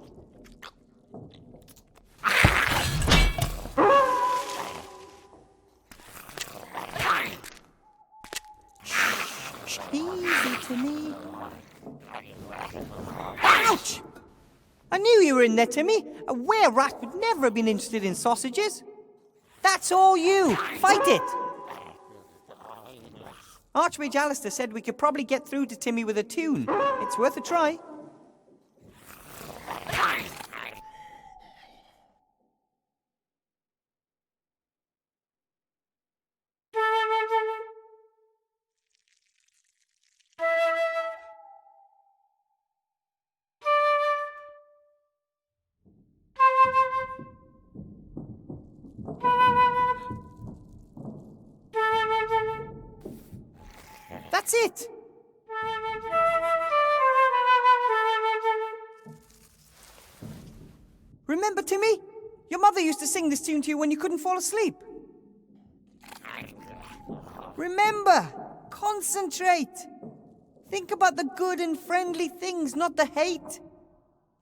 Easy, Timmy. Ouch! I knew you were in there, Timmy. A were-rat would never have been interested in sausages. That's all you. Fight it. Archmage Alistair said we could probably get through to Timmy with a tune. It's worth a try. That's it! Remember, Timmy? Your mother used to sing this tune to you when you couldn't fall asleep. Remember! Concentrate! Think about the good and friendly things, not the hate.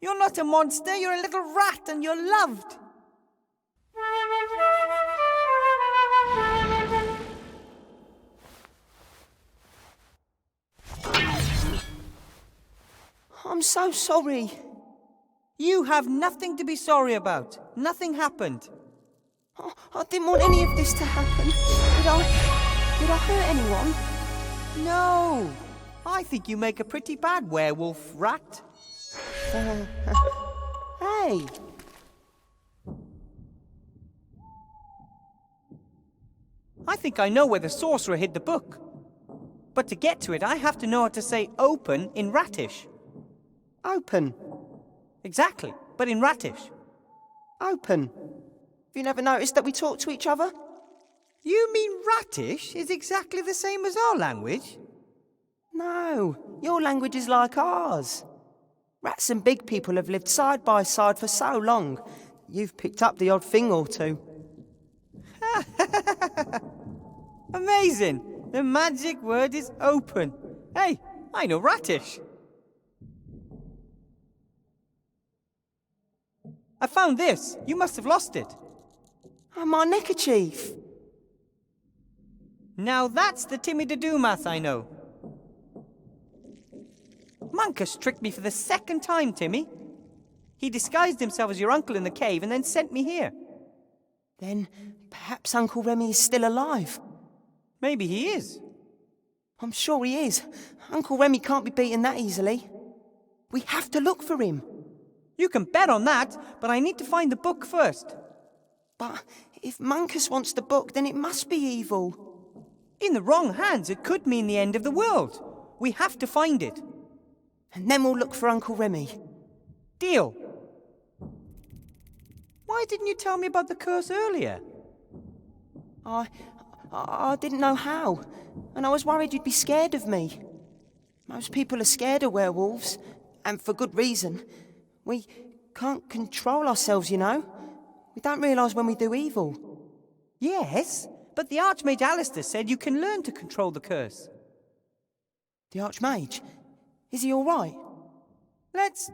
You're not a monster, you're a little rat and you're loved. I'm so sorry. You have nothing to be sorry about. Nothing happened. Oh, I didn't want any of this to happen. Did I hurt anyone? No. I think you make a pretty bad werewolf rat. Hey. I think I know where the sorcerer hid the book. But to get to it, I have to know how to say open in Ratish. Open? Exactly, but in Ratish. Open? Have you never noticed that we talk to each other? You mean Ratish is exactly the same as our language? No, your language is like ours. Rats and big people have lived side by side for so long. You've picked up the odd thing or two. Amazing! The magic word is open. Hey, I know Ratish. I found this. You must have lost it. Oh, my neckerchief. Now that's the Timmy to do math I know. Munkus tricked me for the second time, Timmy. He disguised himself as your uncle in the cave and then sent me here. Then perhaps Uncle Remy is still alive. Maybe he is. I'm sure he is. Uncle Remy can't be beaten that easily. We have to look for him. You can bet on that, but I need to find the book first. But if Munkus wants the book, then it must be evil. In the wrong hands, it could mean the end of the world. We have to find it. And then we'll look for Uncle Remy. Deal. Why didn't you tell me about the curse earlier? I didn't know how, and I was worried you'd be scared of me. Most people are scared of werewolves, and for good reason. We can't control ourselves, you know. We don't realise when we do evil. Yes, but the Archmage Alistair said you can learn to control the curse. The Archmage? Is he all right? Let's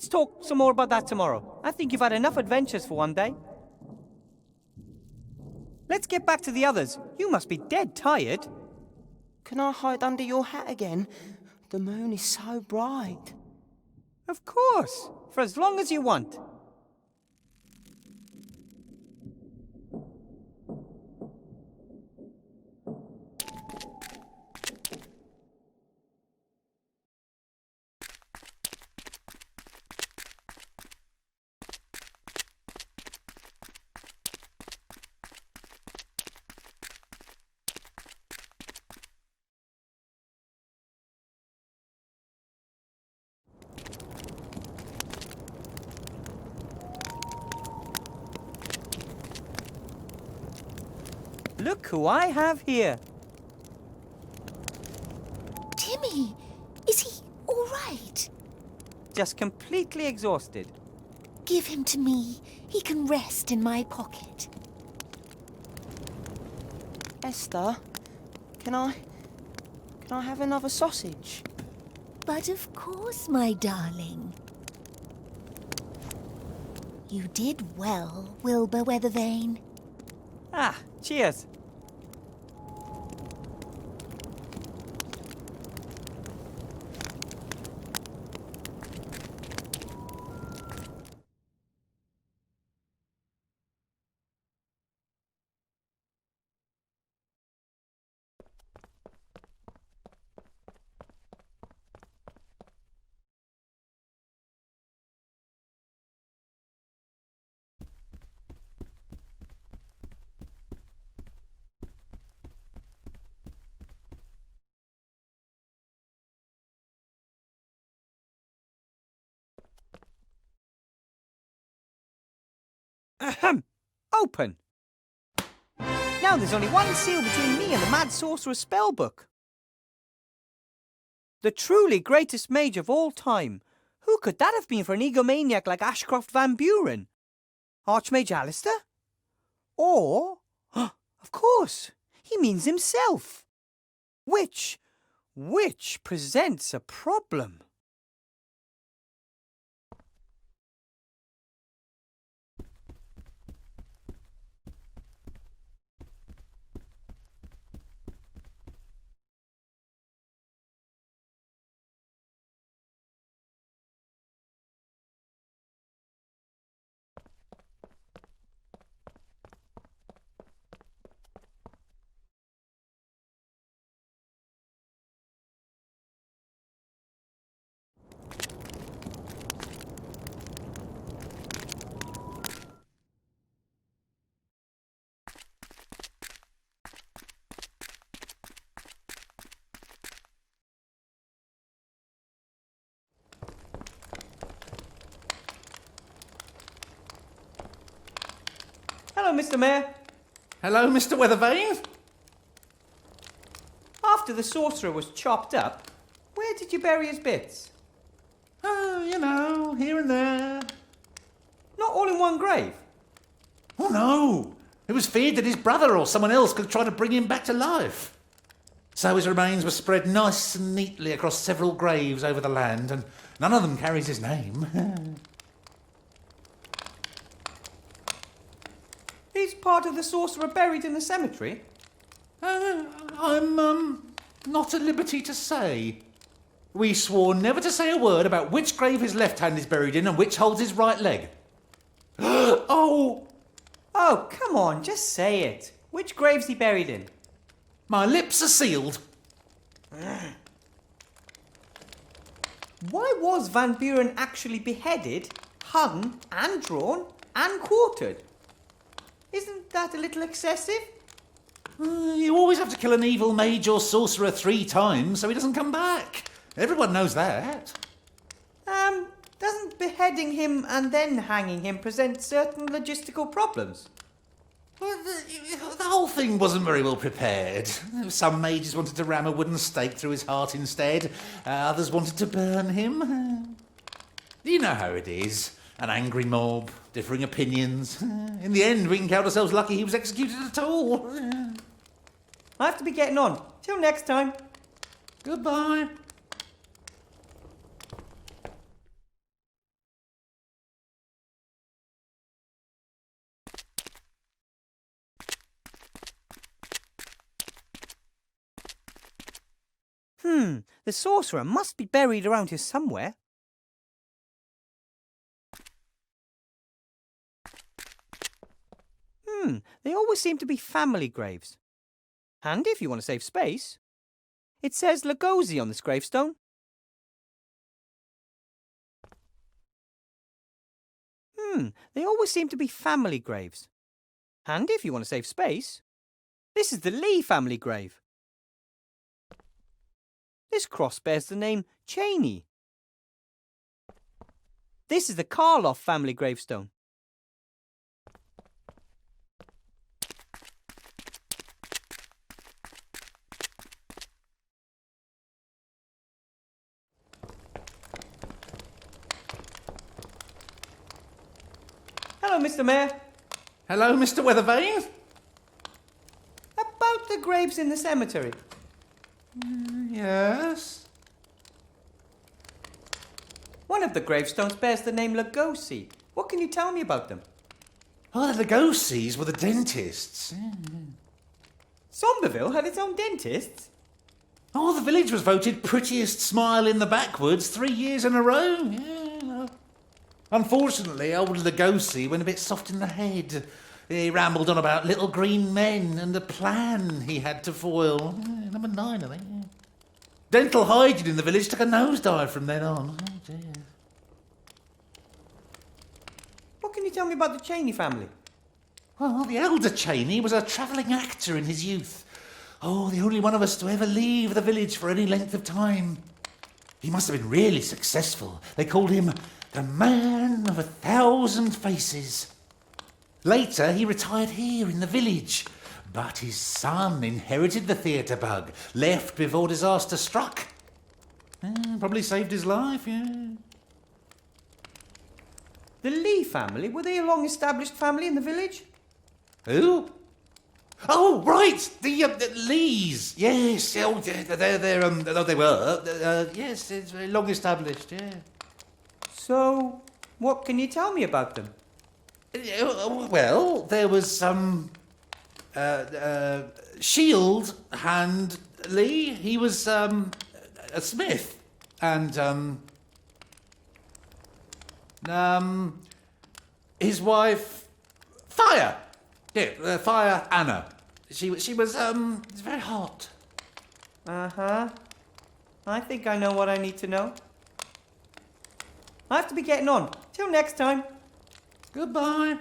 talk some more about that tomorrow. I think you've had enough adventures for one day. Let's get back to the others. You must be dead tired. Can I hide under your hat again? The moon is so bright. Of course, for as long as you want. Look who I have here. Timmy, is he all right? Just completely exhausted. Give him to me. He can rest in my pocket. Esther, Can I have another sausage? But of course, my darling. You did well, Wilbur Weathervane. Ah, cheers. Ahem! Open! Now there's only one seal between me and the Mad Sorcerer's spellbook. The truly greatest mage of all time. Who could that have been for an egomaniac like Ashcroft Van Buren? Archmage Alistair? Or, of course, he means himself. Which presents a problem. Hello, Mr. Mayor. Hello, Mr. Weathervane. After the sorcerer was chopped up, where did you bury his bits? Oh, you know, here and there. Not all in one grave? Oh, no. It was feared that his brother or someone else could try to bring him back to life. So his remains were spread nice and neatly across several graves over the land, and none of them carries his name. Is part of the sorcerer buried in the cemetery? I'm not at liberty to say. We swore never to say a word about which grave his left hand is buried in and which holds his right leg. Oh, come on, just say it. Which grave's he buried in? my lips are sealed. Why was Van Buren actually beheaded, hung and drawn and quartered? Isn't that a little excessive? You always have to kill an evil mage or sorcerer 3 times so he doesn't come back. Everyone knows that. Doesn't beheading him and then hanging him present certain logistical problems? Well, the whole thing wasn't very well prepared. Some mages wanted to ram a wooden stake through his heart instead. Others wanted to burn him. You know how it is. An angry mob, differing opinions. In the end, we can count ourselves lucky he was executed at all. I have to be getting on. Till next time. Goodbye. The sorcerer must be buried around here somewhere. They always seem to be family graves. Handy if you want to save space. It says Lugosi on this gravestone. They always seem to be family graves. Handy if you want to save space. This is the Lee family grave. This cross bears the name Cheney. This is the Karloff family gravestone. Hello, Mr. Mayor. Hello, Mr. Weathervane. About the graves in the cemetery. Yes? One of the gravestones bears the name Lugosi. What can you tell me about them? Oh, the Lugosis were the dentists. Somberville had its own dentists? Oh, the village was voted prettiest smile in the backwoods 3 years in a row. Yeah. Unfortunately, old Lugosi went a bit soft in the head. He rambled on about little green men and a plan he had to foil. Number 9, I think. Yeah. Dental hygiene in the village took a nosedive from then on. Oh, dear. What can you tell me about the Cheney family? Well, the elder Cheney was a travelling actor in his youth. Oh, the only one of us to ever leave the village for any length of time. He must have been really successful. They called him the Man of 1,000 Faces. Later, he retired here in the village. But his son inherited the theatre bug, left before disaster struck. Probably saved his life, yeah. The Lee family, were they a long-established family in the village? Who? Oh, right, the Lees. Yes, they were. Yes, it's very long established, yeah. So, what can you tell me about them? Well, there was Shield Hand Lee. He was a smith, and his wife Fire. Yeah, Fire Anna. She was very hot. Uh-huh. I think I know what I need to know. I have to be getting on. Till next time. Goodbye.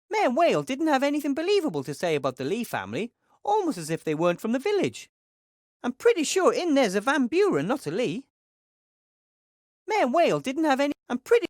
Mayor Whale didn't have anything believable to say about the Lee family, almost as if they weren't from the village. I'm pretty sure in there's a Van Buren, not a Lee. Mayor Whale didn't have any... I'm pretty...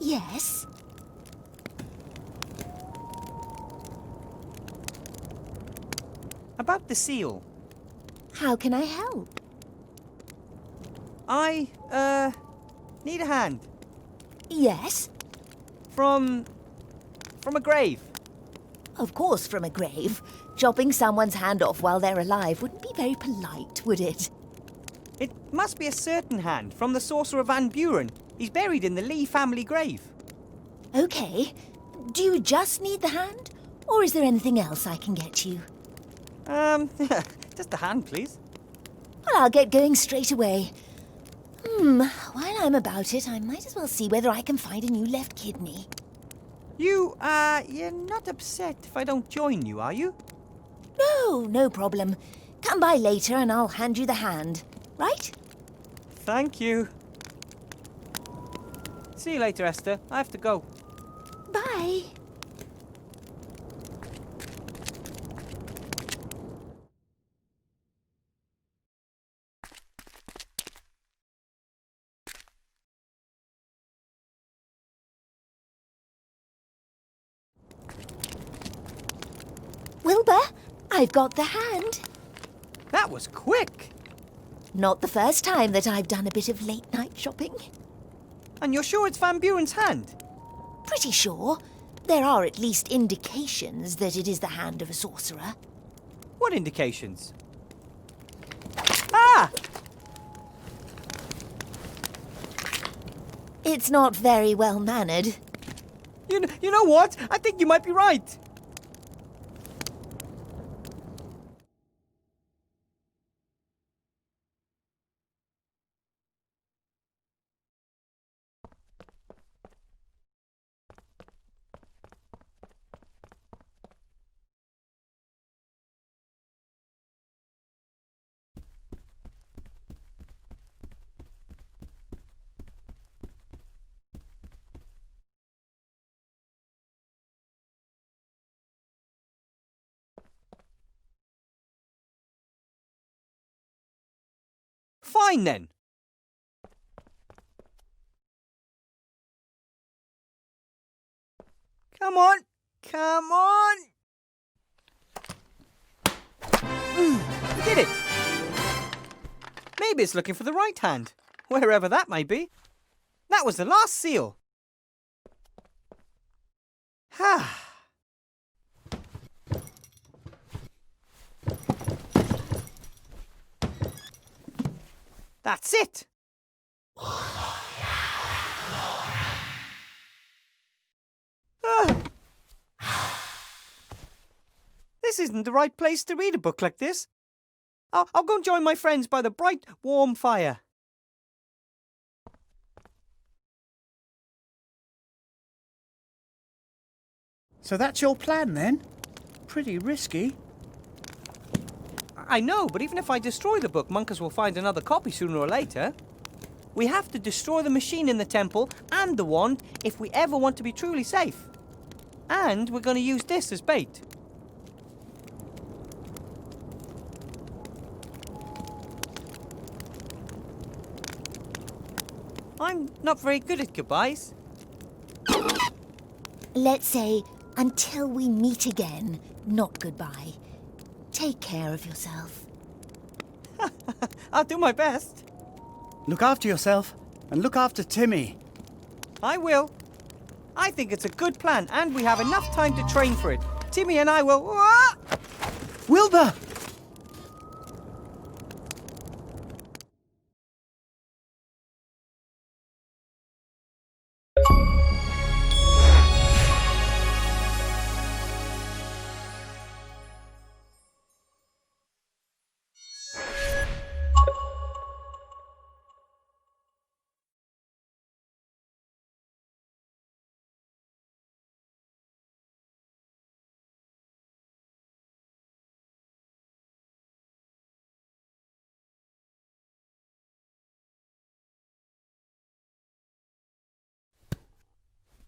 Yes? About the seal. How can I help? I, need a hand. Yes? From a grave. Of course, from a grave. Chopping someone's hand off while they're alive wouldn't be very polite, would it? It must be a certain hand from the sorcerer Van Buren. He's buried in the Lee family grave. Okay. Do you just need the hand? Or is there anything else I can get you? Just the hand, please. Well, I'll get going straight away. While I'm about it, I might as well see whether I can find a new left kidney. You're not upset if I don't join you, are you? No, no problem. Come by later and I'll hand you the hand. Right? Thank you. See you later, Esther. I have to go. Bye. Wilbur, I've got the hand. That was quick. Not the first time that I've done a bit of late-night shopping. And you're sure it's Van Buren's hand? Pretty sure. There are at least indications that it is the hand of a sorcerer. What indications? Ah! It's not very well-mannered. You know what? I think you might be right. Fine then. Come on. Come on. We did it. Maybe it's looking for the right hand, wherever that may be. That was the last seal. Ha. That's it. This isn't the right place to read a book like this. I'll go and join my friends by the bright, warm fire. So that's your plan, then? Pretty risky. I know, but even if I destroy the book, Monkus will find another copy sooner or later. We have to destroy the machine in the temple and the wand if we ever want to be truly safe. And we're going to use this as bait. I'm not very good at goodbyes. Let's say, until we meet again, not goodbye. Take care of yourself. I'll do my best. Look after yourself, and look after Timmy. I will. I think it's a good plan, and we have enough time to train for it. Timmy and I will... Ah! Wilbur!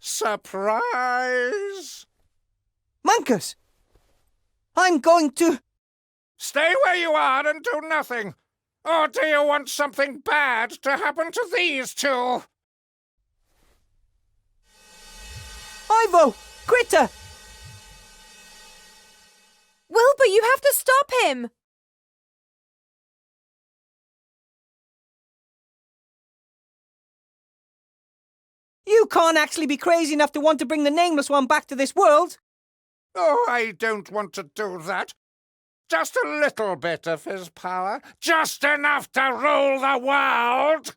Surprise! Monkus! I'm going to... Stay where you are and do nothing. Or do you want something bad to happen to these two? Ivo! Critter! Wilbur, you have to stop him! You can't actually be crazy enough to want to bring the Nameless One back to this world! Oh, I don't want to do that. Just a little bit of his power. Just enough to rule the world!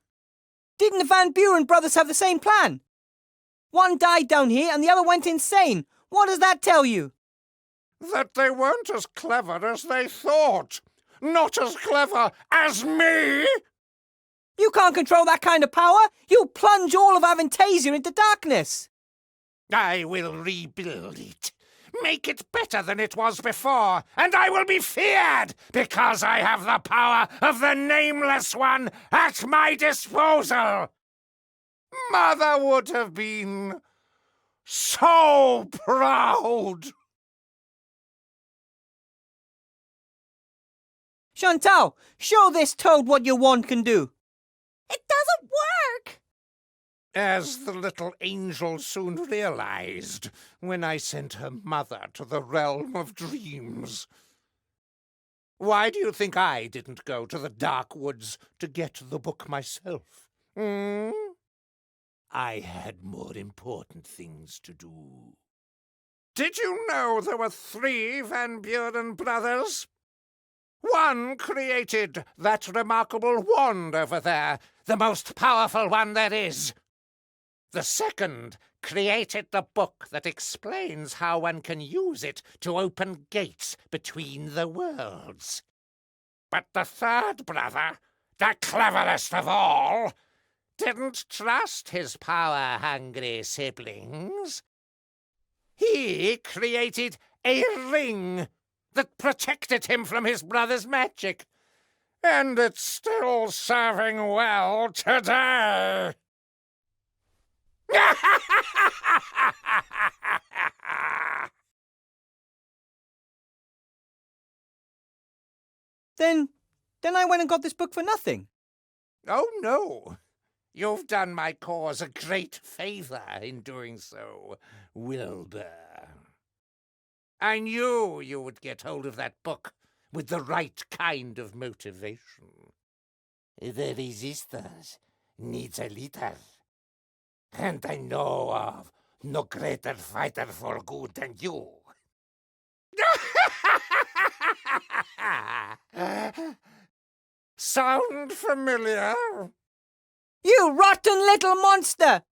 Didn't the Van Buren brothers have the same plan? One died down here and the other went insane. What does that tell you? That they weren't as clever as they thought. Not as clever as me! You can't control that kind of power. You'll plunge all of Avantasia into darkness. I will rebuild it. Make it better than it was before, and I will be feared because I have the power of the Nameless One at my disposal. Mother would have been so proud. Chantal, show this toad what your wand can do. It doesn't work! As the little angel soon realized when I sent her mother to the realm of dreams. Why do you think I didn't go to the dark woods to get the book myself? I had more important things to do. Did you know there were 3 Van Buren brothers? One created that remarkable wand over there, the most powerful one there is. The second created the book that explains how one can use it to open gates between the worlds. But the third brother, the cleverest of all, didn't trust his power-hungry siblings. He created a ring that protected him from his brother's magic. And it's still serving well today. Then I went and got this book for nothing. Oh, no. You've done my cause a great favor in doing so, Wilbur. I knew you would get hold of that book with the right kind of motivation. The resistance needs a leader. And I know of no greater fighter for good than you. Sound familiar? You rotten little monster!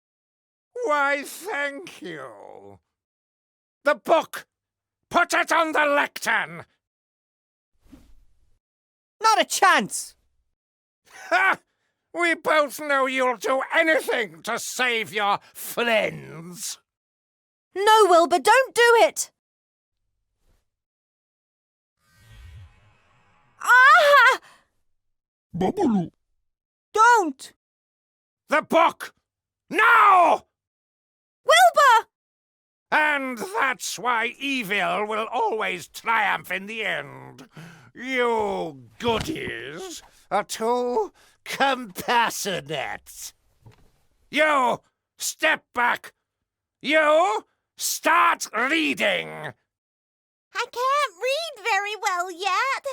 Why, thank you. The book! Put it on the lectern! Not a chance! Ha! We both know you'll do anything to save your friends. No, Wilbur, don't do it! Ah! Babalu. Don't! The book! Now! Wilbur! And that's why evil will always triumph in the end. You goodies are too compassionate. You, step back. You, start reading. I can't read very well yet.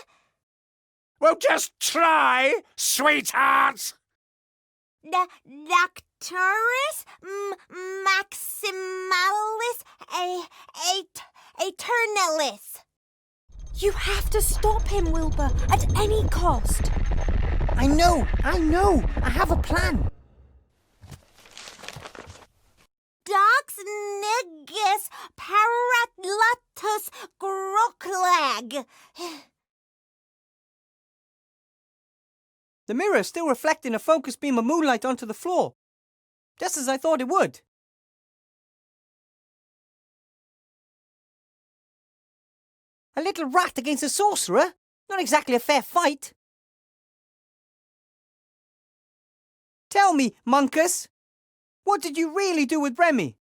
Well, just try, sweetheart. Doctorus maximalis aeternalis. You have to stop him, Wilbur, at any cost. I know. I have a plan. Dox nigis paratlatus groklag. The mirror is still reflecting a focused beam of moonlight onto the floor, just as I thought it would. A little rat against a sorcerer? Not exactly a fair fight. Tell me, Monkus, what did you really do with Remy?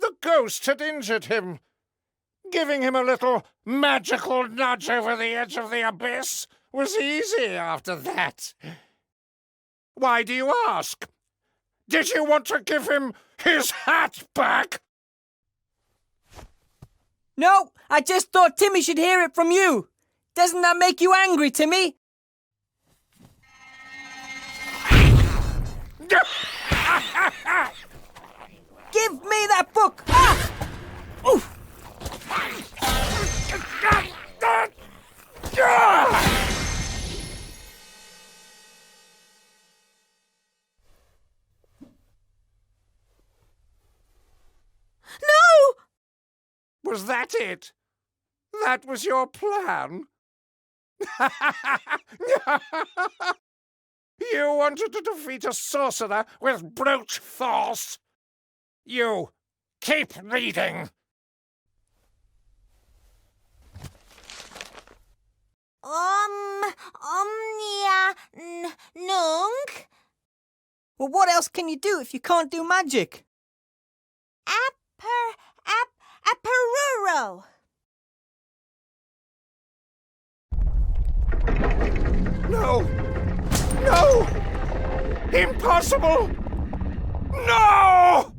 The ghost had injured him. Giving him a little magical nudge over the edge of the abyss was easy after that. Why do you ask? Did you want to give him his hat back? No, I just thought Timmy should hear it from you. Doesn't that make you angry, Timmy? Give me that book! Ah! Oof! No! Was that it? That was your plan? You wanted to defeat a sorcerer with brute force? You keep reading. Omnia nunc. Well, what else can you do if you can't do magic? Apparuro. No! No! Impossible! No!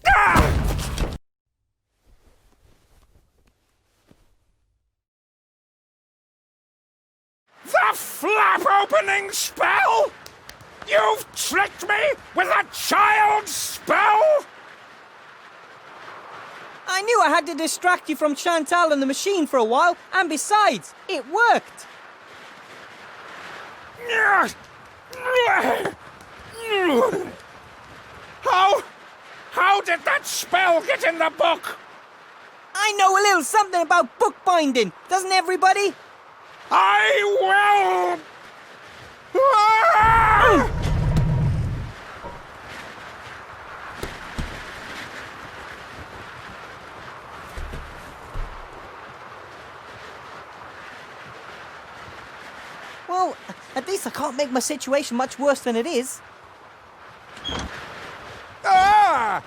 Ah! The flap opening spell? You've tricked me with a child's spell? I knew I had to distract you from Chantal and the machine for a while, and besides, it worked. How did that spell get in the book? I know a little something about bookbinding, doesn't everybody? I will! Ah! Well, at least I can't make my situation much worse than it is. Ah!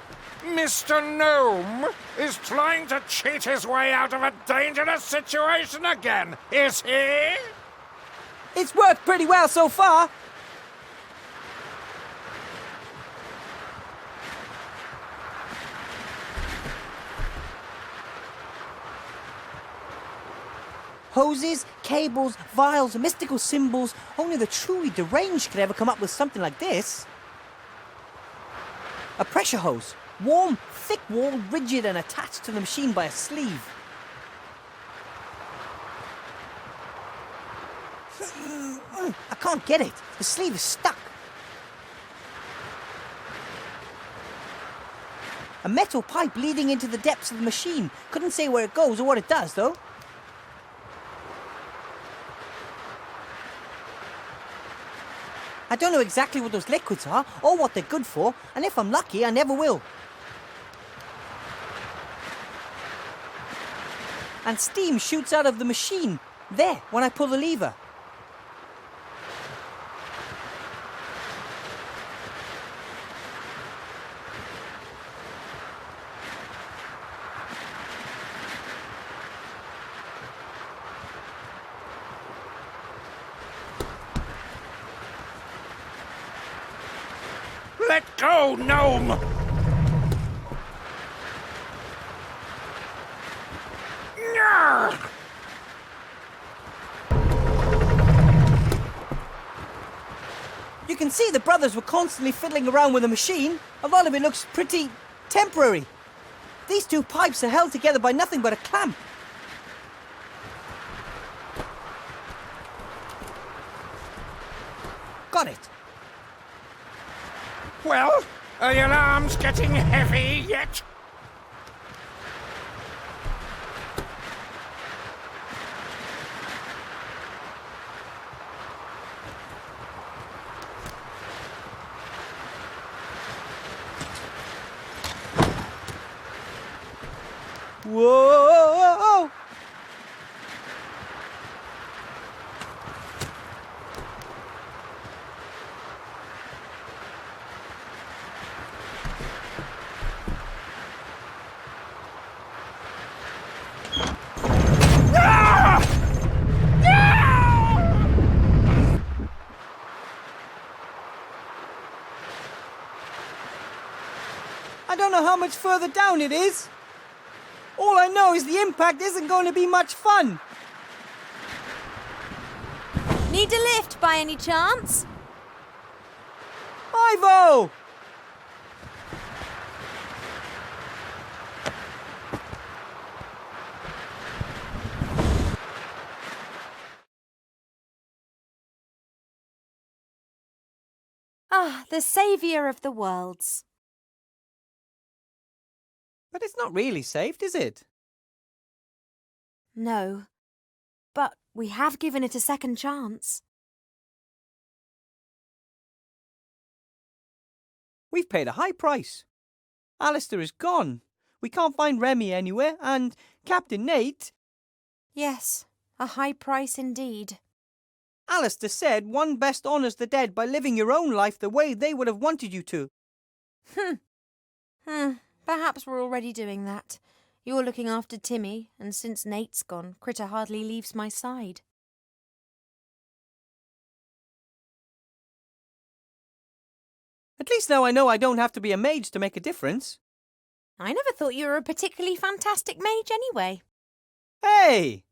Mr. Gnome is trying to cheat his way out of a dangerous situation again, is he? It's worked pretty well so far. Hoses, cables, vials, mystical symbols. Only the truly deranged could ever come up with something like this. A pressure hose. Warm, thick-walled, rigid and attached to the machine by a sleeve. I can't get it. The sleeve is stuck. A metal pipe leading into the depths of the machine. Couldn't say where it goes or what it does, though. I don't know exactly what those liquids are or what they're good for, and if I'm lucky, I never will. And steam shoots out of the machine, there, when I pull the lever. Let go, gnome! You can see the brothers were constantly fiddling around with the machine. A lot of it looks pretty temporary. These two pipes are held together by nothing but a clamp. Got it. Well, are your arms getting heavy yet? Whoa! I don't know how much further down it is. All I know is the impact isn't going to be much fun. Need a lift by any chance? Ivo! Ah, the saviour of the worlds. But it's not really saved, is it? No, but we have given it a second chance. We've paid a high price. Alistair is gone. We can't find Remy anywhere, and Captain Nate... Yes, a high price indeed. Alistair said one best honours the dead by living your own life the way they would have wanted you to. Perhaps we're already doing that. You're looking after Timmy, and since Nate's gone, Critter hardly leaves my side. At least now I know I don't have to be a mage to make a difference. I never thought you were a particularly fantastic mage anyway. Hey!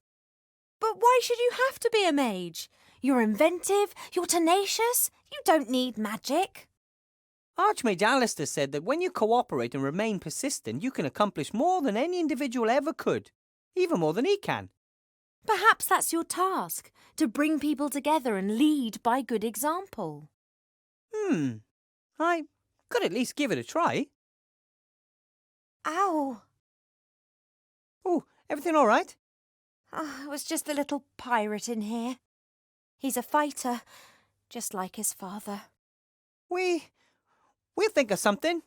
But why should you have to be a mage? You're inventive, you're tenacious, you don't need magic. Archmage Alistair said that when you cooperate and remain persistent, you can accomplish more than any individual ever could. Even more than he can. Perhaps that's your task, to bring people together and lead by good example. I could at least give it a try. Ow! Oh, everything all right? Oh, it was just the little pirate in here. He's a fighter, just like his father. We'll think of something.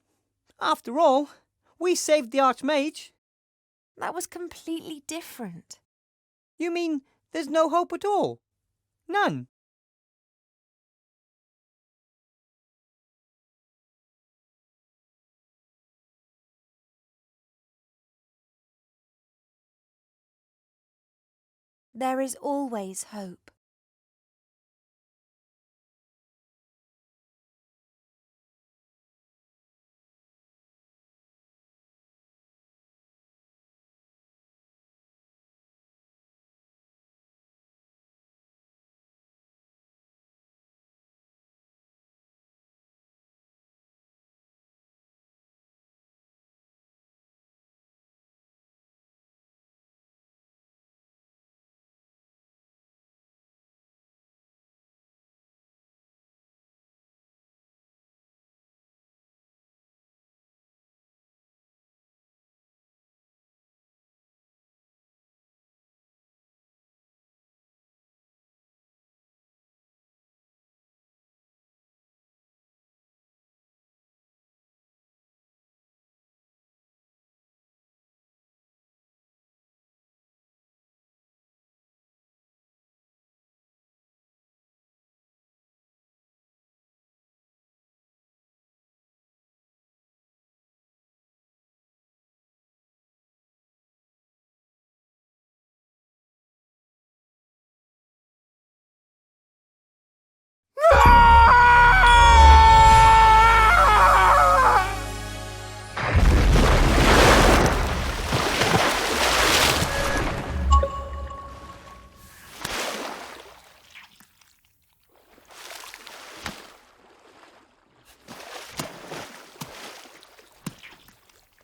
After all, we saved the Archmage. That was completely different. You mean there's no hope at all? None? There is always hope.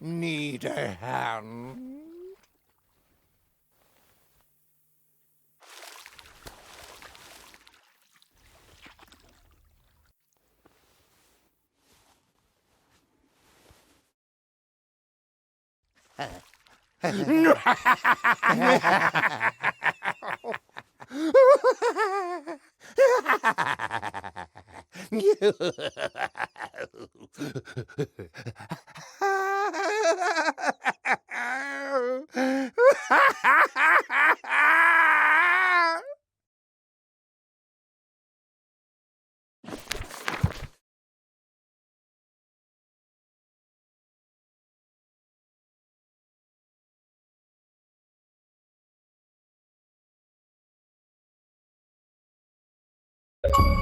Need a hand? You